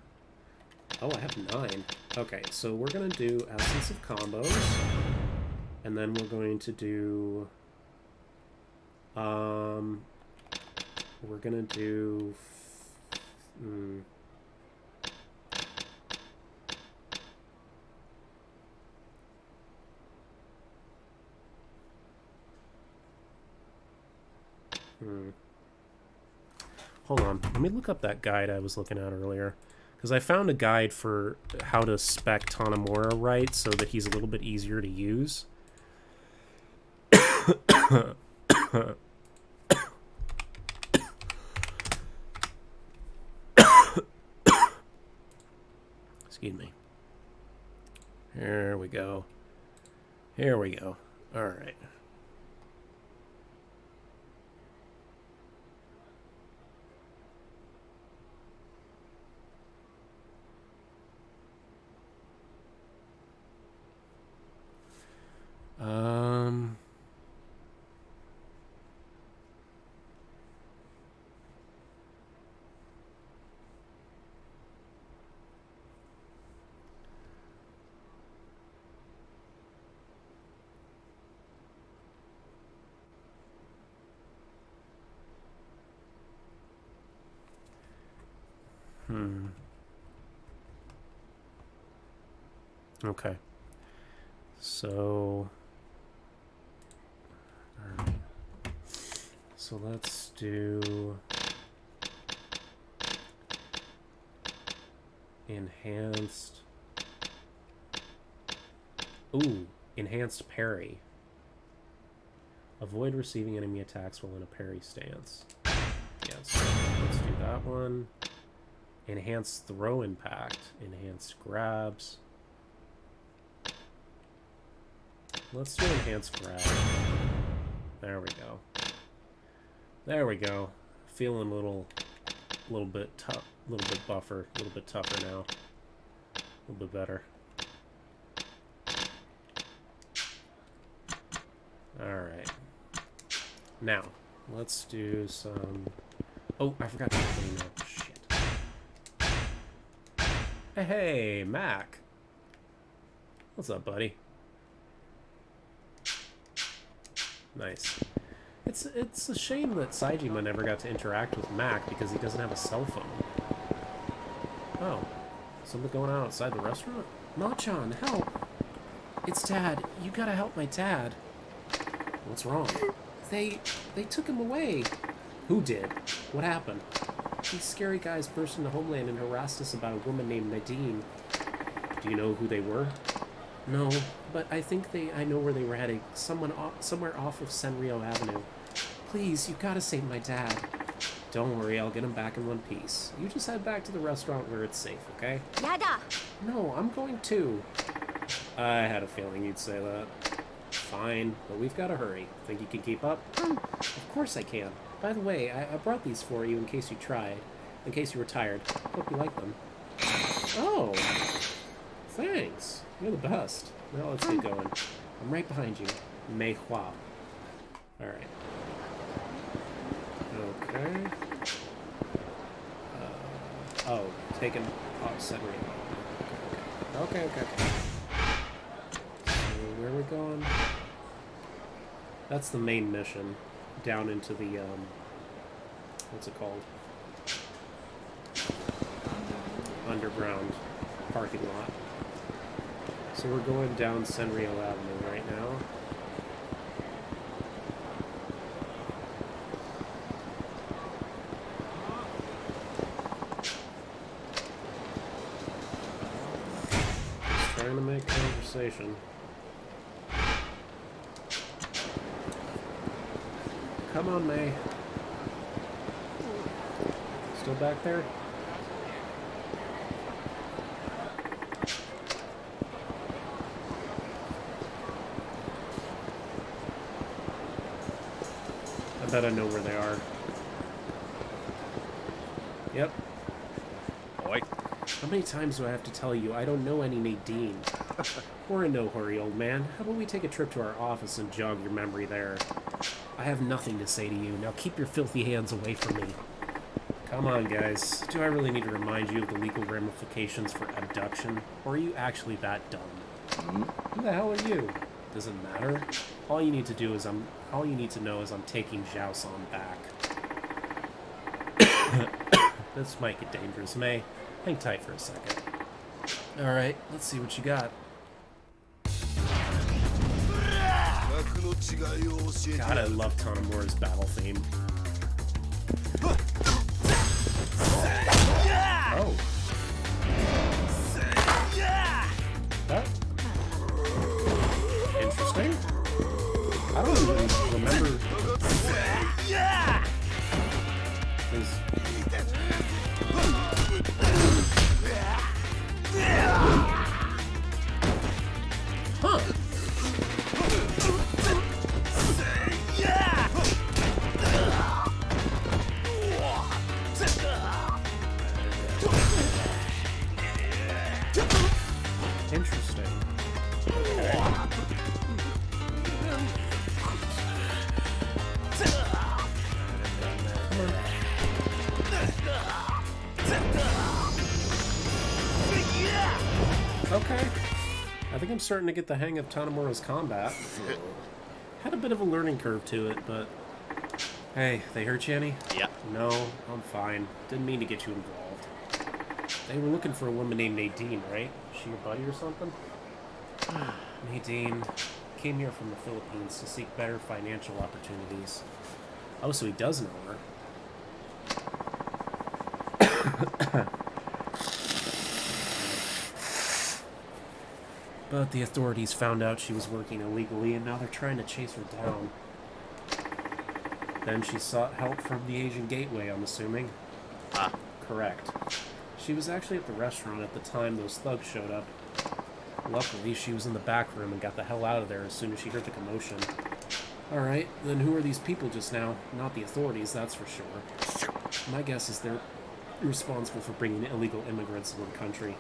Oh, I have 9. Okay, so we're going to do Essence of Combos. And then we're going to do... we're going to do... Hold on. Let me look up that guide I was looking at earlier. Because I found a guide for how to spec Tanemura right so that he's a little bit easier to use. Excuse me. Here we go. Here we go. All right. Okay. So... Alright. So let's do... Enhanced... Ooh, enhanced parry. Avoid receiving enemy attacks while in a parry stance. Yes, let's do that one. Enhanced throw impact. Enhanced grabs. Let's do enhanced grab. There we go. There we go. Feeling a little bit tough, a little bit buffer, a little bit tougher now. A little bit better. Alright. Now, let's do some... Oh, I forgot to clean up. Shit. Hey, Mac. What's up, buddy? Nice. It's a shame that Saejima never got to interact with Mac because he doesn't have a cell phone. Oh. Something going on outside the restaurant? Machan, help! It's Dad. You gotta help my dad. What's wrong? They took him away. Who did? What happened? These scary guys burst into Homeland and harassed us about a woman named Nadine. Do you know who they were? No, but I think I know where they were heading. Somewhere off of Senryo Avenue. Please, you gotta save my dad. Don't worry, I'll get him back in one piece. You just head back to the restaurant where it's safe, okay? Yada! No, I'm going too. I had a feeling you'd say that. Fine, but we've got to hurry. Think you can keep up? Of course I can. By the way, I brought these for you in case you tried. In case you were tired. Hope you like them. Oh! Thanks. You're the best. Now let's get going. I'm right behind you. Mei Hua. Alright. Okay. Oh, taken off Senryo. Okay. So where are we going? That's the main mission. Down into the, what's it called? Underground parking lot. So we're going down Senryo Avenue right now. conversation. Come on, May. Still back there? I bet I know where they are. Yep. Oi. How many times do I have to tell you I don't know any Nadine? We're in no hurry, old man. How about we take a trip to our office and jog your memory there? I have nothing to say to you. Now keep your filthy hands away from me. Come on, guys. Do I really need to remind you of the legal ramifications for abduction? Or are you actually that dumb? Who the hell are you? Does it matter? All you need to know is I'm taking Zhao San back. This might get dangerous. May, hang tight for a second. Alright, let's see what you got. God, I love Tanamura's battle theme. Oh. That? Interesting. I don't even remember. Huh. Interesting. Okay. Okay. I think I'm starting to get the hang of Tanamura's combat. Had a bit of a learning curve to it, but... Hey, they hurt you any? Yeah. No, I'm fine. Didn't mean to get you involved. They were looking for a woman named Nadine, right? She your buddy or something? Nadine came here from the Philippines to seek better financial opportunities. Oh, so he does know her. But the authorities found out she was working illegally, and now they're trying to chase her down. Then she sought help from the Asian Gateway, I'm assuming. Ah. Correct. She was actually at the restaurant at the time those thugs showed up. Luckily, she was in the back room and got the hell out of there as soon as she heard the commotion. Alright, then who are these people just now? Not the authorities, that's for sure. My guess is they're responsible for bringing illegal immigrants into the country.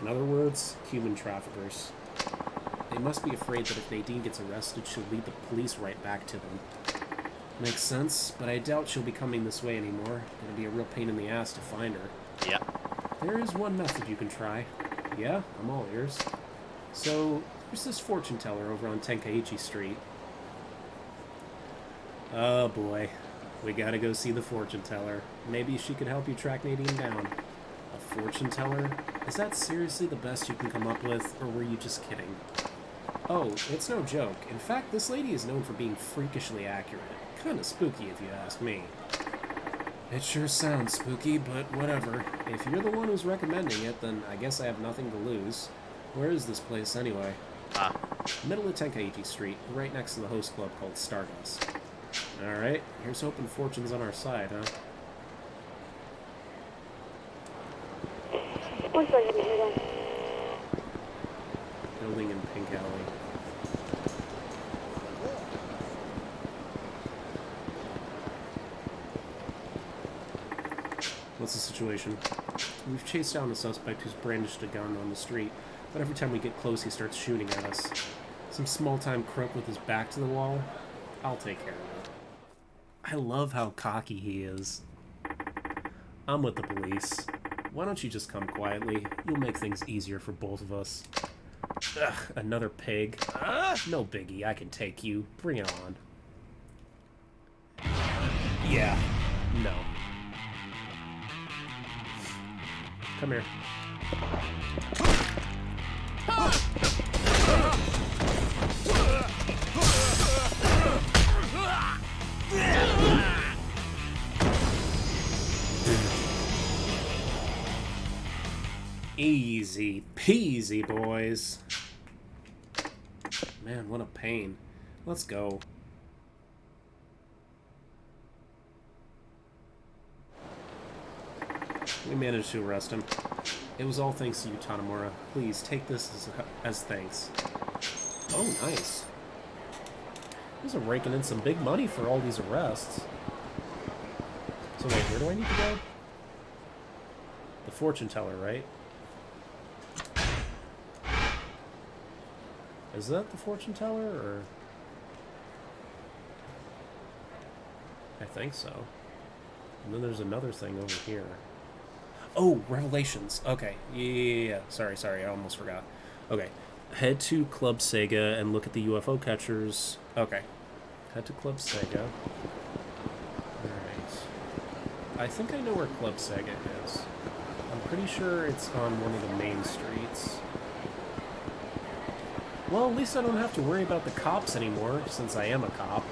In other words, human traffickers. They must be afraid that if Nadine gets arrested, she'll lead the police right back to them. Makes sense, but I doubt she'll be coming this way anymore. It'll be a real pain in the ass to find her. Yeah. There is one method you can try. Yeah, I'm all ears. So, there's this fortune teller over on Tenkaichi Street. Oh boy. We gotta go see the fortune teller. Maybe she could help you track Nadine down. A fortune teller? Is that seriously the best you can come up with, or were you just kidding? Oh, it's no joke. In fact, this lady is known for being freakishly accurate. Kinda spooky if you ask me. It sure sounds spooky, but whatever. If you're the one who's recommending it, then I guess I have nothing to lose. Where is this place anyway? Middle of Tenkaichi Street, right next to the host club called Stardust. Alright, here's hoping fortune's on our side, huh? Building in Pink Alley. What's the situation? We've chased down a suspect who's brandished a gun on the street, but every time we get close he starts shooting at us. Some small-time crook with his back to the wall? I'll take care of it. I love how cocky he is. I'm with the police. Why don't you just come quietly? You'll make things easier for both of us. Ugh, another pig. No biggie, I can take you. Bring it on. Yeah. No. Come here. Easy peasy, boys. Man, what a pain. Let's go. We managed to arrest him. It was all thanks to you, Tanamura. Please, take this as thanks. Oh, nice. These are raking in some big money for all these arrests. So wait, where do I need to go? The fortune teller, right? Is that the fortune teller, or...? I think so. And then there's another thing over here. Oh, Revelations. Okay. Yeah. Sorry, I almost forgot. Okay. Head to Club Sega and look at the UFO catchers. Okay. Head to Club Sega. Alright. I think I know where Club Sega is. I'm pretty sure it's on one of the main streets. Well, at least I don't have to worry about the cops anymore, since I am a cop.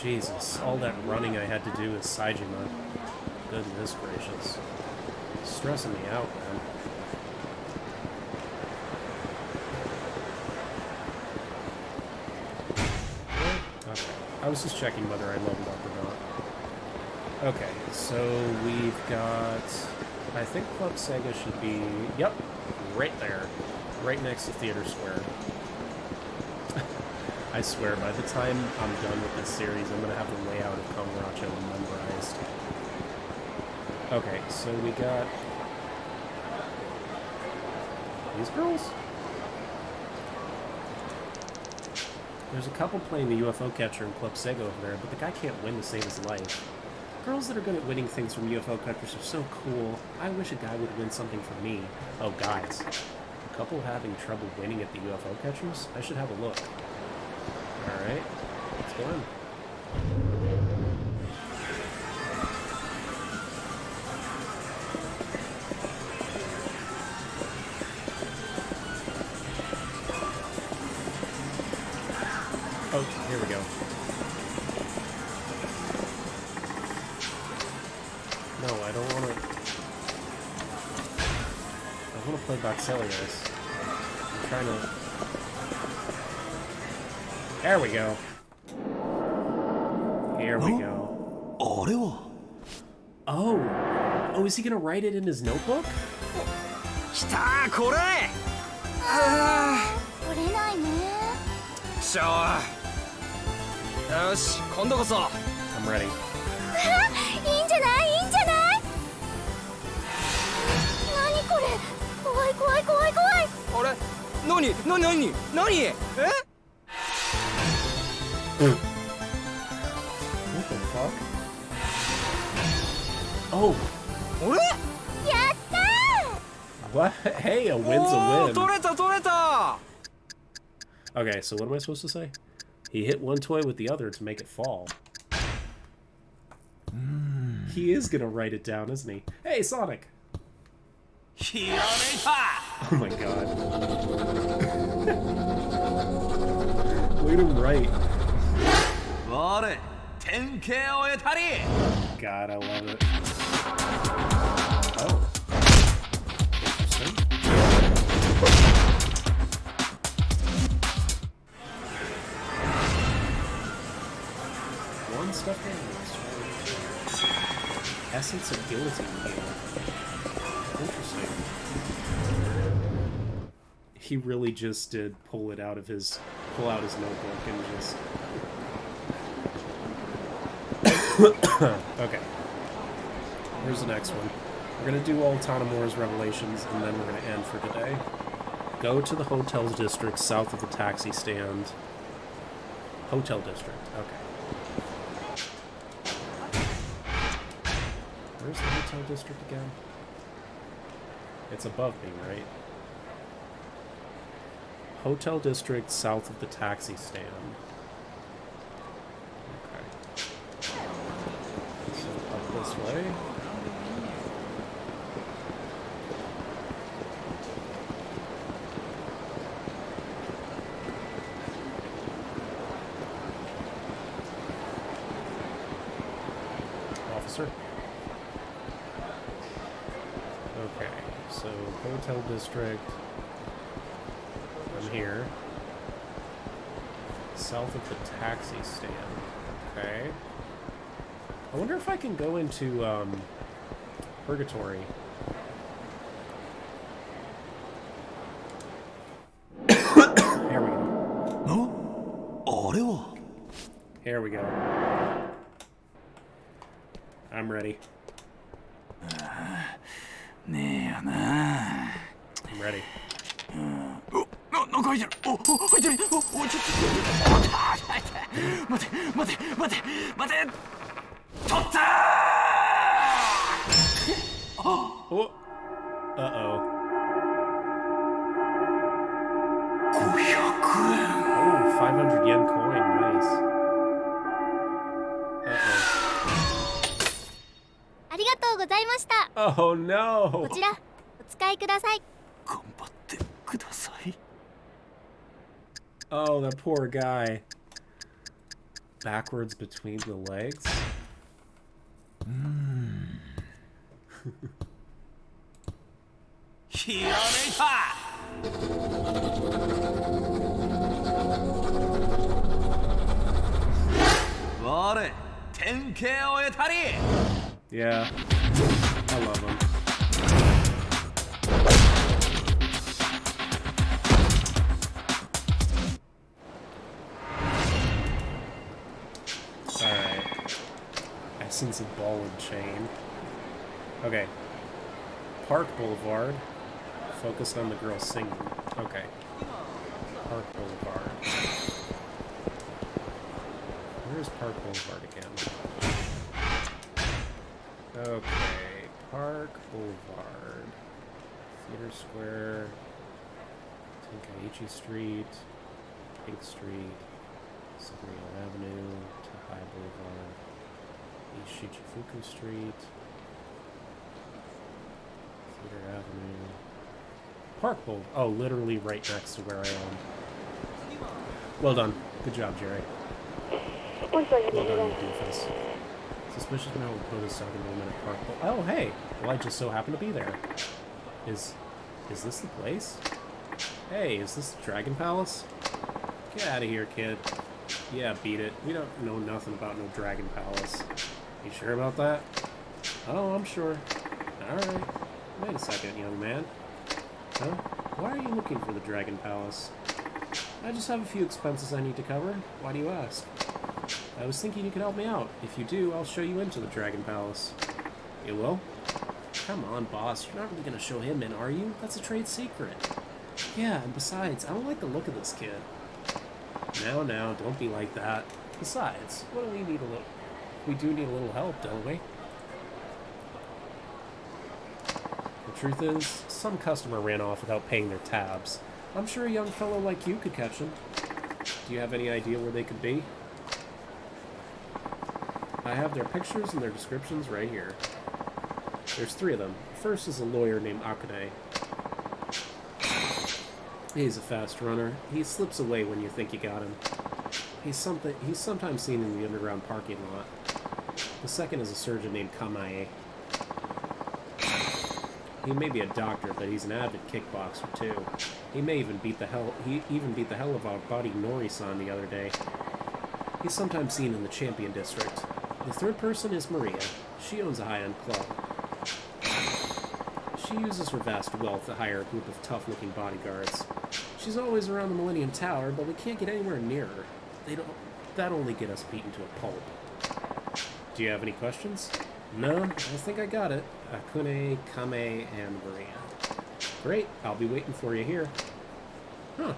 Jesus, all that running I had to do with Saejima. Goodness gracious. It's stressing me out, man. Okay. I was just checking whether I leveled up or not. Okay, so we've got... I think Club Sega should be... Yep, right there. Right next to Theater Square. I swear, by the time I'm done with this series, I'm going to have the layout of Kamurocho memorized. Okay, so we got... these girls? There's a couple playing the UFO catcher in Club Sega over there, but the guy can't win to save his life. Girls that are good at winning things from UFO catchers are so cool. I wish a guy would win something for me. Oh, guys. A couple having trouble winning at the UFO catchers? I should have a look. Alright, let's go in. Oh, here we go. No, I don't want to... I want to play Boxelius. I'm trying to... There we go. Here we go. Oh! Oh, is he gonna write it in his notebook? 来たこれ取れないね。しょよし今度こそ I'm ready. いいんじゃないいいんじゃない何これ怖い怖い怖い怖いあれ何え What the fuck? Oh! あれ やったー What? Hey, a win's a win. 取れた Okay, so what am I supposed to say? He hit one toy with the other to make it fall. He is gonna write it down, isn't he? Hey, Sonic! Oh my god. Look at him write. God, I love it. Oh. Interesting. One stuff in. Essence of guillotine here. Interesting. He really just did pull out his notebook and just... Okay. Here's the next one. We're gonna do all Tanamura's revelations, and then we're gonna end for today. Go to the hotel district south of the taxi stand. Hotel district. Okay. Where's the hotel district again? It's above me, right? Hotel district south of the taxi stand. This way. Officer. Okay, so hotel district. I'm here. South of the taxi stand. Okay. I wonder if I can go into, Purgatory. Here we go. No? Here we go. I'm ready. I'm ready. なんか入ってる。お、入ってる。ちょっと。待て。取ったー。Oh. Uh-oh. 500円。Oh, 500 yen coin. Nice. Uh-oh. ありがとうございました。 Oh, no. こちらお使いください。頑張ってください。 Oh, that poor guy. Backwards between the legs. Yeah, I love him. Alright. I sense a ball and chain. Okay. Park Boulevard. Focus on the girl singing. Okay. Park Boulevard. Where's Park Boulevard again? Okay. Park Boulevard. Theater Square. Tenkaichi Street. Pink Street. Sagrio Avenue. Tahai Boulevard. East Shichifuku Street. Theater Avenue. Park Boulevard. Oh, literally right next to where I am. Well done. Good job, Jerry. Well done, you doofus. Suspicious man will put a second woman at Park Boulevard. Oh, hey! Well, I just so happen to be there. Is this the place? Hey, is this the Dragon Palace? Get out of here, kid. Yeah, beat it. We don't know nothing about no Dragon Palace. You sure about that? Oh, I'm sure. Alright. Wait a second, young man. Huh? Why are you looking for the Dragon Palace? I just have a few expenses I need to cover. Why do you ask? I was thinking you could help me out. If you do, I'll show you into the Dragon Palace. You will? Come on, boss. You're not really going to show him in, are you? That's a trade secret. Yeah, and besides, I don't like the look of this kid. Now, don't be like that. Besides, what do we need a little... We do need a little help, don't we? The truth is, some customer ran off without paying their tabs. I'm sure a young fellow like you could catch them. Do you have any idea where they could be? I have their pictures and their descriptions right here. There's 3 of them. The first is a lawyer named Akane. He's a fast runner. He slips away when you think you got him. He's sometimes seen in the underground parking lot. The second is a surgeon named Kamae. He may be a doctor, but he's an avid kickboxer too. He even beat the hell of our buddy Nori-san the other day. He's sometimes seen in the Champion District. The third person is Maria. She owns a high-end club. She uses her vast wealth to hire a group of tough-looking bodyguards. She's always around the Millennium Tower, but we can't get anywhere near her. That'd only get us beaten to a pulp. Do you have any questions? No, I think I got it. Akune, Kame, and Maria. Great, I'll be waiting for you here. Huh.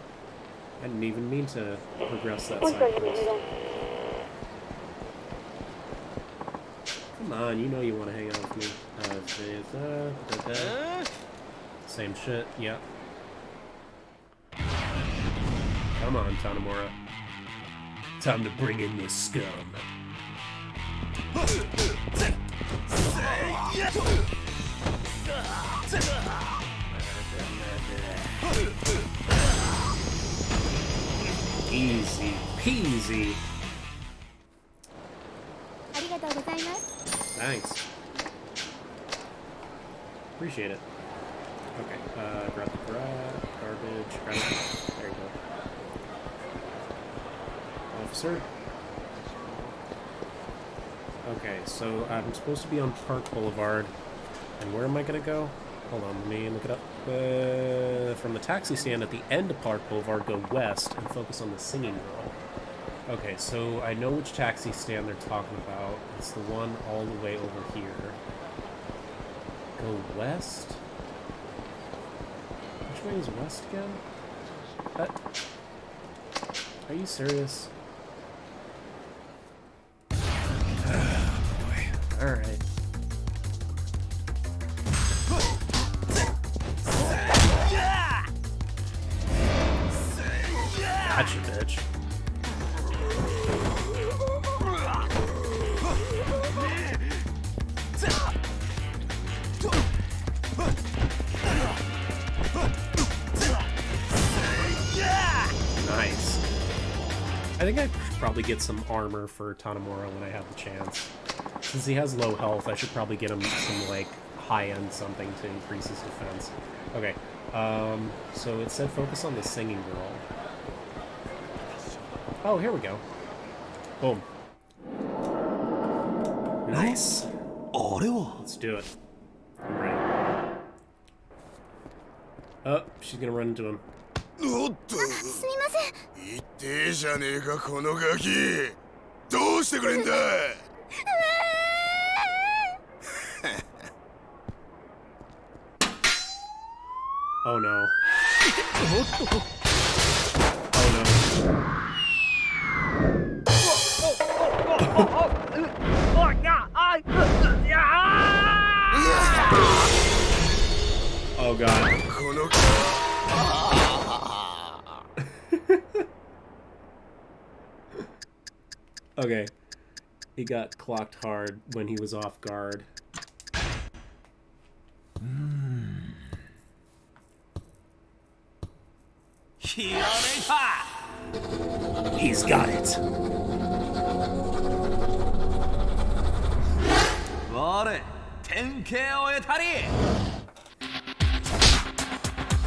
I didn't even mean to progress that side quest. Come on, you know you want to hang out with me. Same shit, yep. Come on, Tanemura. Time to bring in the scum. Easy peasy. Thanks. Appreciate it. Okay, grab the garbage. Grab it. There you go. sir. Okay, so I'm supposed to be on Park Boulevard. And where am I going to go? Hold on, let me look it up. From the taxi stand at the end of Park Boulevard, go west and focus on the singing girl. Okay, so I know which taxi stand they're talking about. It's the one all the way over here. Go west? Which way is west again? Are you serious? Oh, boy. Alright. Gotcha, bitch. Nice. I think I should probably get some armor for Tanomura when I have the chance. Since he has low health, I should probably get him some, like, high-end something to increase his defense. Okay, so it said focus on the singing girl. Oh, here we go. Boom. Nice. Let's do it. I'm ready. Oh, she's gonna run into him. すみません。言ってえじゃねえかこのガキ。どうしてくれんだ。Oh no. Oh god. Okay. He got clocked hard when he was off guard. He's got it.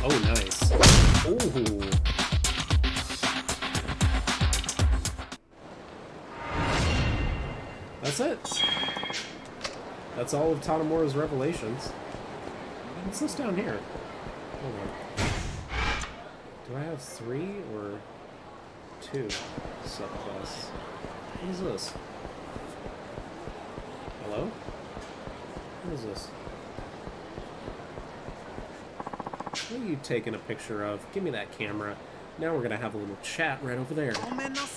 Oh, nice. Ooh. That's it. That's all of Tanomura's revelations. What's this down here? Hold on. Do I have 3 or 2 subclass? What is this? Hello? What is this? What are you taking a picture of? Give me that camera. Now we're gonna have a little chat right over there.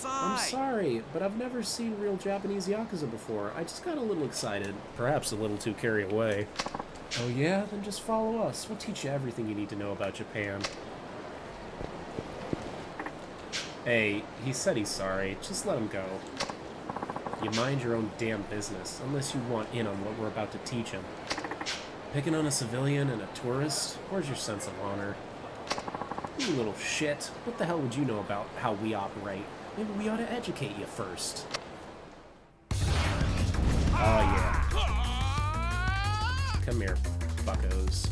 I'm sorry, but I've never seen real Japanese Yakuza before. I just got a little excited. Perhaps a little too carried away. Oh yeah? Then just follow us. We'll teach you everything you need to know about Japan. Hey, he said he's sorry. Just let him go. You mind your own damn business, unless you want in on what we're about to teach him. Picking on a civilian and a tourist? Where's your sense of honor? You little shit. What the hell would you know about how we operate? Maybe we ought to educate you first. Oh yeah. Come here, buckos.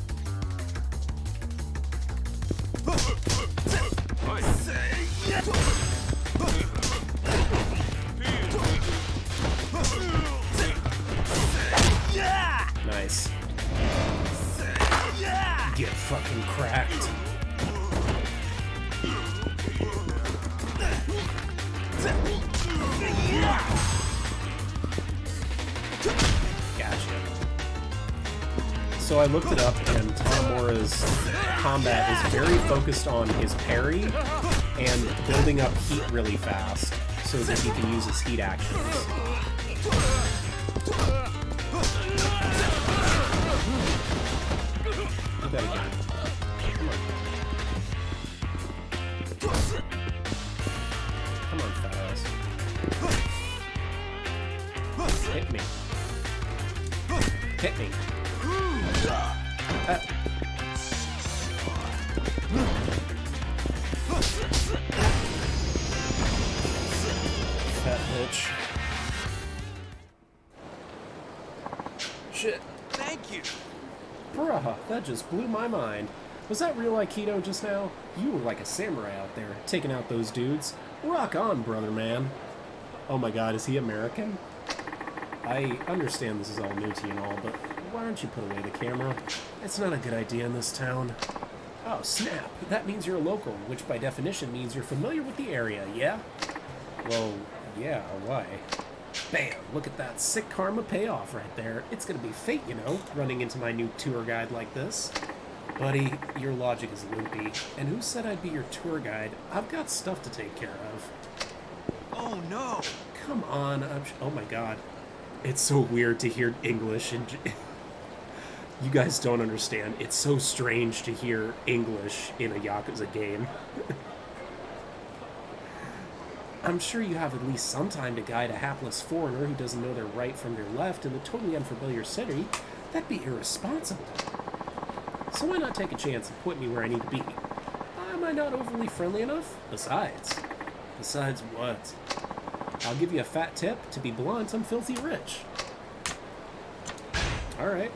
Nice. Get fucking cracked. Gotcha. So I looked it up, and Tanomura's combat is very focused on his parry and building up heat really fast so that he can use his heat actions. Do that again. Come on, fat ass. Hit me. Hit me. Fat bitch. Shit. Thank you. Bruh, that just blew my mind. Was that real Aikido just now? You were like a samurai out there, taking out those dudes. Rock on, brother man. Oh my god, is he American? I understand this is all new to you and all, but why don't you put away the camera? It's not a good idea in this town. Oh, snap. That means you're a local, which by definition means you're familiar with the area, yeah? Well, yeah, why? Bam! Look at that sick karma payoff right there. It's gonna be fate, you know, running into my new tour guide like this. Buddy, your logic is loopy. And who said I'd be your tour guide? I've got stuff to take care of. Oh no! Come on, oh my god. It's so weird to hear English and... You guys don't understand. It's so strange to hear English in a Yakuza game. I'm sure you have at least some time to guide a hapless foreigner who doesn't know their right from their left in a totally unfamiliar city. That'd be irresponsible. So why not take a chance and put me where I need to be? Am I not overly friendly enough? Besides what? I'll give you a fat tip. To be blunt, I'm filthy rich. Alright.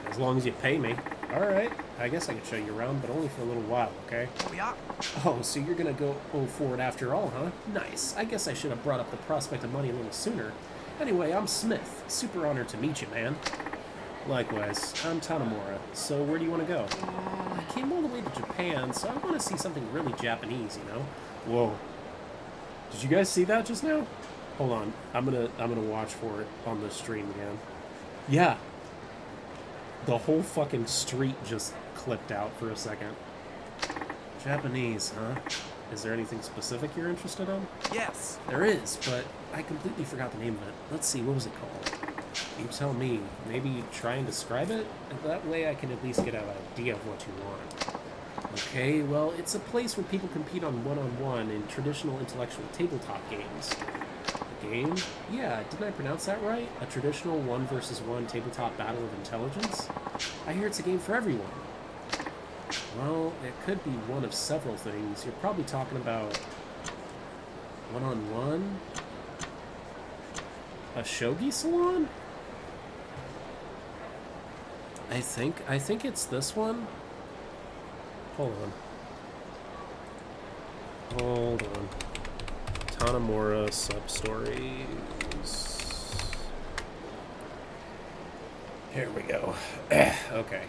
As long as you pay me. Alright. I guess I can show you around, but only for a little while, okay? Oh, yeah? Oh, so you're gonna go for it after all, huh? Nice. I guess I should have brought up the prospect of money a little sooner. Anyway, I'm Smith. Super honored to meet you, man. Likewise. I'm Tanomura. So where do you want to go? I came all the way to Japan, so I want to see something really Japanese, you know? Whoa. Did you guys see that just now? Hold on. I'm gonna watch for it on the stream again. Yeah. The whole fucking street just clipped out for a second. Japanese, huh? Is there anything specific you're interested in? Yes. There is, but I completely forgot the name of it. Let's see, what was it called? You tell me. Maybe try and describe it? That way I can at least get an idea of what you want. Okay, well, it's a place where people compete on one-on-one in traditional intellectual tabletop games. A game? Yeah, didn't I pronounce that right? A traditional 1 versus 1 tabletop battle of intelligence? I hear it's a game for everyone. Well, it could be one of several things. You're probably talking about one-on-one? A shogi salon? I think it's this one. Hold on. Tanomura sub-stories. Here we go. Okay.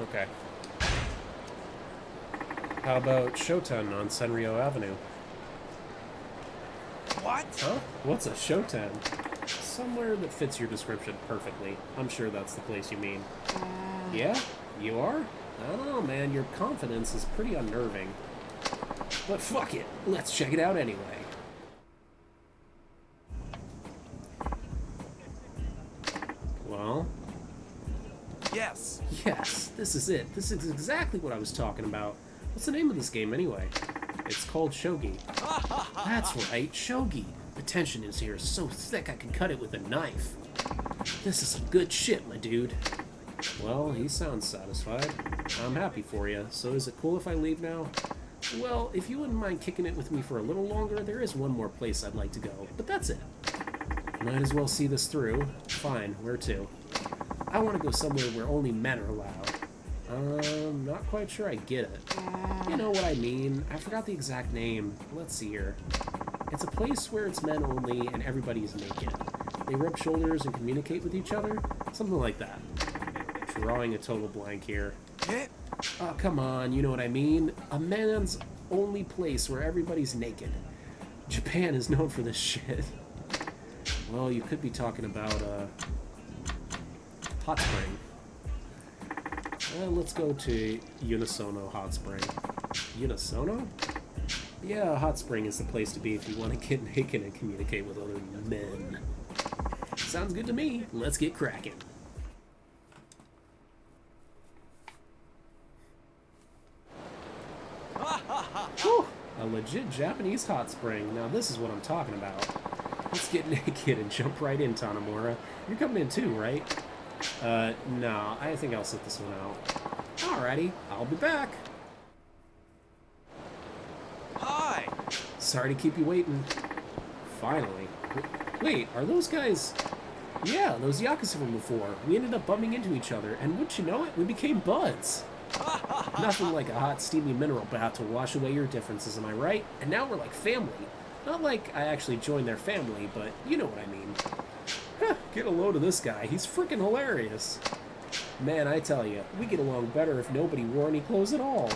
Okay. How about Shoten on Senryo Avenue? What? Huh? What's a Shoten? Somewhere that fits your description perfectly. I'm sure that's the place you mean. Yeah? You are? I don't know, man. Your confidence is pretty unnerving. But fuck it. Let's check it out anyway. Well? Yes. Yes, this is it. This is exactly what I was talking about. What's the name of this game anyway? It's called Shogi. That's right, Shogi. The tension is here so thick I can cut it with a knife. This is some good shit, my dude. Well, he sounds satisfied. I'm happy for you. So is it cool if I leave now? Well, if you wouldn't mind kicking it with me for a little longer, there is one more place I'd like to go. But that's it. Might as well see this through. Fine, where to? I want to go somewhere where only men are allowed. Not quite sure I get it. You know what I mean. I forgot the exact name. Let's see here. It's a place where it's men only and everybody is naked. They rub shoulders and communicate with each other. Something like that. Drawing a total blank here. Oh, come on, you know what I mean. A man's only place where everybody's naked. Japan is known for this shit. Well, you could be talking about, Hot Spring. Let's go to Unisono Hot Spring. Unisono? Yeah, Hot Spring is the place to be if you want to get naked and communicate with other men. Sounds good to me. Let's get cracking. Whew, a legit Japanese hot spring. Now this is what I'm talking about. Let's get naked and jump right in, Tanomura. You're coming in too, right? No, I think I'll sit this one out. Alrighty, I'll be back. Hi. Sorry to keep you waiting. Finally. Wait, are those guys... Yeah, those Yakuza from before. We ended up bumping into each other, and wouldn't you know it, we became buds. Nothing like a hot, steamy mineral bath to wash away your differences, am I right? And now we're like family. Not like I actually joined their family, but you know what I mean. Huh, get a load of this guy. He's freaking hilarious. Man, I tell you, we get along better if nobody wore any clothes at all.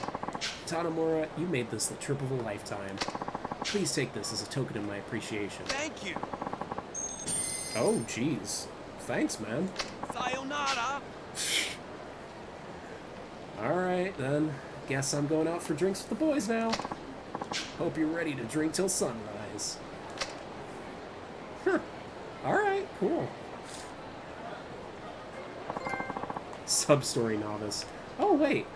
Tanomura, you made this the trip of a lifetime. Please take this as a token of my appreciation. Thank you. Oh, jeez. Thanks, man. Sayonara. Alright, then. Guess I'm going out for drinks with the boys now. Hope you're ready to drink till sunrise. Huh. Alright, cool. Sub-story novice. Oh, wait.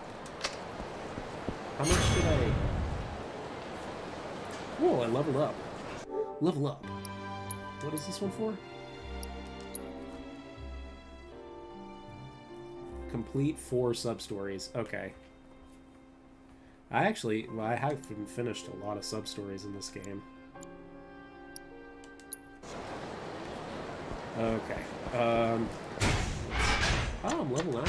How much did I... Whoa, I leveled up. Level up. What is this one for? Complete 4 sub-stories. Okay. I haven't finished a lot of sub-stories in this game. Okay. Oh, I'm level 9.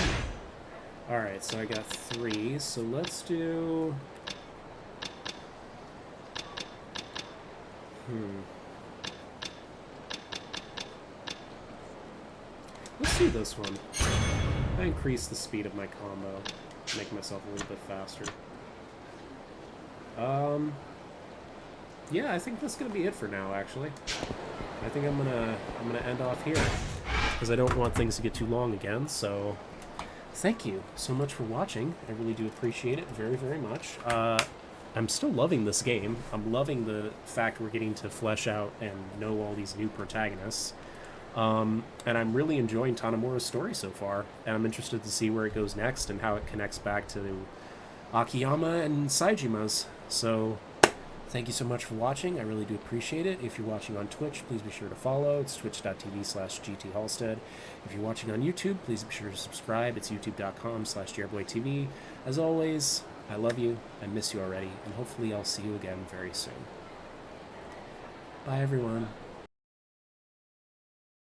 Alright, so I got 3. So let's do... Let's do this one. I increase the speed of my combo. Make myself a little bit faster. Yeah, I think that's gonna be it for now, actually. I think I'm gonna end off here. Because I don't want things to get too long again, so... Thank you so much for watching. I really do appreciate it very, very much. I'm still loving this game. I'm loving the fact we're getting to flesh out and know all these new protagonists. And I'm really enjoying Tanomura's story so far. And I'm interested to see where it goes next and how it connects back to Akiyama and Saijima's. So, thank you so much for watching. I really do appreciate it. If you're watching on Twitch, please be sure to follow. It's twitch.tv/GTHalstead. If you're watching on YouTube, please be sure to subscribe. It's youtube.com/JairboyTV. As always, I love you. I miss you already. And hopefully I'll see you again very soon. Bye, everyone.